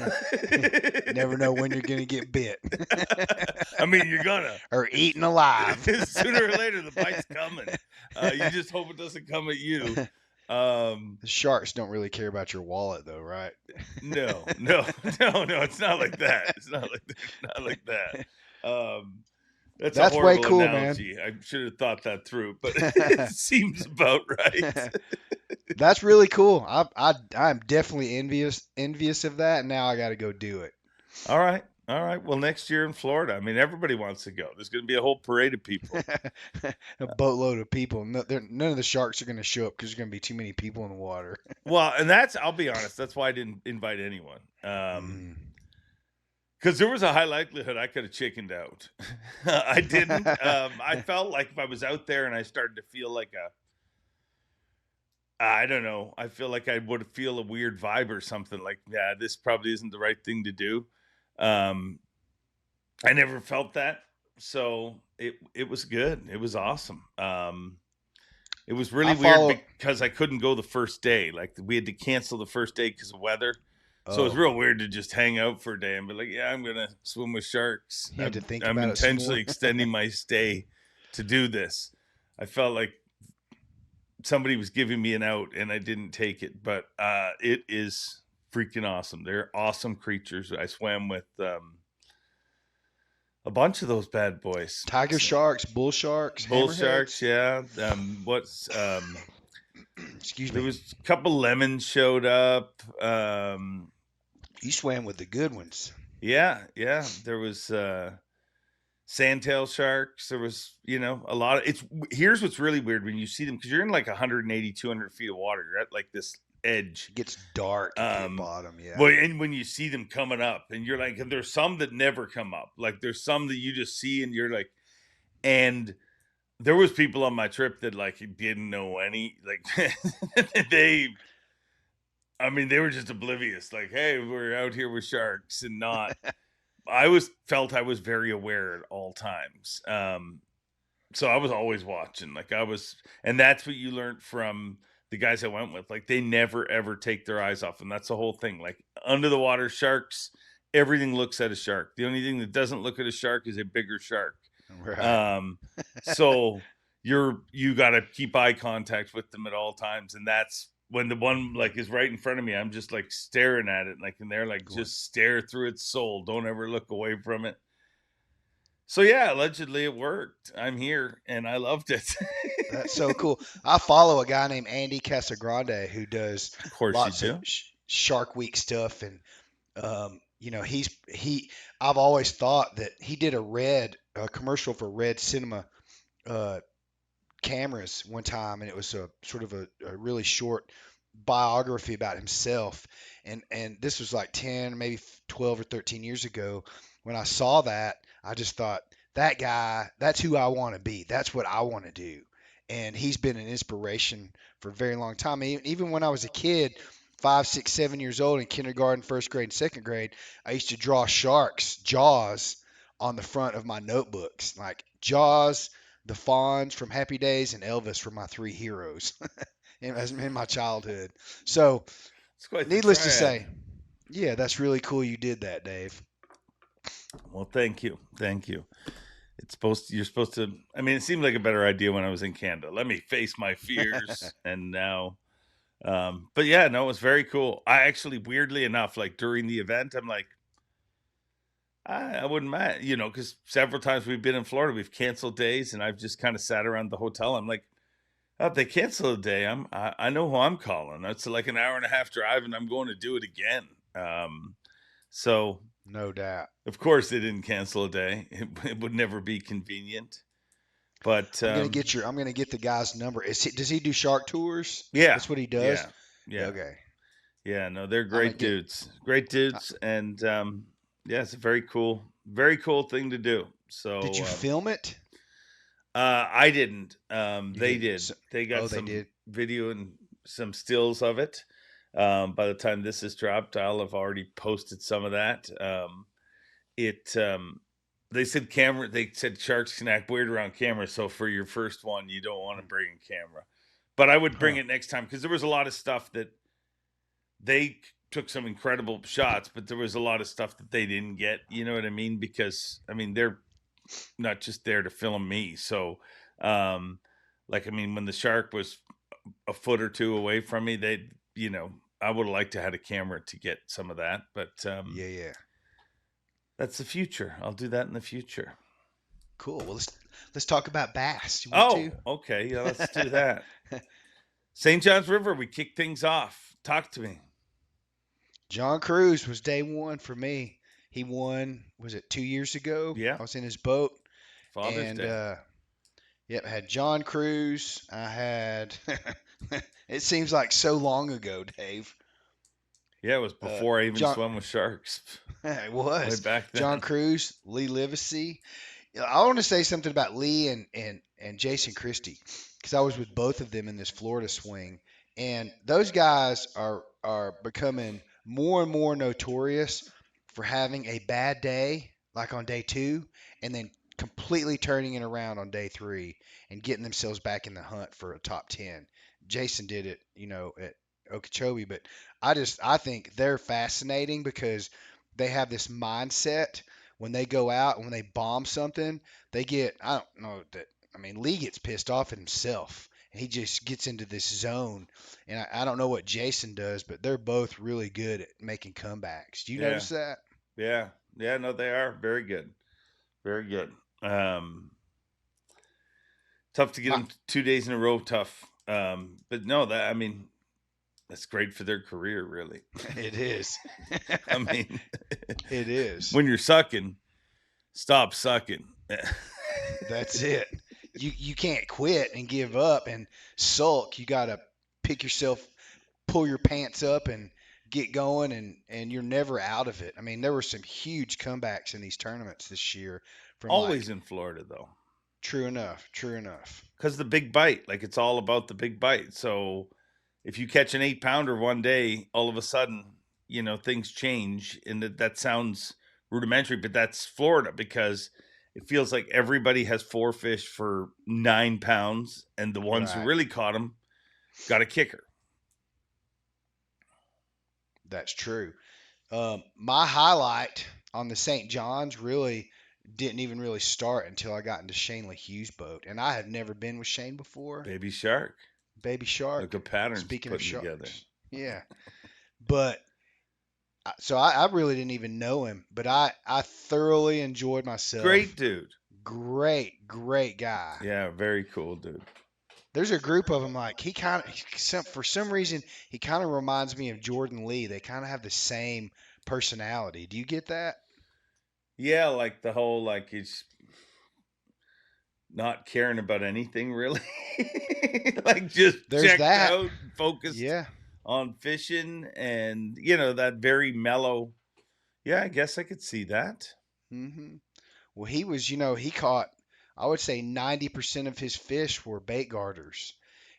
Never know when you're going to get bit. I mean, you're gonna. Or eaten alive. Sooner or later, the bite's coming. You just hope it doesn't come at you. The sharks don't really care about your wallet, though, right? No. It's not like that. It's not like that. That's a way horrible cool, analogy. Man. I should have thought that through, but it seems about right. That's really cool. I'm definitely envious of that. And now I got to go do it. All right. Well, next year in Florida, I mean, everybody wants to go. There's going to be a whole parade of people. A boatload of people. None of the sharks are going to show up because there's going to be too many people in the water. Well, and I'll be honest, that's why I didn't invite anyone. Because there was a high likelihood I could have chickened out. I didn't. I felt like if I was out there and I started to feel like I don't know. I feel like I would feel a weird vibe or something. Like, yeah, this probably isn't the right thing to do. I never felt that, so it was good. It was awesome. It was really weird because I couldn't go the first day. Like we had to cancel the first day because of weather. So it was real weird to just hang out for a day and be like, yeah, I'm gonna swim with sharks. You had to think I'm about intentionally extending my stay to do this. I felt like somebody was giving me an out and I didn't take it, but it is freaking awesome. They're awesome creatures. I swam with a bunch of those bad boys. Tiger sharks, bull sharks, yeah. Excuse me. There was a couple lemons showed up. You swam with the good ones. Yeah. There was sandtail sharks. There was, a lot of here's what's really weird when you see them, because you're in like 180, 200 feet of water. You're at like this edge. It gets dark at the bottom, yeah. Well, and when you see them coming up, and you're like, and there's some that never come up. Like there's some that you just see and you're like, and there was people on my trip that like didn't know any, like they were just oblivious. Like, hey, we're out here with sharks and not. I felt I was very aware at all times. So I was always watching. And that's what you learned from the guys I went with. Like they never ever take their eyes off, and that's the whole thing. Like under the water sharks, everything looks at a shark. The only thing that doesn't look at a shark is a bigger shark. Right. So you got to keep eye contact with them at all times, and that's when the one like is right in front of me. I'm just like staring at it, like, and they're like, just stare through its soul. Don't ever look away from it. So yeah, allegedly it worked. I'm here, and I loved it. That's so cool. I follow a guy named Andy Casagrande who does Of course lots you of do. Shark Week stuff, and I've always thought that he did a commercial for Red Cinema cameras one time, and it was a sort of a really short biography about himself, and this was like 10, maybe 12 or 13 years ago. When I saw that, I just thought, that guy, that's who I want to be. That's what I want to do. And he's been an inspiration for a very long time. Even when I was a kid, 5, 6, 7 years old in kindergarten, first grade, and second grade, I used to draw sharks, Jaws, on the front of my notebooks. Like Jaws, the Fonz from Happy Days, and Elvis were my three heroes in my childhood. So, It's quite the needless to triad. say, yeah, that's really cool you did that, Dave. Well, thank you. You're supposed to, I mean, it seemed like a better idea when I was in Canada. Let me face my fears. And now, but yeah, no, it was very cool. I actually, weirdly enough, like during the event, I'm like, I wouldn't mind, because several times we've been in Florida, we've canceled days, and I've just kind of sat around the hotel. I'm like, oh, if they cancel a day, I know who I'm calling. It's like an hour and a half drive, and I'm going to do it again. So No doubt. of course they didn't cancel a day. It would never be convenient. But I'm gonna get the guy's number. Does he do shark tours? yeah, That's what he does. yeah. Okay. Yeah, no, they're I'm great gonna get- dudes. Great dudes. And yeah, it's a very cool thing to do. So Did you film it? I didn't. You They didn't. did. So- They got they some did. video and some stills of it. By the time this is dropped, I'll have already posted some of that. They said sharks can act weird around camera. So for your first one, you don't want to bring a camera, but I would bring it next time, because there was a lot of stuff that they took some incredible shots, but there was a lot of stuff that they didn't get. You know what I mean? Because I mean, they're not just there to film me. So, when the shark was a foot or two away from me, I would have liked to have had a camera to get some of that, but Yeah. that's the future. I'll do that in the future. Cool. Well, let's talk about bass. You want to? Okay. Yeah, let's do that. St. John's River, we kick things off. Talk to me. John Cruz was day one for me. He won, was it 2 years ago? Yeah. I was in his boat. Father's Day. Yep, I had John Cruz. I had, it seems like so long ago, Dave. Yeah, it was before I even swam with sharks. It was. Way back then. John Cruz, Lee Livesey. I want to say something about Lee and Jason Christie, because I was with both of them in this Florida swing, and those guys are becoming more and more notorious for having a bad day, like on day 2, and then completely turning it around on day 3 and getting themselves back in the hunt for a top 10. Jason did it, at Okeechobee, but I think they're fascinating because they have this mindset. When they go out and when they bomb something, I don't know that, Lee gets pissed off at himself. And he just gets into this zone. And I don't know what Jason does, but they're both really good at making comebacks. Do you notice that? Yeah. Yeah, no, they are very good. Very good. Tough to get them 2 days in a row, tough. But no, that's great for their career, really. It is. It is. When you're sucking, stop sucking. That's it. You can't quit and give up and sulk. You got to pick yourself, pull your pants up and get going, and you're never out of it. There were some huge comebacks in these tournaments this year. Always in Florida, though. True enough. Because the big bite, it's all about the big bite. So if you catch an 8-pounder one day, all of a sudden, things change. And that sounds rudimentary, but that's Florida, because it feels like everybody has 4 fish for 9 pounds, and the ones who really caught them got a kicker. That's true. My highlight on the St. John's really didn't even really start until I got into Shane LaHue's boat, and I had never been with Shane before. Baby shark. Baby Look shark. at patterns Speaking of putting together. sharks, yeah. But I really didn't even know him, but I thoroughly enjoyed myself. Great dude. Great guy. Yeah, very cool dude. There's a group of them like he kind of for some reason he kind of reminds me of Jordan Lee. They kind of have the same personality. Do you get that? Yeah, like the whole like he's not caring about anything really. Like just There's checked that. out, focused Yeah. on fishing, and that very mellow. Yeah, I guess I could see that. hmm Well, he was, he caught, I would say 90% of his fish were bait garters.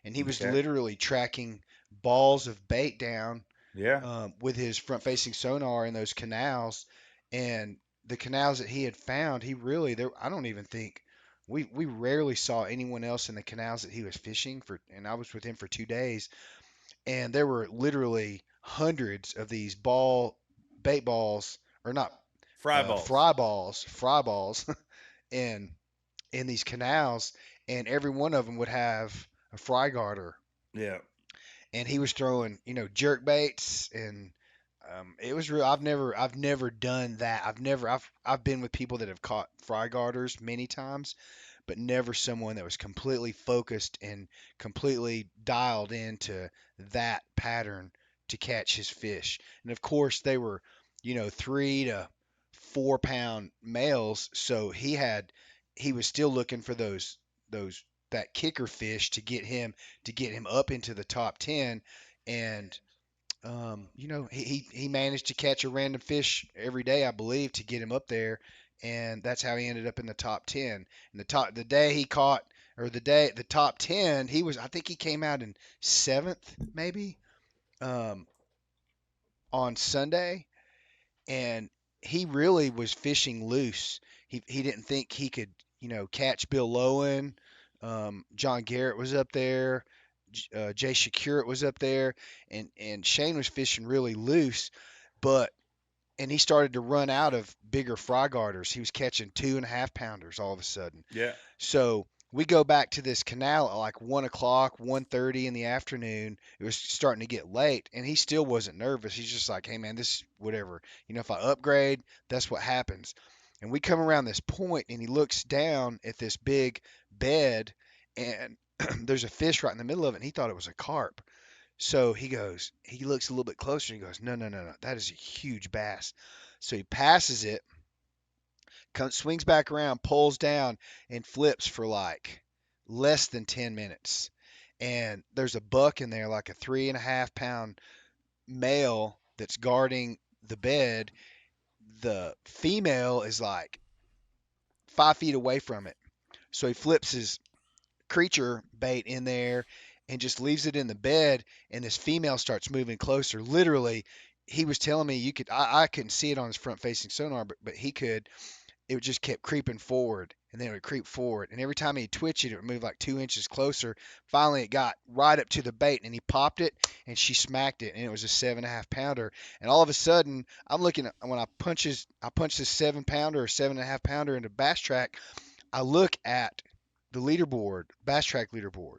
And he was Okay. literally tracking balls of bait down Yeah. with his front facing sonar in those canals. And the canals that he had found, I don't even think, we rarely saw anyone else in the canals that he was fishing for. And I was with him for 2 days. And there were literally hundreds of these bait balls, or not, Fry balls. fry balls in these canals, and every one of them would have a fry garter. Yeah. And he was throwing, jerk baits, and it was real. I've never done that. I've been with people that have caught fry garters many times, but never someone that was completely focused and completely dialed into that pattern to catch his fish. And of course, they were, 3 to 4 pound males, so he was still looking for those that kicker fish to get him up into the top 10. And he managed to catch a random fish every day, I believe, to get him up there, and that's how he ended up in the top 10. And the day he caught, or the top 10, I think he came out in 7th maybe, on Sunday, and he really was fishing loose. He didn't think he could, catch Bill Lowen. John Garrett was up there. Jay Shakura was up there, and Shane was fishing really loose, and he started to run out of bigger fry garters. He was catching 2.5 pounders all of a sudden. Yeah. So we go back to this canal at like 1 o'clock, 1:30 in the afternoon. It was starting to get late, and he still wasn't nervous. He's just like, hey man, this whatever. If I upgrade, that's what happens. And we come around this point, and he looks down at this big bed, and there's a fish right in the middle of it, and he thought it was a carp. So he looks a little bit closer, and he goes, no, that is a huge bass. So he passes it, swings back around, pulls down, and flips for like less than 10 minutes. And there's a buck in there, like a 3.5 pound male that's guarding the bed. The female is like 5 feet away from it. So he flips his creature bait in there and just leaves it in the bed, and this female starts moving closer. Literally, he was telling me I couldn't see it on his front facing sonar, but he could. It just kept creeping forward, and then it would creep forward, and every time he'd twitch it, it would move like 2 inches closer. Finally, it got right up to the bait, and he popped it, and she smacked it, and it was a 7.5 pounder. And all of a sudden, I'm looking at, when I punch this 7 pounder or 7.5 pounder into Bass Track, I look at the leaderboard, Bass Track leaderboard,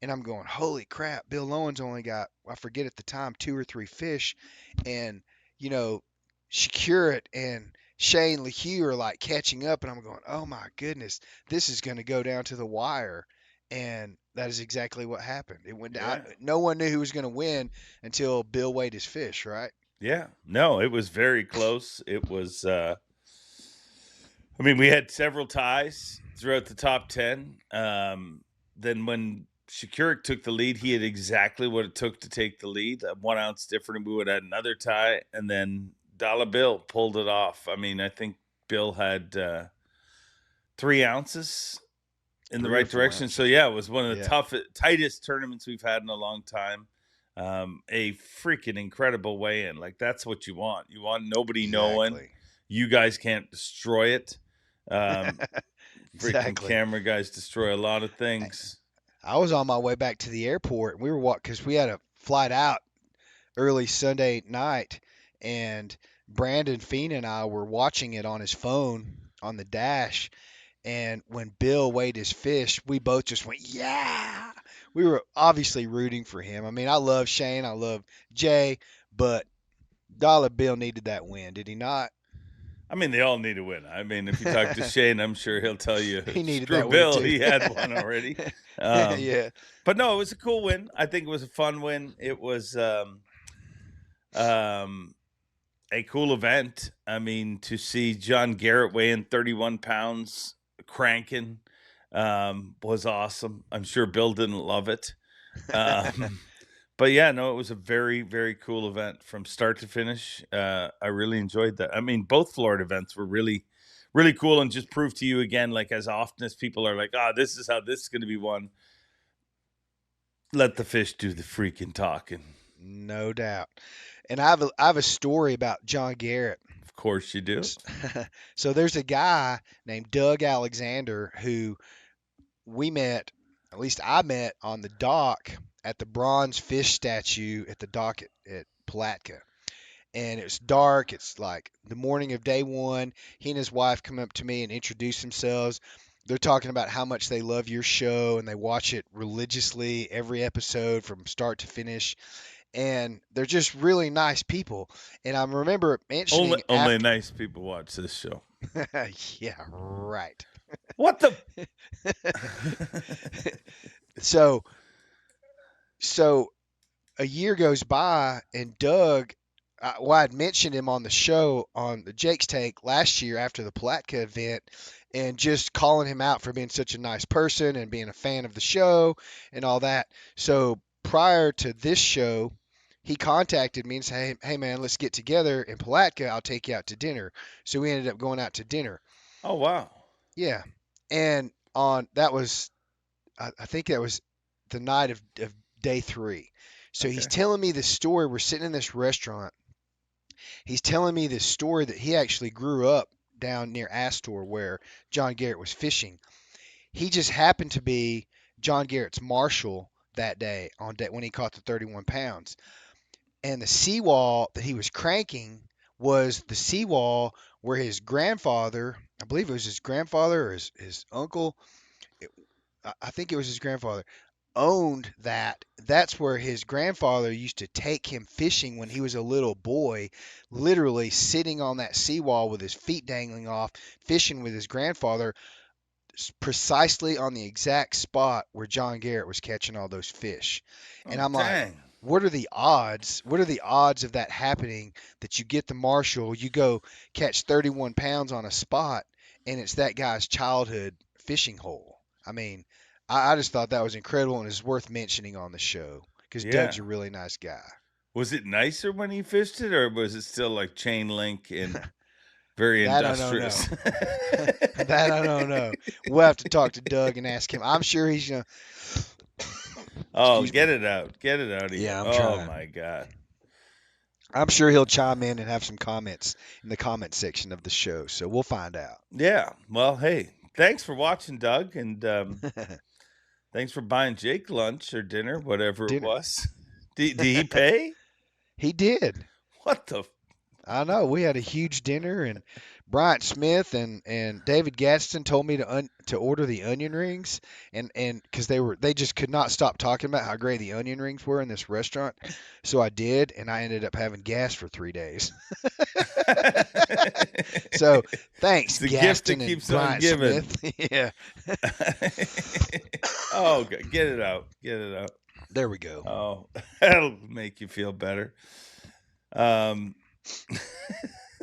and I'm going, holy crap, Bill Lowen's only got, I forget at the time, 2 or 3 fish, and Shakura it and Shane LaHue are like catching up, and I'm going, oh my goodness, this is going to go down to the wire. And that is exactly what happened. It went down. Yeah. No one knew who was going to win until Bill weighed his fish, right? Yeah. No, it was very close. It was we had several ties throughout the top 10. Then when Shakura took the lead, he had exactly what it took to take the lead. 1 ounce different, we would have had another tie, and then Dollar Bill pulled it off. I think Bill had 3 ounces in the 3 or right 4 direction. ounces. So yeah, it was one of the Yeah. tightest tournaments we've had in a long time. A freaking incredible weigh-in. Like, that's what you want. You want nobody knowing. Exactly. You guys can't destroy it. Freaking Exactly. camera guys destroy a lot of things. I was on my way back to the airport, and we were because we had a flight out early Sunday night, and Brandon Feen and I were watching it on his phone on the dash. And when Bill weighed his fish, we both just went, yeah. We were obviously rooting for him. I mean, I love Shane, I love Jay, but Dollar Bill needed that win, did he not? I mean, they all need a win. I mean, if you talk to Shane, I'm sure he'll tell you, He needed screw that win Bill, too. he had one already. Yeah. But no, it was a cool win. I think it was a fun win. It was a cool event. I mean, to see John Garrett weighing 31 pounds, cranking, was awesome. I'm sure Bill didn't love it. But yeah, no, it was a very, very cool event from start to finish. I really enjoyed that. I mean, both Florida events were really, really cool and just proved to you again, like as often as people are like, this is how this is going to be won. Let the fish do the freaking talking. No doubt. And I have a story about John Garrett. Of course you do. So there's a guy named Doug Alexander who we met, at least I met on the dock at the bronze fish statue at the dock at Palatka. And it's dark. It's like the morning of day one. He and his wife come up to me and introduce themselves. They're talking about how much they love your show and they watch it religiously every episode from start to finish. And they're just really nice people. And I remember mentioning only nice people watch this show. Yeah, right. What the? So a year goes by, and Doug, I'd mentioned him on the show on the Jake's Take last year after the Palatka event, and just calling him out for being such a nice person and being a fan of the show and all that. So prior to this show, he contacted me and said, hey man, let's get together in Palatka. I'll take you out to dinner. So we ended up going out to dinner. Oh, wow. Yeah. And that was, I think that was the night of day 3. So Okay. he's telling me this story. We're sitting in this restaurant. He's telling me this story that he actually grew up down near Astor where John Garrett was fishing. He just happened to be John Garrett's marshal that day when he caught the 31 pounds. And the seawall that he was cranking was the seawall where his grandfather, I believe it was his grandfather or his uncle, I think it was his grandfather, owned that. That's where his grandfather used to take him fishing when he was a little boy, literally sitting on that seawall with his feet dangling off, fishing with his grandfather, precisely on the exact spot where John Garrett was catching all those fish. And I'm like, what are the odds? What are the odds of that happening, that you get the marshal, you go catch 31 pounds on a spot, and it's that guy's childhood fishing hole? I mean, I just thought that was incredible and is worth mentioning on the show because Doug's a really nice guy. Was it nicer when he fished it, or was it still like chain link and very industrious? That I don't know. We'll have to talk to Doug and ask him. I'm sure he's going to. Oh, get it out. Get it out of here. Yeah, I'm trying. Oh, my God. I'm sure he'll chime in and have some comments in the comment section of the show, so we'll find out. Yeah. Well, hey, thanks for watching, Doug, and thanks for buying Jake lunch or dinner, whatever it was. Did he pay? He did. What the? I know. We had a huge dinner, and Bryant Smith and David Gadsden told me to order the onion rings, and because they just could not stop talking about how great the onion rings were in this restaurant. So I did, and I ended up having gas for 3 days. So thanks, the Gaston gift that keeps and Bryant on giving. Smith. Yeah. Oh, get it out. Get it out. There we go. Oh, that'll make you feel better.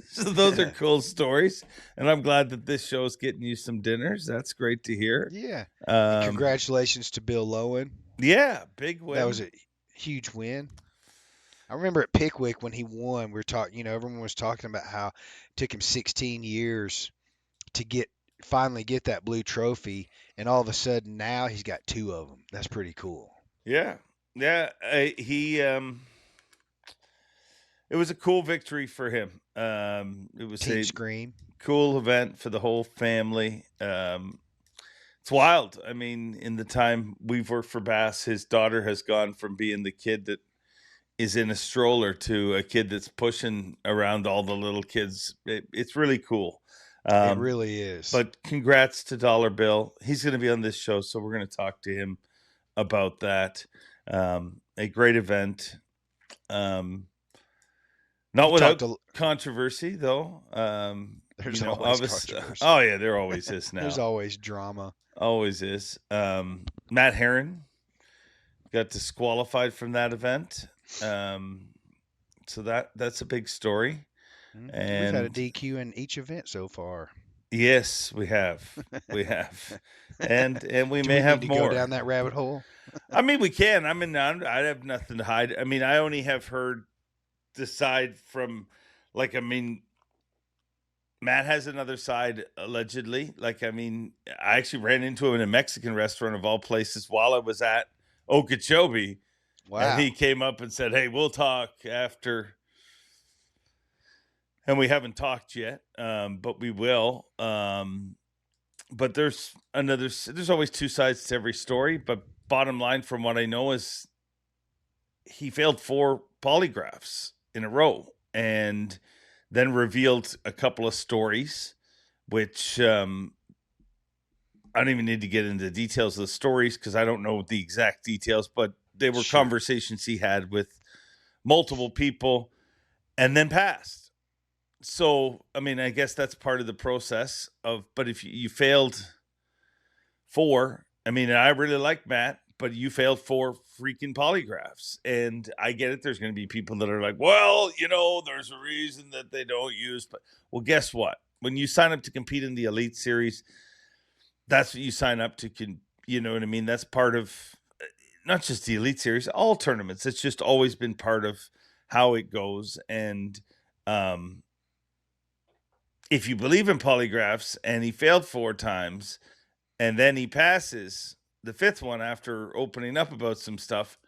So those are cool stories, and I'm glad that this show is getting you some dinners. That's great to hear. Yeah. Congratulations to Bill Lowen. Yeah, big win. That was a huge win. I remember at Pickwick when he won, we were talking, everyone was talking about how it took him 16 years to finally get that blue trophy, and all of a sudden now he's got 2 of them. That's pretty cool. Yeah. Yeah, it was a cool victory for him. It was Team Scream. Cool event for the whole family. It's wild. I mean, in the time we've worked for Bass, his daughter has gone from being the kid that is in a stroller to a kid that's pushing around all the little kids. It's really cool. It really is. But congrats to Dollar Bill. He's going to be on this show, so we're going to talk to him about that. A great event. Not without controversy, though. There's always controversy. Oh, yeah, there always is now. There's always drama. Always is. Matt Herron got disqualified from that event. So that's a big story. And we've had a DQ in each event so far. Yes, we have. We have. And we may have need more. To go down that rabbit hole? I mean, we can. I mean, I have nothing to hide. I mean, I only have heard the side from, like, I mean, Matt has another side, allegedly. Like, I mean, I actually ran into him in a Mexican restaurant of all places while I was at Okeechobee. Wow. And he came up and said, "Hey, we'll talk after." And we haven't talked yet, but we will. But there's always two sides to every story. But bottom line, from what I know, is he failed 4 polygraphs in a row and then revealed a couple of stories, which I don't even need to get into the details of the stories because I don't know the exact details, but they were conversations he had with multiple people and then passed. So, I mean, I guess that's part of the process but if you failed 4, I mean, I really like Matt, but you failed 4 freaking polygraphs. And I get it. There's going to be people that are like, well, there's a reason that they don't use. But, well, guess what? When you sign up to compete in the Elite Series, that's what you sign up to. You know what I mean? That's part of not just the Elite Series, all tournaments. It's just always been part of how it goes. And, if you believe in polygraphs and he failed 4 times and then he passes the 5th one after opening up about some stuff,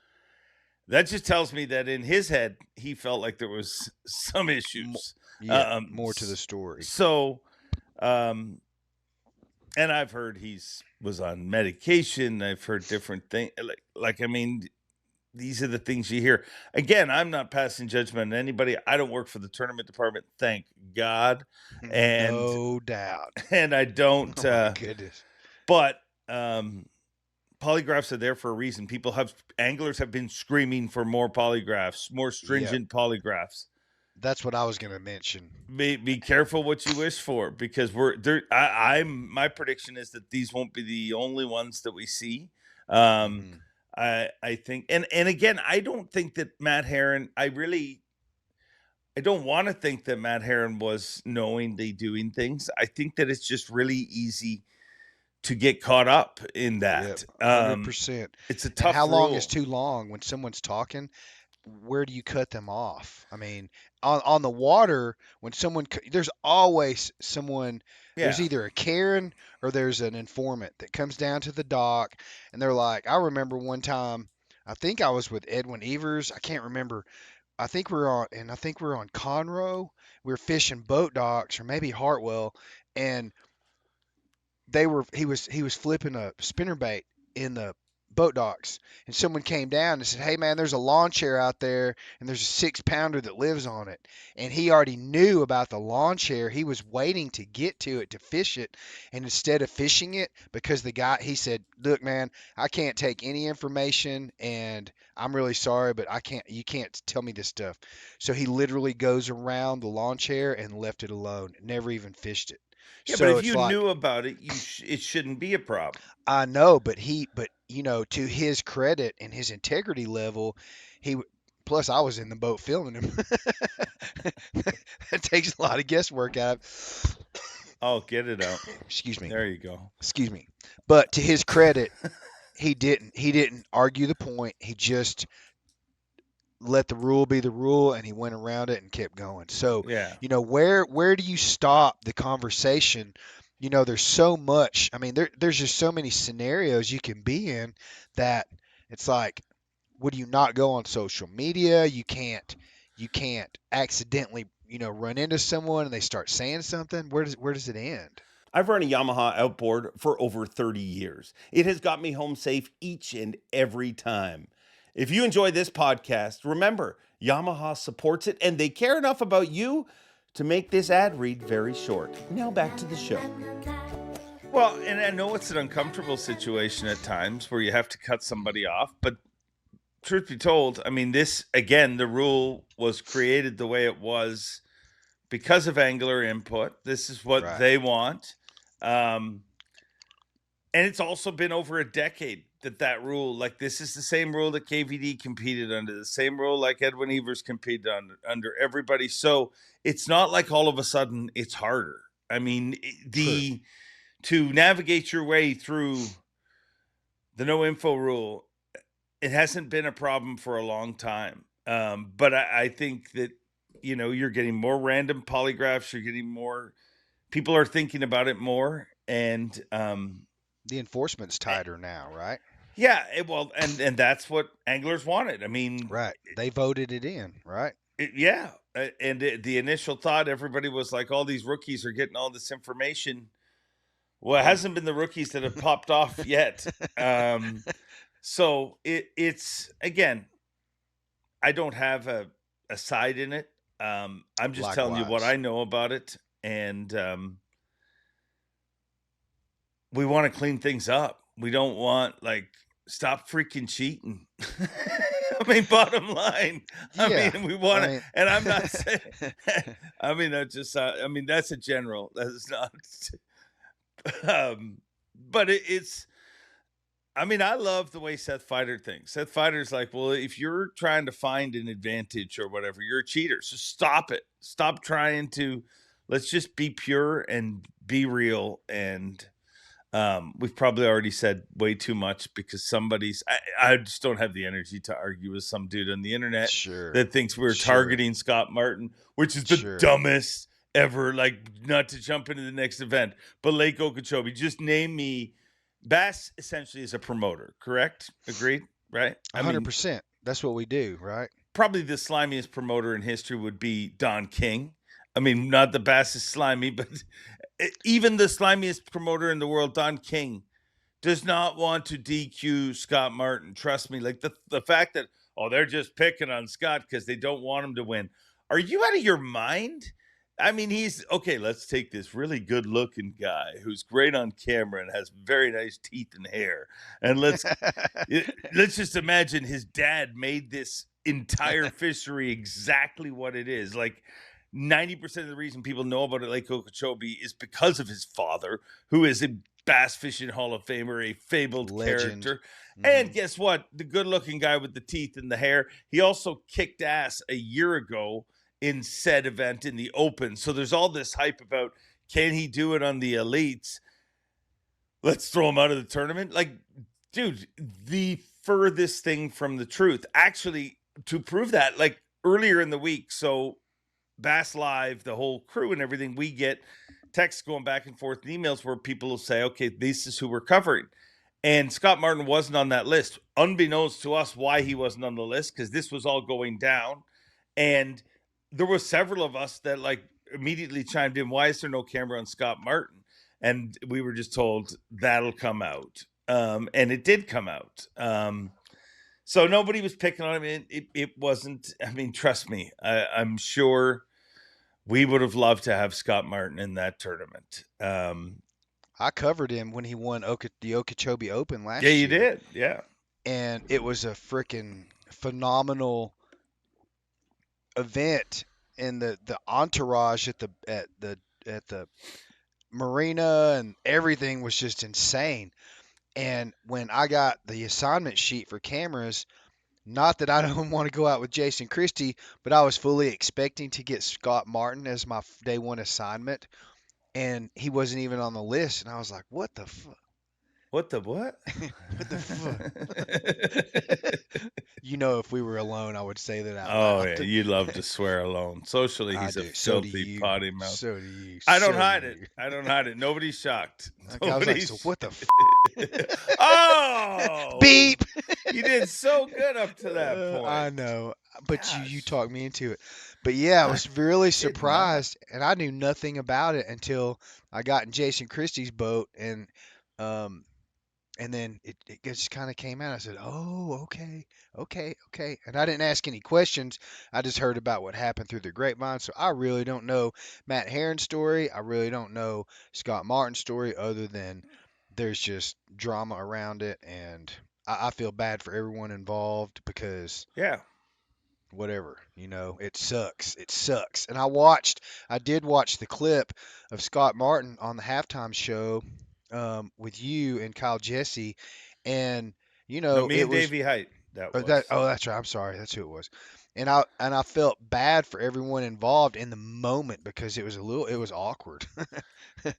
that just tells me that in his head, he felt like there was some issues. Yeah, more to the story. So, and I've heard was on medication. I've heard different things. Like, I mean, these are the things you hear. Again, I'm not passing judgment on anybody. I don't work for the tournament department, thank God. And no doubt. And I don't. Oh my goodness. But polygraphs are there for a reason. Anglers have been screaming for more polygraphs, more stringent polygraphs. That's what I was going to mention. Be careful what you wish for, because my prediction is that these won't be the only ones that we see. I think, and again, I don't think that Matt Herron, I don't want to think that Matt Herron was knowingly doing things. I think that it's just really easy to get caught up in that. 100%. It's a tough and how rule. long is too long when someone's talking? Where do you cut them off? I mean, on the water, when there's always someone, there's either a Karen or there's an informant that comes down to the dock, and they're like, I remember one time, I think I was with Edwin Evers. I can't remember. I think we're on Conroe. We were fishing boat docks, or maybe Hartwell, and he was flipping a spinnerbait in the boat docks, and someone came down and said, "Hey man, there's a lawn chair out there, and there's a 6-pounder that lives on it." And he already knew about the lawn chair. He was waiting to get to it to fish it, and instead of fishing it, because he said, "Look man, I can't take any information, and I'm really sorry, but you can't tell me this stuff." So he literally goes around the lawn chair and left it alone, never even fished it. Yeah, so but if you knew about it, it shouldn't be a problem. I know, but to his credit and his integrity level, plus I was in the boat filming him. That takes a lot of guesswork out of. Oh, get it out. Excuse me. There you go. Excuse me. But to his credit, he didn't argue the point. He just let the rule be the rule, and he went around it and kept going. So, where do you stop the conversation? There's so much. I mean, there's just so many scenarios you can be in that it's like, would you not go on social media? You can't accidentally, run into someone and they start saying something. Where does it end? I've run a Yamaha outboard for over 30 years. It has got me home safe each and every time. If you enjoy this podcast, remember, Yamaha supports it and they care enough about you to make this ad read very short. Now back to the show. Well, and I know it's an uncomfortable situation at times where you have to cut somebody off, but truth be told, I mean, this, again, the rule was created the way it was because of angler input. This is what they want. And it's also been over a decade that rule, like this is the same rule that KVD competed under, the same rule like Edwin Evers competed under everybody. So it's not like all of a sudden it's harder. I mean, to navigate your way through the no info rule, it hasn't been a problem for a long time. But I think that, you know, you're getting more random polygraphs. You're getting more, people are thinking about it more. And the enforcement's tighter now, right? Yeah, well, and that's what anglers wanted. I mean, right. They voted it in, right? And the initial thought, everybody was like, all these rookies are getting all this information. Well, it hasn't been the rookies that have popped off yet. So it's, again, I don't have a side in it. I'm just telling you what I know about it. And we want to clean things up. We don't want, like, stop freaking cheating. I mean, bottom line. I mean, we want to, and I'm not saying, I mean, that's just, I mean, that's a general. That's not, but it's, I mean, I love the way Seth Feider thinks. Seth Feider's like, well, if you're trying to find an advantage or whatever, you're a cheater. So stop it. Stop trying to, let's just be pure and be real. And we've probably already said way too much because I just don't have the energy to argue with some dude on the internet that thinks we're targeting Scott Martin, which is the dumbest ever, like, not to jump into the next event. But Lake Okeechobee, just name me. Bass essentially is a promoter, correct? Agreed, right? 100%. That's what we do, right? Probably the slimiest promoter in history would be Don King. I mean, not the Bass is slimy, but even the slimiest promoter in the world, Don King, does not want to DQ Scott Martin. Trust me. Like the fact that, they're just picking on Scott because they don't want him to win. Are you out of your mind? I mean, let's take this really good looking guy who's great on camera and has very nice teeth and hair. And let's just imagine his dad made this entire fishery exactly what it is. Like 90% of the reason people know about it, Lake Okeechobee, is because of his father, who is a Bass Fishing Hall of Famer, a fabled legend. Character. And guess what? The good looking guy with the teeth and the hair, he also kicked ass a year ago in said event in the Open. So there's all this hype about, can he do it on the elites? Let's throw him out of the tournament. Like, dude, the furthest thing from the truth. Actually, to prove that, like earlier in the week, so Bass Live, the whole crew and everything, we get texts going back and forth and emails where people will say, okay, this is who we're covering. And Scott Martin wasn't on that list. Unbeknownst to us why he wasn't on the list, because this was all going down. And there were several of us that like immediately chimed in, why is there no camera on Scott Martin? And we were just told that'll come out. And it did come out. So nobody was picking on him. It wasn't, I mean, trust me, I'm sure we would have loved to have Scott Martin in that tournament. I covered him when he won the Okeechobee Open last year. Yeah, you did. Yeah. And it was a freaking phenomenal event, and the entourage at the marina and everything was just insane. And when I got the assignment sheet for cameras, not that I don't want to go out with Jason Christie, but I was fully expecting to get Scott Martin as my day one assignment, and he wasn't even on the list. And I was like, what the fuck? What the what? What the fuck? You know, if we were alone, I would say that out loud. Yeah, you love to swear alone. Socially, he's a filthy potty mouth. So do you. I don't hide it. I don't hide it. Nobody's shocked. I was like, so what the Oh! Beep! You did so good up to that point. I know, but you talked me into it. But yeah, I was really surprised, and I knew nothing about it until I got in Jason Christie's boat, and And then it just kind of came out. I said, "Oh, okay." And I didn't ask any questions. I just heard about what happened through the grapevine. So I really don't know Matt Herron's story. I really don't know Scott Martin's story, other than there's just drama around it, and I feel bad for everyone involved because Yeah. whatever, it sucks. It sucks. And I did watch the clip of Scott Martin on the halftime show with you and Kyle Jesse, and No, me it and was Davey Height. That that. was. Oh, that's right. I'm sorry. That's who it was. And I felt bad for everyone involved in the moment because it was awkward.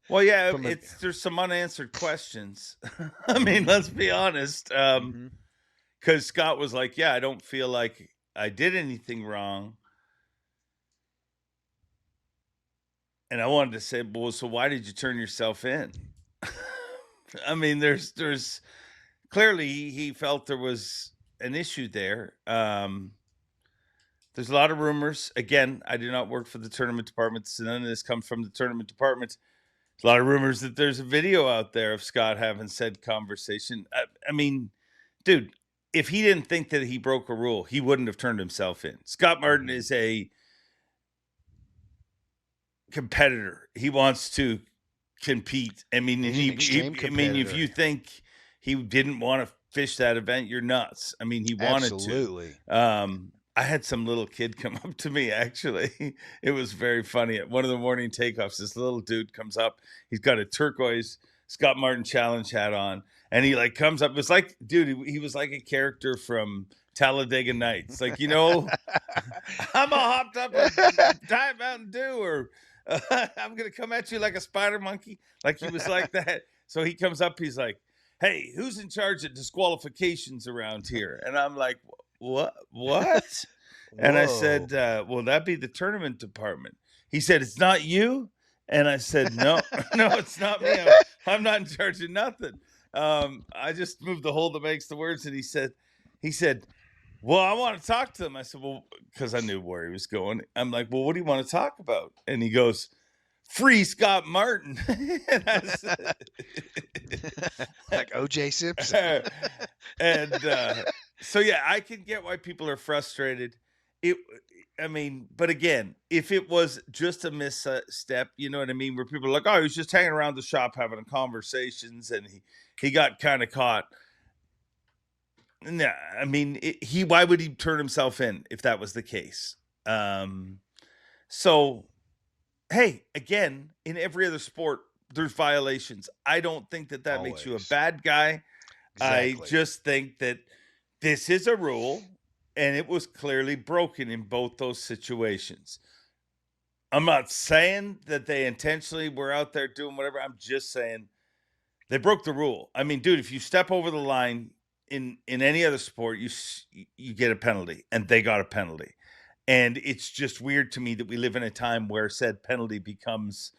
Well, yeah, From a there's some unanswered questions. I mean, let's be honest. Mhm. Because Scott was like, "Yeah, I don't feel like I did anything wrong," and I wanted to say, "Well, so why did you turn yourself in?" I mean, there's clearly he felt there was an issue there. There's a lot of rumors. Again, I do not work for the tournament department, so none of this comes from the tournament department. There's a lot of rumors that there's a video out there of Scott having said conversation. I mean, dude, if he didn't think that he broke a rule, he wouldn't have turned himself in. Scott Martin Mhm. is a competitor. He wants to compete. I mean, He's an extreme I mean, if competitor. you think he didn't want to fish that event, you're nuts. I mean, he wanted Absolutely. to. I had some little kid come up to me, actually. It was very funny. At one of the morning takeoffs, this little dude comes up. He's got a turquoise Scott Martin challenge hat on. And he like comes up. It was like, dude, he was like a character from Talladega Nights. Like, I'm all hopped up on Diet Mountain Dew, or I'm going to come at you like a spider monkey. Like he was like that. So he comes up. He's like, "Hey, who's in charge of disqualifications around here?" And I'm like, what? And I said, well, that'd be the tournament department. He said, "It's not you?" And I said, no, no, it's not me. I'm not in charge of nothing. I just moved the hole that makes the words. And he said, "Well, I want to talk to them." I said, "Well," because I knew where he was going. I'm like, "Well, what do you want to talk about?" And he goes, "Free Scott Martin." And I said, Like O.J. Simpson. and so yeah, I can get why people are frustrated. I mean, but again, if it was just a misstep, you know what I mean, where people are like, "Oh, he's just hanging around the shop having conversations, and he got kind of caught." Nah, I mean, why would he turn himself in if that was the case? So hey, again, in every other sport, there's violations. I don't think that makes you a Always. bad guy. I Exactly. just think that this is a rule, and it was clearly broken in both those situations. I'm not saying that they intentionally were out there doing whatever. I'm just saying they broke the rule. I mean, dude, if you step over the line in any other sport, you get a penalty, and they got a penalty. And it's just weird to me that we live in a time where said penalty becomes,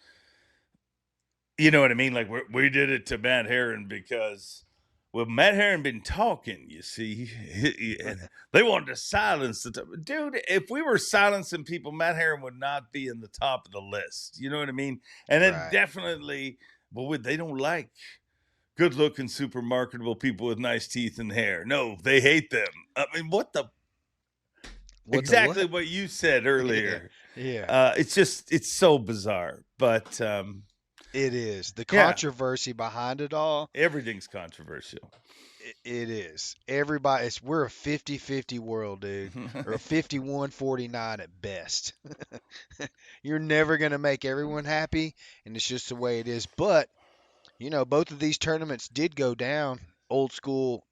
you know what I mean? Like we did it to Matt Herron because, well, Matt Herron been talking, you see, and they wanted to silence dude. If we were silencing people, Matt Herron would not be in the top of the list. You know what I mean? And then Right. definitely, but they don't like good-looking, super marketable people with nice teeth and hair. No, they hate them. I mean, exactly what you said earlier. Yeah. It's so bizarre, but It is. The yeah, controversy behind it all, everything's controversial. it is. We're a 50-50 world, dude. Or a 51-49 at best. You're never going to make everyone happy, and it's just the way it is. But, both of these tournaments did go down old school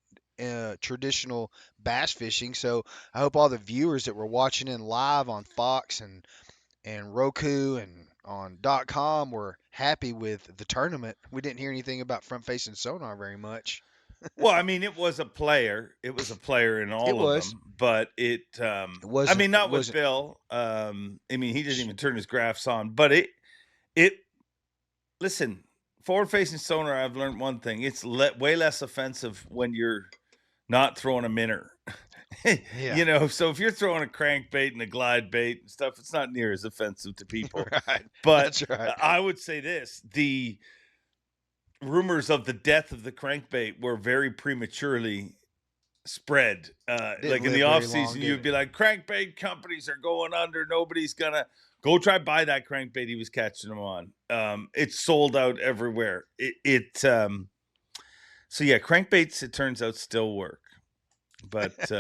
traditional bass fishing. So I hope all the viewers that were watching in live on Fox and Roku and on .com were happy with the tournament. We didn't hear anything about front facing sonar very much. Well, I mean, it was a player. It was a player in It all of was. them, but It I wasn't. mean, It not with wasn't. Bill. I mean, he didn't even turn his graphs on, but it. Listen, forward facing sonar. I've learned one thing: it's way less offensive when you're not throwing a minnow. Yeah. So if you're throwing a crankbait and a glide bait and stuff, it's not near as offensive to people. Right. But That's right. I would say this: rumors of the death of the crankbait were very prematurely spread. Didn't Like in the live off very long, season, did you'd it? be like, crankbait companies are going under. Nobody's gonna go try buy that crankbait he was catching them on. It's sold out everywhere. So yeah, crankbaits, it turns out, still work. But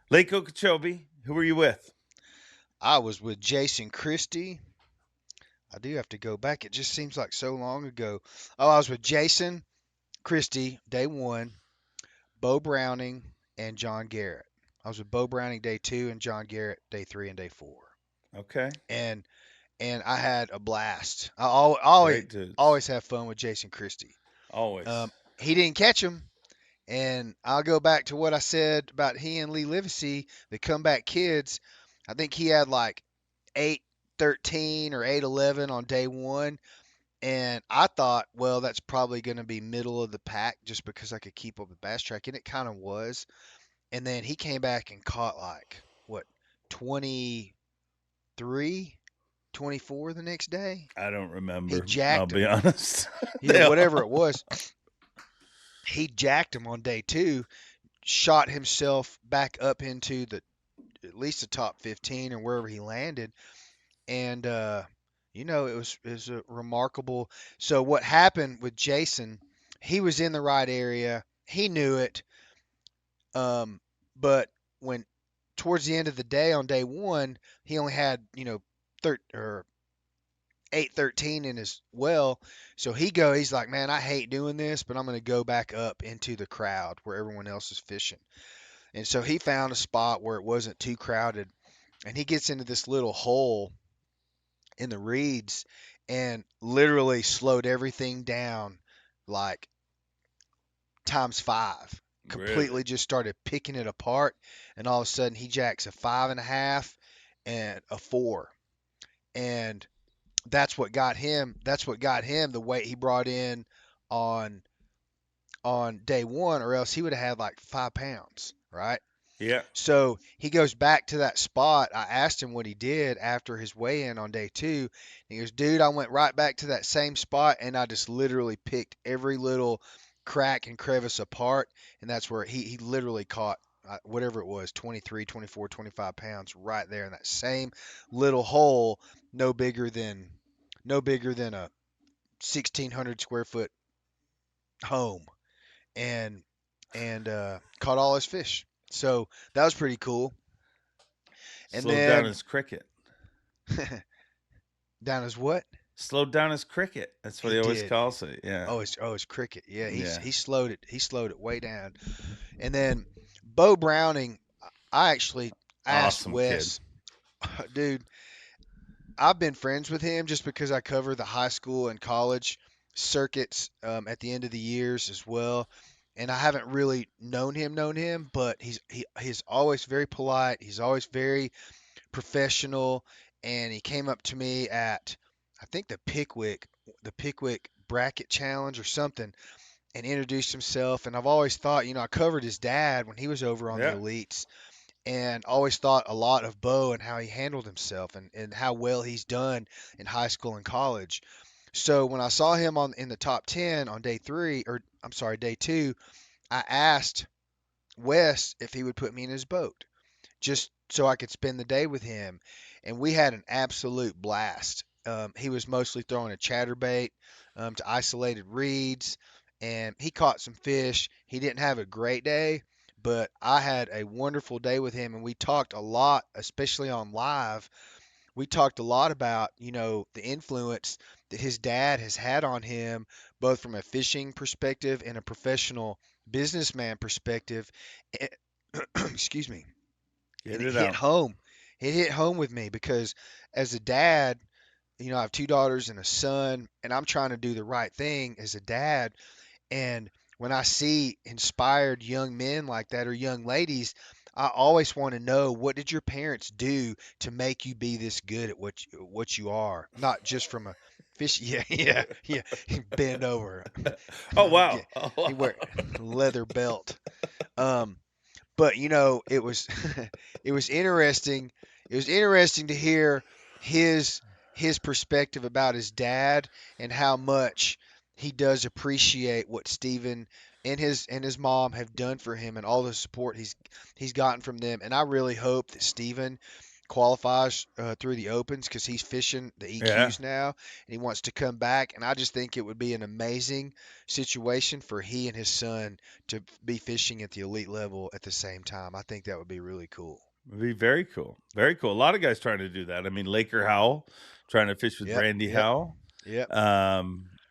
Lake Okeechobee, who were you with? I was with Jason Christie. I do have to go back. It just seems like so long ago. Oh, I was with Jason Christie, day one, Bo Browning, and John Garrett. I was with Bo Browning day 2 and John Garrett day 3 and day 4. Okay, And I had a blast. I great dudes. always have fun with Jason Christie. Always. He didn't catch him, and I'll go back to what I said about he and Lee Livesey, the comeback kids. I think he had like 8-13 or 8-11 on day 1. And I thought, well, that's probably going to be middle of the pack just because I could keep up with Bass Track. And it kind of was. And then he came back and caught like, what, 23, 24 the next day? I don't remember. He jacked I'll be him. honest. Yeah, whatever it was. He jacked him on day 2, shot himself back up into at least the top 15 or wherever he landed. And, it was a remarkable. So what happened with Jason, he was in the right area. He knew it. But when towards the end of the day on day 1, he only had, 8-13 in his well. So he's like, man, I hate doing this, but I'm going to go back up into the crowd where everyone else is fishing. And so he found a spot where it wasn't too crowded. And he gets into this little hole in the reeds and literally slowed everything down like ×5. Completely Really? just started picking it apart, and all of a sudden he jacks a 5.5 and a 4, and that's what got him the weight he brought in on day 1, or else he would have had like 5 pounds, right? Yeah. So he goes back to that spot. I asked him what he did after his weigh-in on day 2. He goes, dude, I went right back to that same spot, and I just literally picked every little crack and crevice apart, and that's where he literally caught whatever it was, 23, 24, 25 pounds right there in that same little hole, no bigger than a 1,600 square foot home, and caught all his fish. So that was pretty cool. And Slowed down then his cricket. down his what? Slowed down his cricket. That's what he always did. calls it. Yeah. Oh, it's cricket. Yeah, Yeah. he slowed it. He slowed it way down. And then Bo Browning, I actually asked Awesome Wes, dude, I've been friends with him just because I cover the high school and college circuits at the end of the years as well. And I haven't really known him, but he's always very polite. He's always very professional, and he came up to me at, I think, the Pickwick bracket challenge or something, and introduced himself. And I've always thought, I covered his dad when he was over on the Yeah. Elites, and always thought a lot of Bo and how he handled himself and how well he's done in high school and college. So when I saw him in the top 10 on day 2, I asked Wes if he would put me in his boat just so I could spend the day with him. And we had an absolute blast. He was mostly throwing a chatterbait to isolated reeds, and he caught some fish. He didn't have a great day, but I had a wonderful day with him, and we talked a lot, especially on live. We talked a lot about, the influence that his dad has had on him, both from a fishing perspective and a professional businessman perspective. Excuse me. Get And it out. It hit home with me because as a dad, I have 2 daughters and a son, and I'm trying to do the right thing as a dad. And when I see inspired young men like that, or young ladies, I always want to know, what did your parents do to make you be this good at what you are? Not just from a fish. Yeah. Bend over. Oh wow. He wear leather belt. But it was it was interesting. It was interesting to hear his perspective about his dad and how much he does appreciate what Steven and his mom have done for him and all the support he's gotten from them. And I really hope that Steven qualifies through the opens because he's fishing the Yeah. EQs now and he wants to come back. And I just think it would be an amazing situation for he and his son to be fishing at the elite level at the same time. I think that would be really cool. It'd be very cool. Very cool. A lot of guys trying to do that. I mean, Laker Howell trying to fish with Yep, Brandy yep, Howell. yep.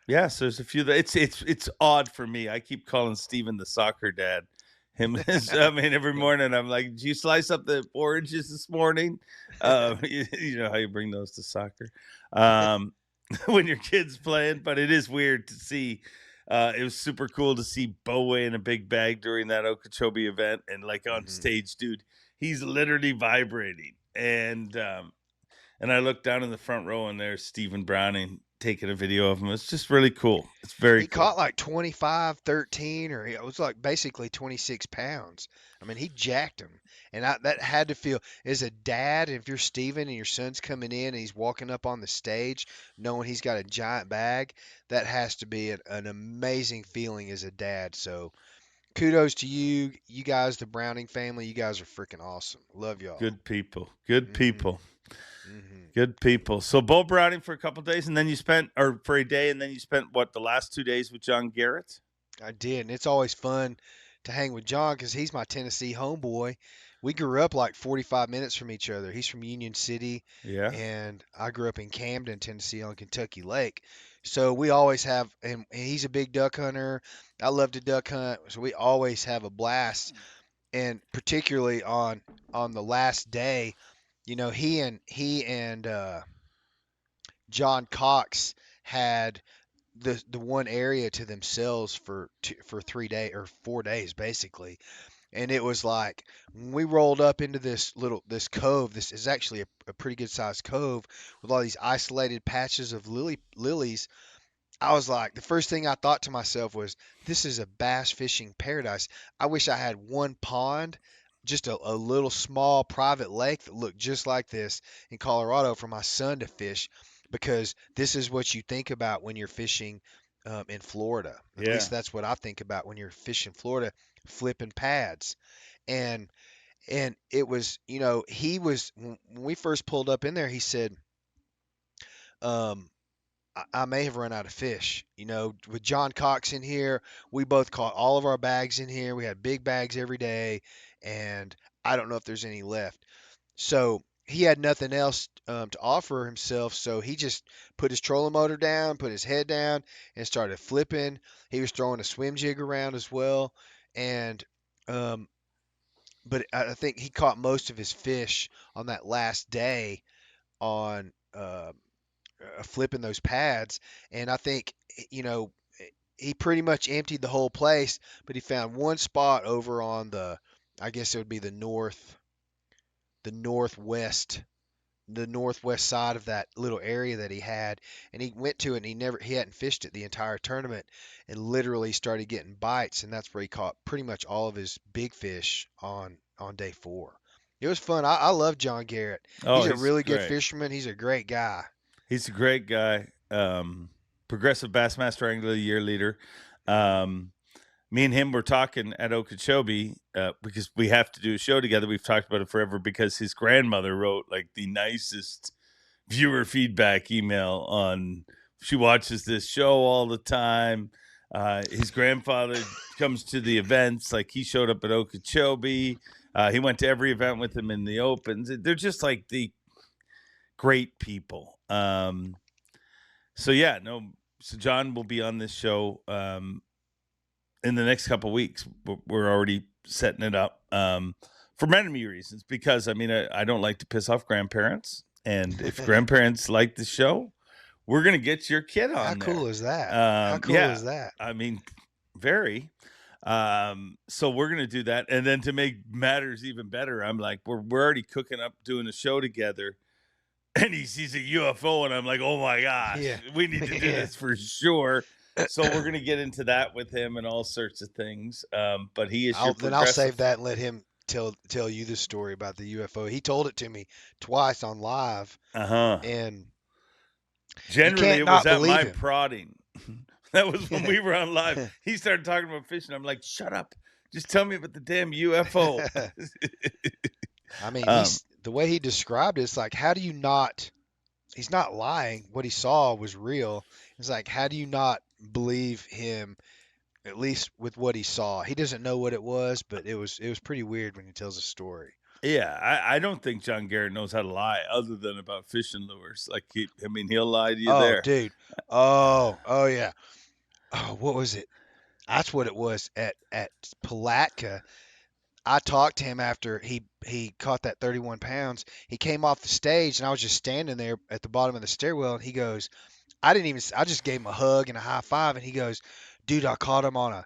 Yeah, so there's a few that it's odd for me. I keep calling Steven the soccer dad. I mean, every morning I'm like, "Did you slice up the oranges this morning?" You know how you bring those to soccer when your kid's playing. But it is weird to see. It was super cool to see Bo in a big bag during that Okeechobee event, and like on stage, dude, he's literally vibrating. And I looked down in the front row, and there's Stephen Browning taking a video of him. It's just really cool. It's very He cool. caught like 25, 13, or it was like basically 26 pounds. I mean, he jacked him. And that had to feel, as a dad, if you're Steven and your son's coming in and he's walking up on the stage knowing he's got a giant bag, that has to be an amazing feeling as a dad. So kudos to you guys, the Browning family. You guys are freaking awesome. Love y'all. Good people. Good people. Mm-hmm. Good people. So Bo Browning for a couple of days, and then you spent, or for a day, and then you spent what, the last 2 days with John Garrett? I did, and it's always fun to hang with John because he's my Tennessee homeboy. We grew up like 45 minutes from each other. He's from Union City, Yeah. and I grew up in Camden, Tennessee, on Kentucky Lake. So we always have, and he's a big duck hunter. I love to duck hunt, so we always have a blast. And particularly on the last day, you know, he and John Cox had the one area to themselves for 3 days or 4 days basically. And it was like when we rolled up into this cove. This is actually a pretty good sized cove with all these isolated patches of lilies. I was like, the first thing I thought to myself was, this is a bass fishing paradise. I wish I had one pond, just a little small private lake that looked just like this in Colorado for my son to fish, because this is what you think about when you're fishing in Florida. At Yeah. least that's what I think about when you're fishing Florida, flipping pads. And it was, you know, when we first pulled up in there, he said, I may have run out of fish. You know, with John Cox in here, we both caught all of our bags in here. We had big bags every day, and I don't know if there's any left. So he had nothing else to offer himself, so he just put his trolling motor down, put his head down, and started flipping. He was throwing a swim jig around as well, and but I think he caught most of his fish on that last day on flipping those pads. And I think, you know, he pretty much emptied the whole place, but he found one spot over on I guess it would be the northwest side of that little area that he had. And he went to it, and he hadn't fished it the entire tournament, and literally started getting bites. And that's where he caught pretty much all of his big fish on day 4. It was fun. I love John Garrett. Oh, He's a really good great. fisherman. He's a great guy. He's a great guy. Progressive Bassmaster Angler of the Year leader. Me and him were talking at Okeechobee because we have to do a show together. We've talked about it forever because his grandmother wrote like the nicest viewer feedback email on. She watches this show all the time. His grandfather comes to the events. Like, he showed up at Okeechobee. He went to every event with him in the opens. They're just like the great people. So John will be on this show in the next couple of weeks. We're already setting it up for many reasons, because I mean, I don't like to piss off grandparents, and if grandparents like the show, we're gonna get your kid on. How cool there. is that? How cool is that? I mean, very. So we're gonna do that, and then to make matters even better, I'm like, we're already cooking up doing a show together. And he sees a UFO, and I'm like, oh my gosh, we need to do this for sure. So we're going to get into that with him and all sorts of things. But he is Then I'll save that and let him tell you the story about the UFO. He told it to me twice on live. And generally it was at my prodding. That was when we were on live. He started talking about fishing. I'm like, shut up. Just tell me about the damn UFO. I mean, Um, the way he described it, it's like, how do you not? He's not lying. What he saw was real. It's like, how do you not believe him? At least with what he saw, he doesn't know what it was, but it was pretty weird when he tells a story. yeah, I don't think John Garrett knows how to lie other than about fishing lures. Like, he'll lie to you Oh, there. dude. Oh yeah. Oh, what was it? That's what it was at Palatka. I talked to him after he caught that 31 pounds. He came off the stage, and I was just standing there at the bottom of the stairwell, and he goes, I just gave him a hug and a high five, and he goes, dude, I caught him on a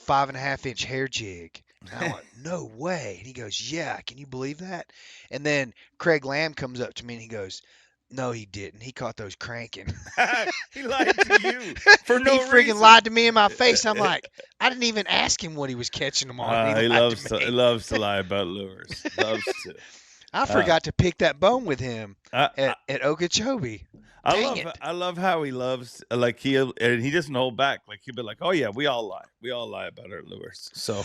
5.5-inch hair jig. And I went, no way. And he goes, yeah, can you believe that? And then Craig Lamb comes up to me and he goes, no, he didn't. He caught those cranking. He lied to you for no He freaking reason. lied to me in my face. I'm like, I didn't even ask him what he was catching them on. He lied loves to me. he loves to lie about lures. Loves to. I forgot to pick that bone with him I, at Okeechobee. Dang it. I love how he loves, like, he doesn't hold back. Like, he'll be like, oh yeah, we all lie about our lures. So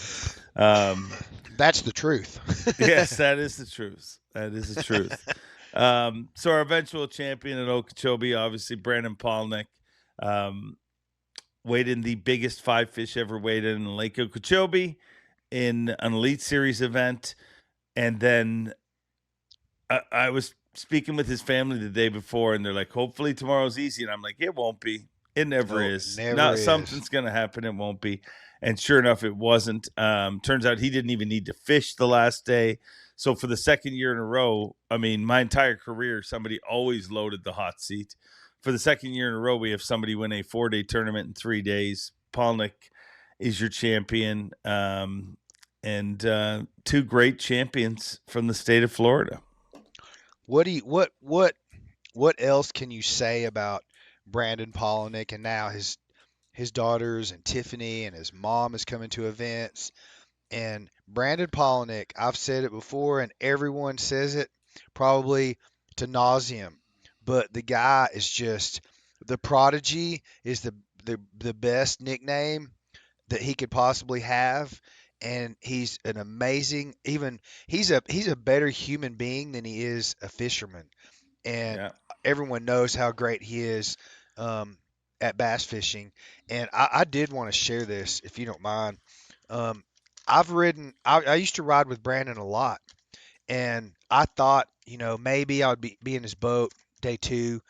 That's the truth. yes, that is the truth. That is the truth. So our eventual champion at Okeechobee, obviously Brandon Palaniuk, weighed in the biggest 5 fish ever weighed in Lake Okeechobee in an Elite Series event. And then I was speaking with his family the day before, and they're like, hopefully tomorrow's easy. And I'm like, it won't be. It never is. Never is. Something's going to happen. It won't be. And sure enough, it wasn't. Turns out he didn't even need to fish the last day. So for the second year in a row, I mean, my entire career, somebody always loaded the hot seat. For the second year in a row, we have somebody win a 4-day tournament in 3 days. Palaniuk is your champion. And 2 great champions from the state of Florida. What else can you say about Brandon Palaniuk, and now his daughters and Tiffany and his mom is coming to events? And Brandon Palaniuk, I've said it before, and everyone says it probably to nauseum, but the guy is just the prodigy. Is the best nickname that he could possibly have. And he's an amazing, he's a better human being than he is a fisherman. And everyone knows how great he is at bass fishing. And I did want to share this, if you don't mind. I used to ride with Brandon a lot, and I thought, maybe I would be in his boat day 2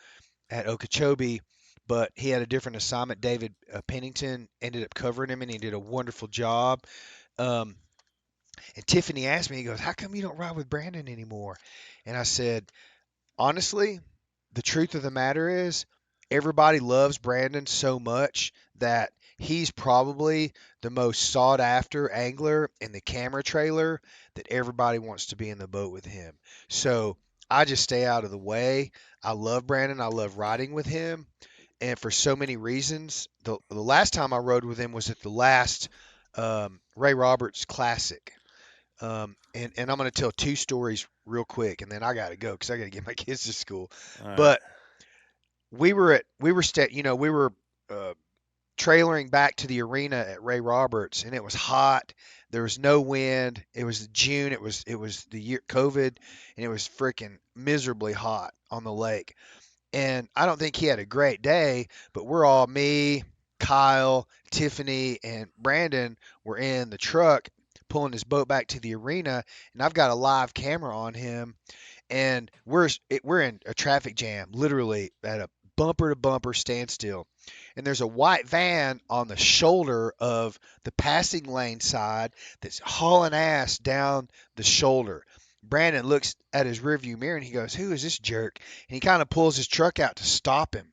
at Okeechobee, but he had a different assignment. David Pennington ended up covering him, and he did a wonderful job. And Tiffany asked me, he goes, how come you don't ride with Brandon anymore? And I said, honestly, the truth of the matter is everybody loves Brandon so much that he's probably the most sought after angler in the camera trailer, that everybody wants to be in the boat with him. So I just stay out of the way. I love Brandon. I love riding with him. And for so many reasons, the last time I rode with him was at the last Ray Roberts Classic. And I'm going to tell 2 stories real quick, and then I got to go because I got to get my kids to school. Right. But we were trailering back to the arena at Ray Roberts, and it was hot. There was no wind. It was June. It was the year COVID, and it was freaking miserably hot on the lake. And I don't think he had a great day, but we're all, me, Kyle, Tiffany, and Brandon were in the truck pulling his boat back to the arena, and I've got a live camera on him, and we're in a traffic jam, literally at a bumper to bumper standstill. And there's a white van on the shoulder of the passing lane side that's hauling ass down the shoulder. Brandon looks at his rearview mirror and he goes, who is this jerk? And he kind of pulls his truck out to stop him.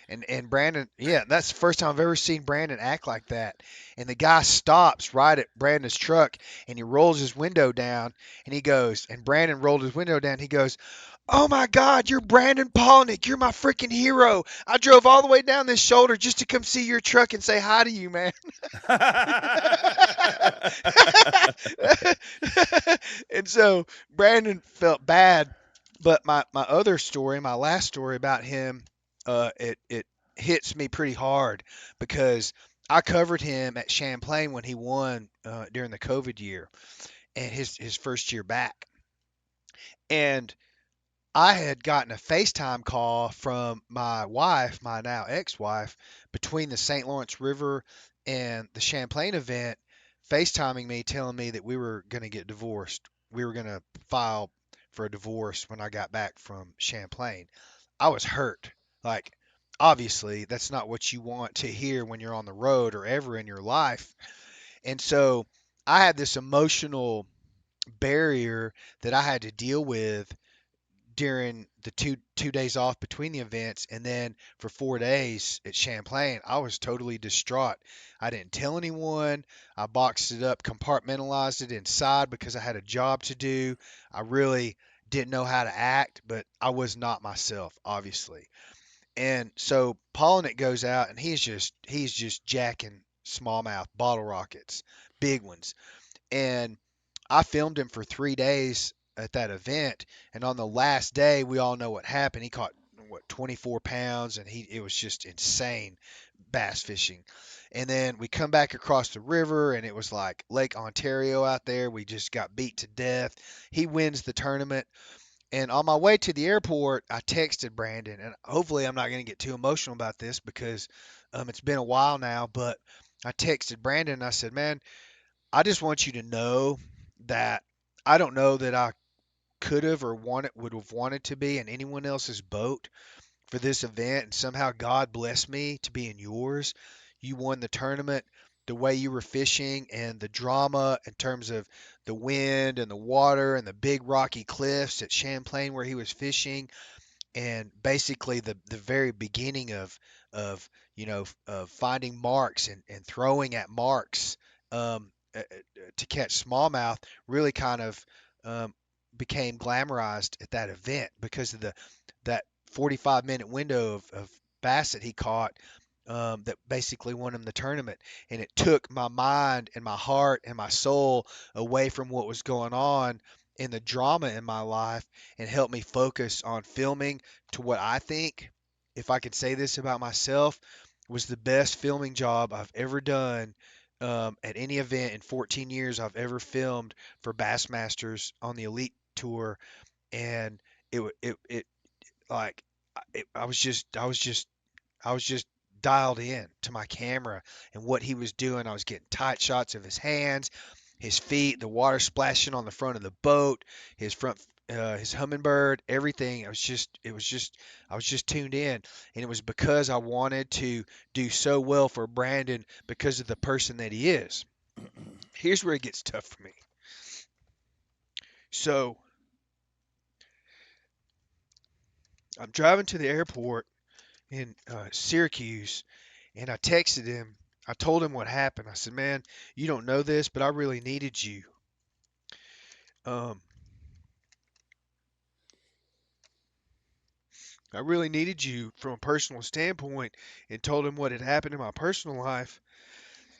And Brandon, that's the first time I've ever seen Brandon act like that. And the guy stops right at Brandon's truck, and he rolls his window down, and he goes, and Brandon rolled his window down. He goes, oh my God, you're Brandon Palaniuk. You're my freaking hero. I drove all the way down this shoulder just to come see your truck and say hi to you, man. And so Brandon felt bad. But my other story, my last story about him, at hits me pretty hard because I covered him at Champlain when he won during the COVID year and his first year back. And I had gotten a FaceTime call from my wife, my now ex-wife, between the St. Lawrence River and the Champlain event, FaceTiming me, telling me that we were going to get divorced. We were going to file for a divorce when I got back from Champlain. I was hurt. Like, obviously, that's not what you want to hear when you're on the road or ever in your life. And so I had this emotional barrier that I had to deal with during the two days off between the events, and then for 4 days at Champlain, I was totally distraught. I didn't tell anyone. I boxed it up, compartmentalized it inside because I had a job to do. I really didn't know how to act, but I was not myself, obviously. And so Palaniuk goes out and he's just jacking smallmouth bottle rockets, big ones. And I filmed him for 3 days at that event, and on the last day, we all know what happened. He caught 24 pounds, and it was just insane bass fishing. And then we come back across the river, and it was like Lake Ontario out there. We just got beat to death. He wins the tournament. And on my way to the airport, I texted Brandon, and hopefully I'm not going to get too emotional about this because it's been a while now. But I texted Brandon, and I said, "Man, I just want you to know that I don't know that I could have or would have wanted to be in anyone else's boat for this event, and somehow God blessed me to be in yours. You won the tournament. The way you were fishing and the drama in terms of the wind and the water and the big rocky cliffs at Champlain where he was fishing, and basically the very beginning of finding marks and throwing at marks to catch smallmouth really kind of um, became glamorized at that event because of that 45-minute window of bass that he caught, that basically won him the tournament. And it took my mind and my heart and my soul away from what was going on in the drama in my life and helped me focus on filming to what I think, if I could say this about myself, was the best filming job I've ever done at any event in 14 years I've ever filmed for Bassmasters on the Elite Tour. And it like I was just dialed in to my camera and what he was doing. I was getting tight shots of his hands, his feet, the water splashing on the front of the boat, his hummingbird, everything. I was just tuned in, and it was because I wanted to do so well for Brandon because of the person that he is. Here's where it gets tough for me. So I'm driving to the airport in Syracuse, and I texted him. I told him what happened. I said, "Man, you don't know this, but I really needed you." Um, I really needed you from a personal standpoint, and told him what had happened in my personal life.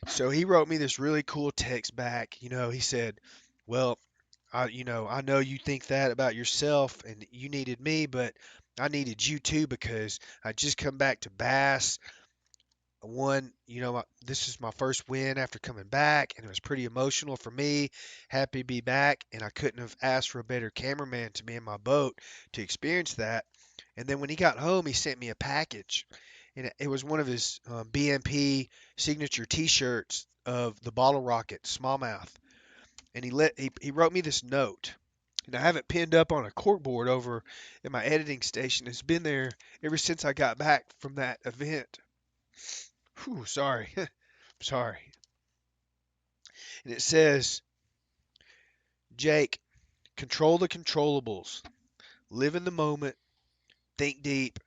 So he wrote me this really cool text back. He said, "Well, I know you think that about yourself and you needed me, but I needed you too because I just come back to Bass. I won, this is my first win after coming back, and it was pretty emotional for me. Happy to be back, and I couldn't have asked for a better cameraman to be in my boat to experience that." And then when he got home, he sent me a package, and it was one of his BMP signature T-shirts of the bottle rocket smallmouth. And he wrote me this note, and I have it pinned up on a corkboard over in my editing station. It's been there ever since I got back from that event. Whew, sorry. Sorry. And it says, "Jake, control the controllables. Live in the moment. Think deep.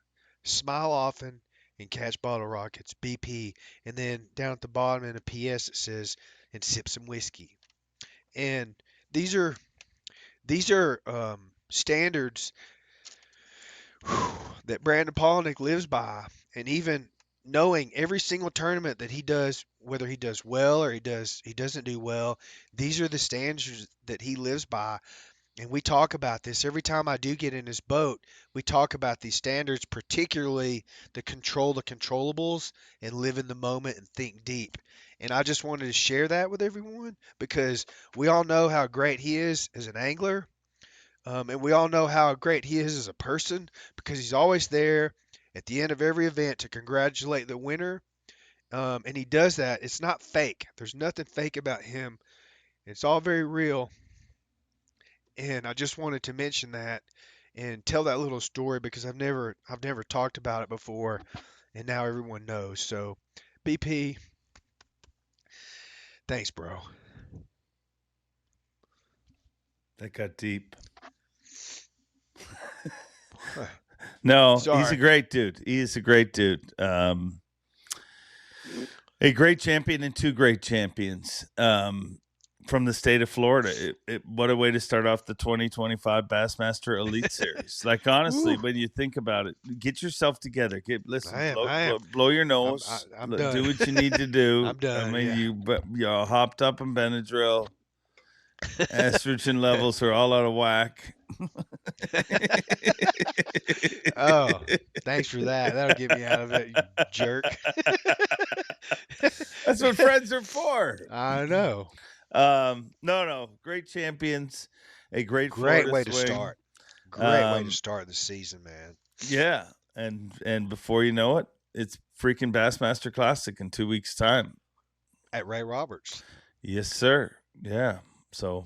Smile often. And catch bottle rockets. BP." And then down at the bottom in a PS it says, "And sip some whiskey." And these are standards that Brandon Palaniuk lives by. And even knowing every single tournament that he does, whether he does well or he doesn't do well, these are the standards that he lives by. And we talk about this every time I do get in this boat. We talk about these standards, particularly the controllables and live in the moment and think deep. And I just wanted to share that with everyone because we all know how great he is as an angler. And we all know how great he is as a person because he's always there at the end of every event to congratulate the winner. And he does that. It's not fake. There's nothing fake about him. It's all very real. And I just wanted to mention that and tell that little story because I've never talked about it before, and now everyone knows. So, BP, thanks, bro. That got deep. No, he's a Sorry. great dude. He is a great dude. A great champion and two great champions from the state of Florida. What a way to start off the 2025 Bassmaster Elite Series. Like, honestly, Woo. when you think about it, get yourself together. Listen, I am. blow your nose. I'm done. Do what you need to do. I'm done, I mean, yeah. you hopped up on Benadryl. Estrogen levels are all out of whack. Oh, thanks for that. That'll get me out of it, you jerk. That's what friends are for. I know. No. Great champions. A great Great Florida way to swing. start. Great way to start the season, man. Yeah. And before you know it, it's freaking Bassmaster Classic in 2 weeks' time. At Ray Roberts. Yes, sir. Yeah. So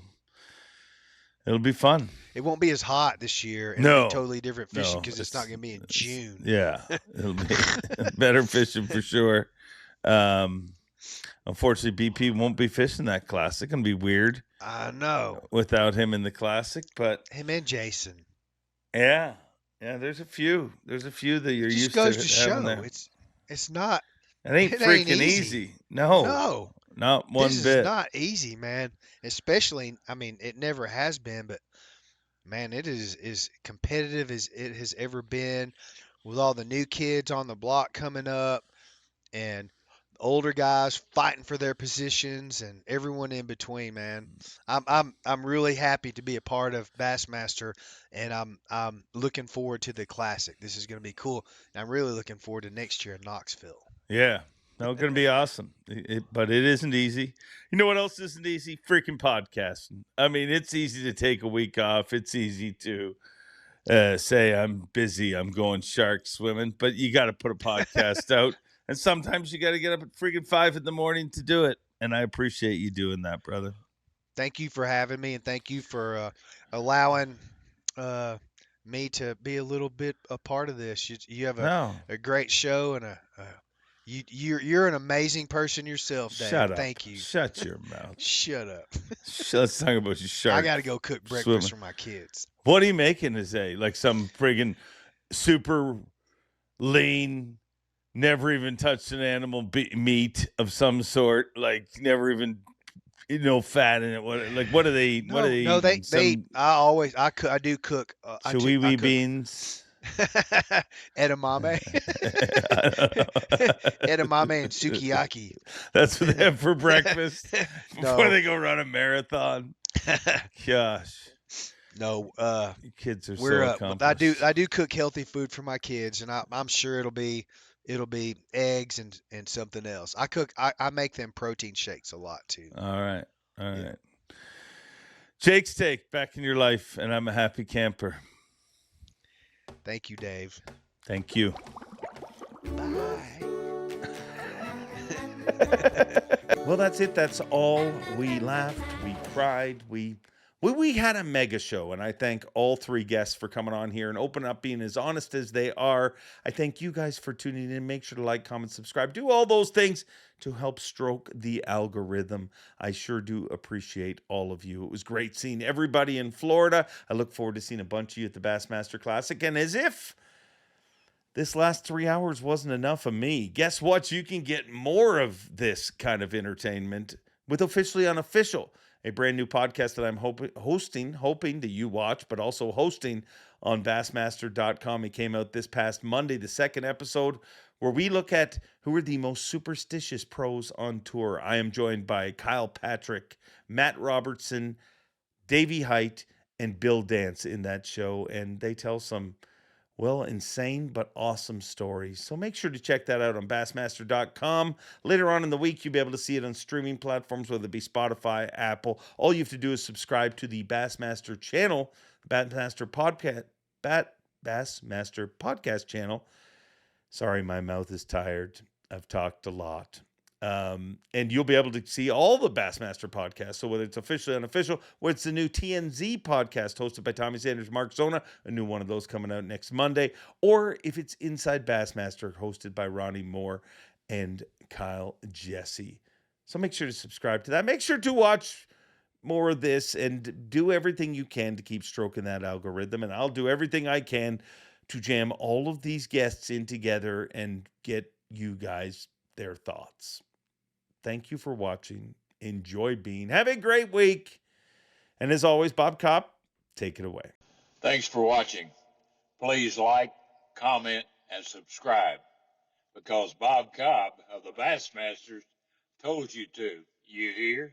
it'll be fun. It won't be as hot this year. No. It'll be totally different fishing No, because it's not going to be in June. Yeah. It'll be better fishing for sure. Unfortunately, BP won't be fishing that classic. It's going to be weird. I know. Without him in the classic, but Him and Jason. yeah, there's a few that you're It used just goes to to show having there. it's not. It ain't it freaking ain't easy. easy. No, No. not one This bit. is not easy, man. Especially, I mean, it never has been, but man, it is as competitive as it has ever been with all the new kids on the block coming up and older guys fighting for their positions and everyone in between, man. I'm really happy to be a part of Bassmaster, and I'm looking forward to the classic. This is going to be cool. And I'm really looking forward to next year in Knoxville. Yeah, no, it's gonna be awesome. But it isn't easy. You know what else isn't easy? Freaking podcasting. I mean, it's easy to take a week off. It's easy to say I'm busy. I'm going shark swimming, but you got to put a podcast out. And sometimes you got to get up at freaking 5 a.m. to do it. And I appreciate you doing that, brother. Thank you for having me, and thank you for allowing me to be a little bit a part of this. You have a great show, and you're an amazing person yourself, Dave. Shut up. Thank you. Shut your mouth. Shut up. Let's talk about your shark. I got to go cook breakfast for my kids. What are you making today? Like some friggin' super lean, never even touched an animal meat of some sort, like never even fat in it. What do they eat? No, What do they no, eat? I do cook. Chewy beans. Edamame. Edamame and sukiyaki. That's what they have for breakfast before No. they go run a marathon. Gosh. No, You kids are we're so accomplished. I do cook healthy food for my kids, and I'm sure it'll be eggs and something else. I make them protein shakes a lot too. All right. Yeah. Jake's Take, back in your life, and I'm a happy camper. Thank you, Dave. Thank you. Bye. Well, that's it. That's all. We laughed. We cried. We had a mega show, and I thank all three guests for coming on here and opening up, being as honest as they are. I thank you guys for tuning in. Make sure to like, comment, subscribe. Do all those things to help stroke the algorithm. I sure do appreciate all of you. It was great seeing everybody in Florida. I look forward to seeing a bunch of you at the Bassmaster Classic. And as if this last 3 hours wasn't enough of me, guess what? You can get more of this kind of entertainment with Officially Unofficial, a brand new podcast that I'm hoping that you watch, but also hosting on Bassmaster.com. It came out this past Monday, the second episode, where we look at who are the most superstitious pros on tour. I am joined by Kyle Patrick, Matt Robertson, Davey Height, and Bill Dance in that show, and they tell some, well, insane but awesome stories. So make sure to check that out on Bassmaster.com. Later on in the week, you'll be able to see it on streaming platforms, whether it be Spotify, Apple. All you have to do is subscribe to the Bassmaster channel, Bassmaster Podcast channel. Sorry, my mouth is tired. I've talked a lot. And you'll be able to see all the Bassmaster podcasts. So whether it's official, unofficial, whether it's the new TNZ podcast hosted by Tommy Sanders, Mark Zona, a new one of those coming out next Monday, or if it's Inside Bassmaster hosted by Ronnie Moore and Kyle Jesse. So make sure to subscribe to that. Make sure to watch more of this and do everything you can to keep stroking that algorithm. And I'll do everything I can to jam all of these guests in together and get you guys their thoughts. Thank you for watching. Enjoy being. Have a great week. And as always, Bob Kopp, take it away. Thanks for watching. Please like, comment, and subscribe, because Bob Cobb of the Bassmasters told you to. You hear?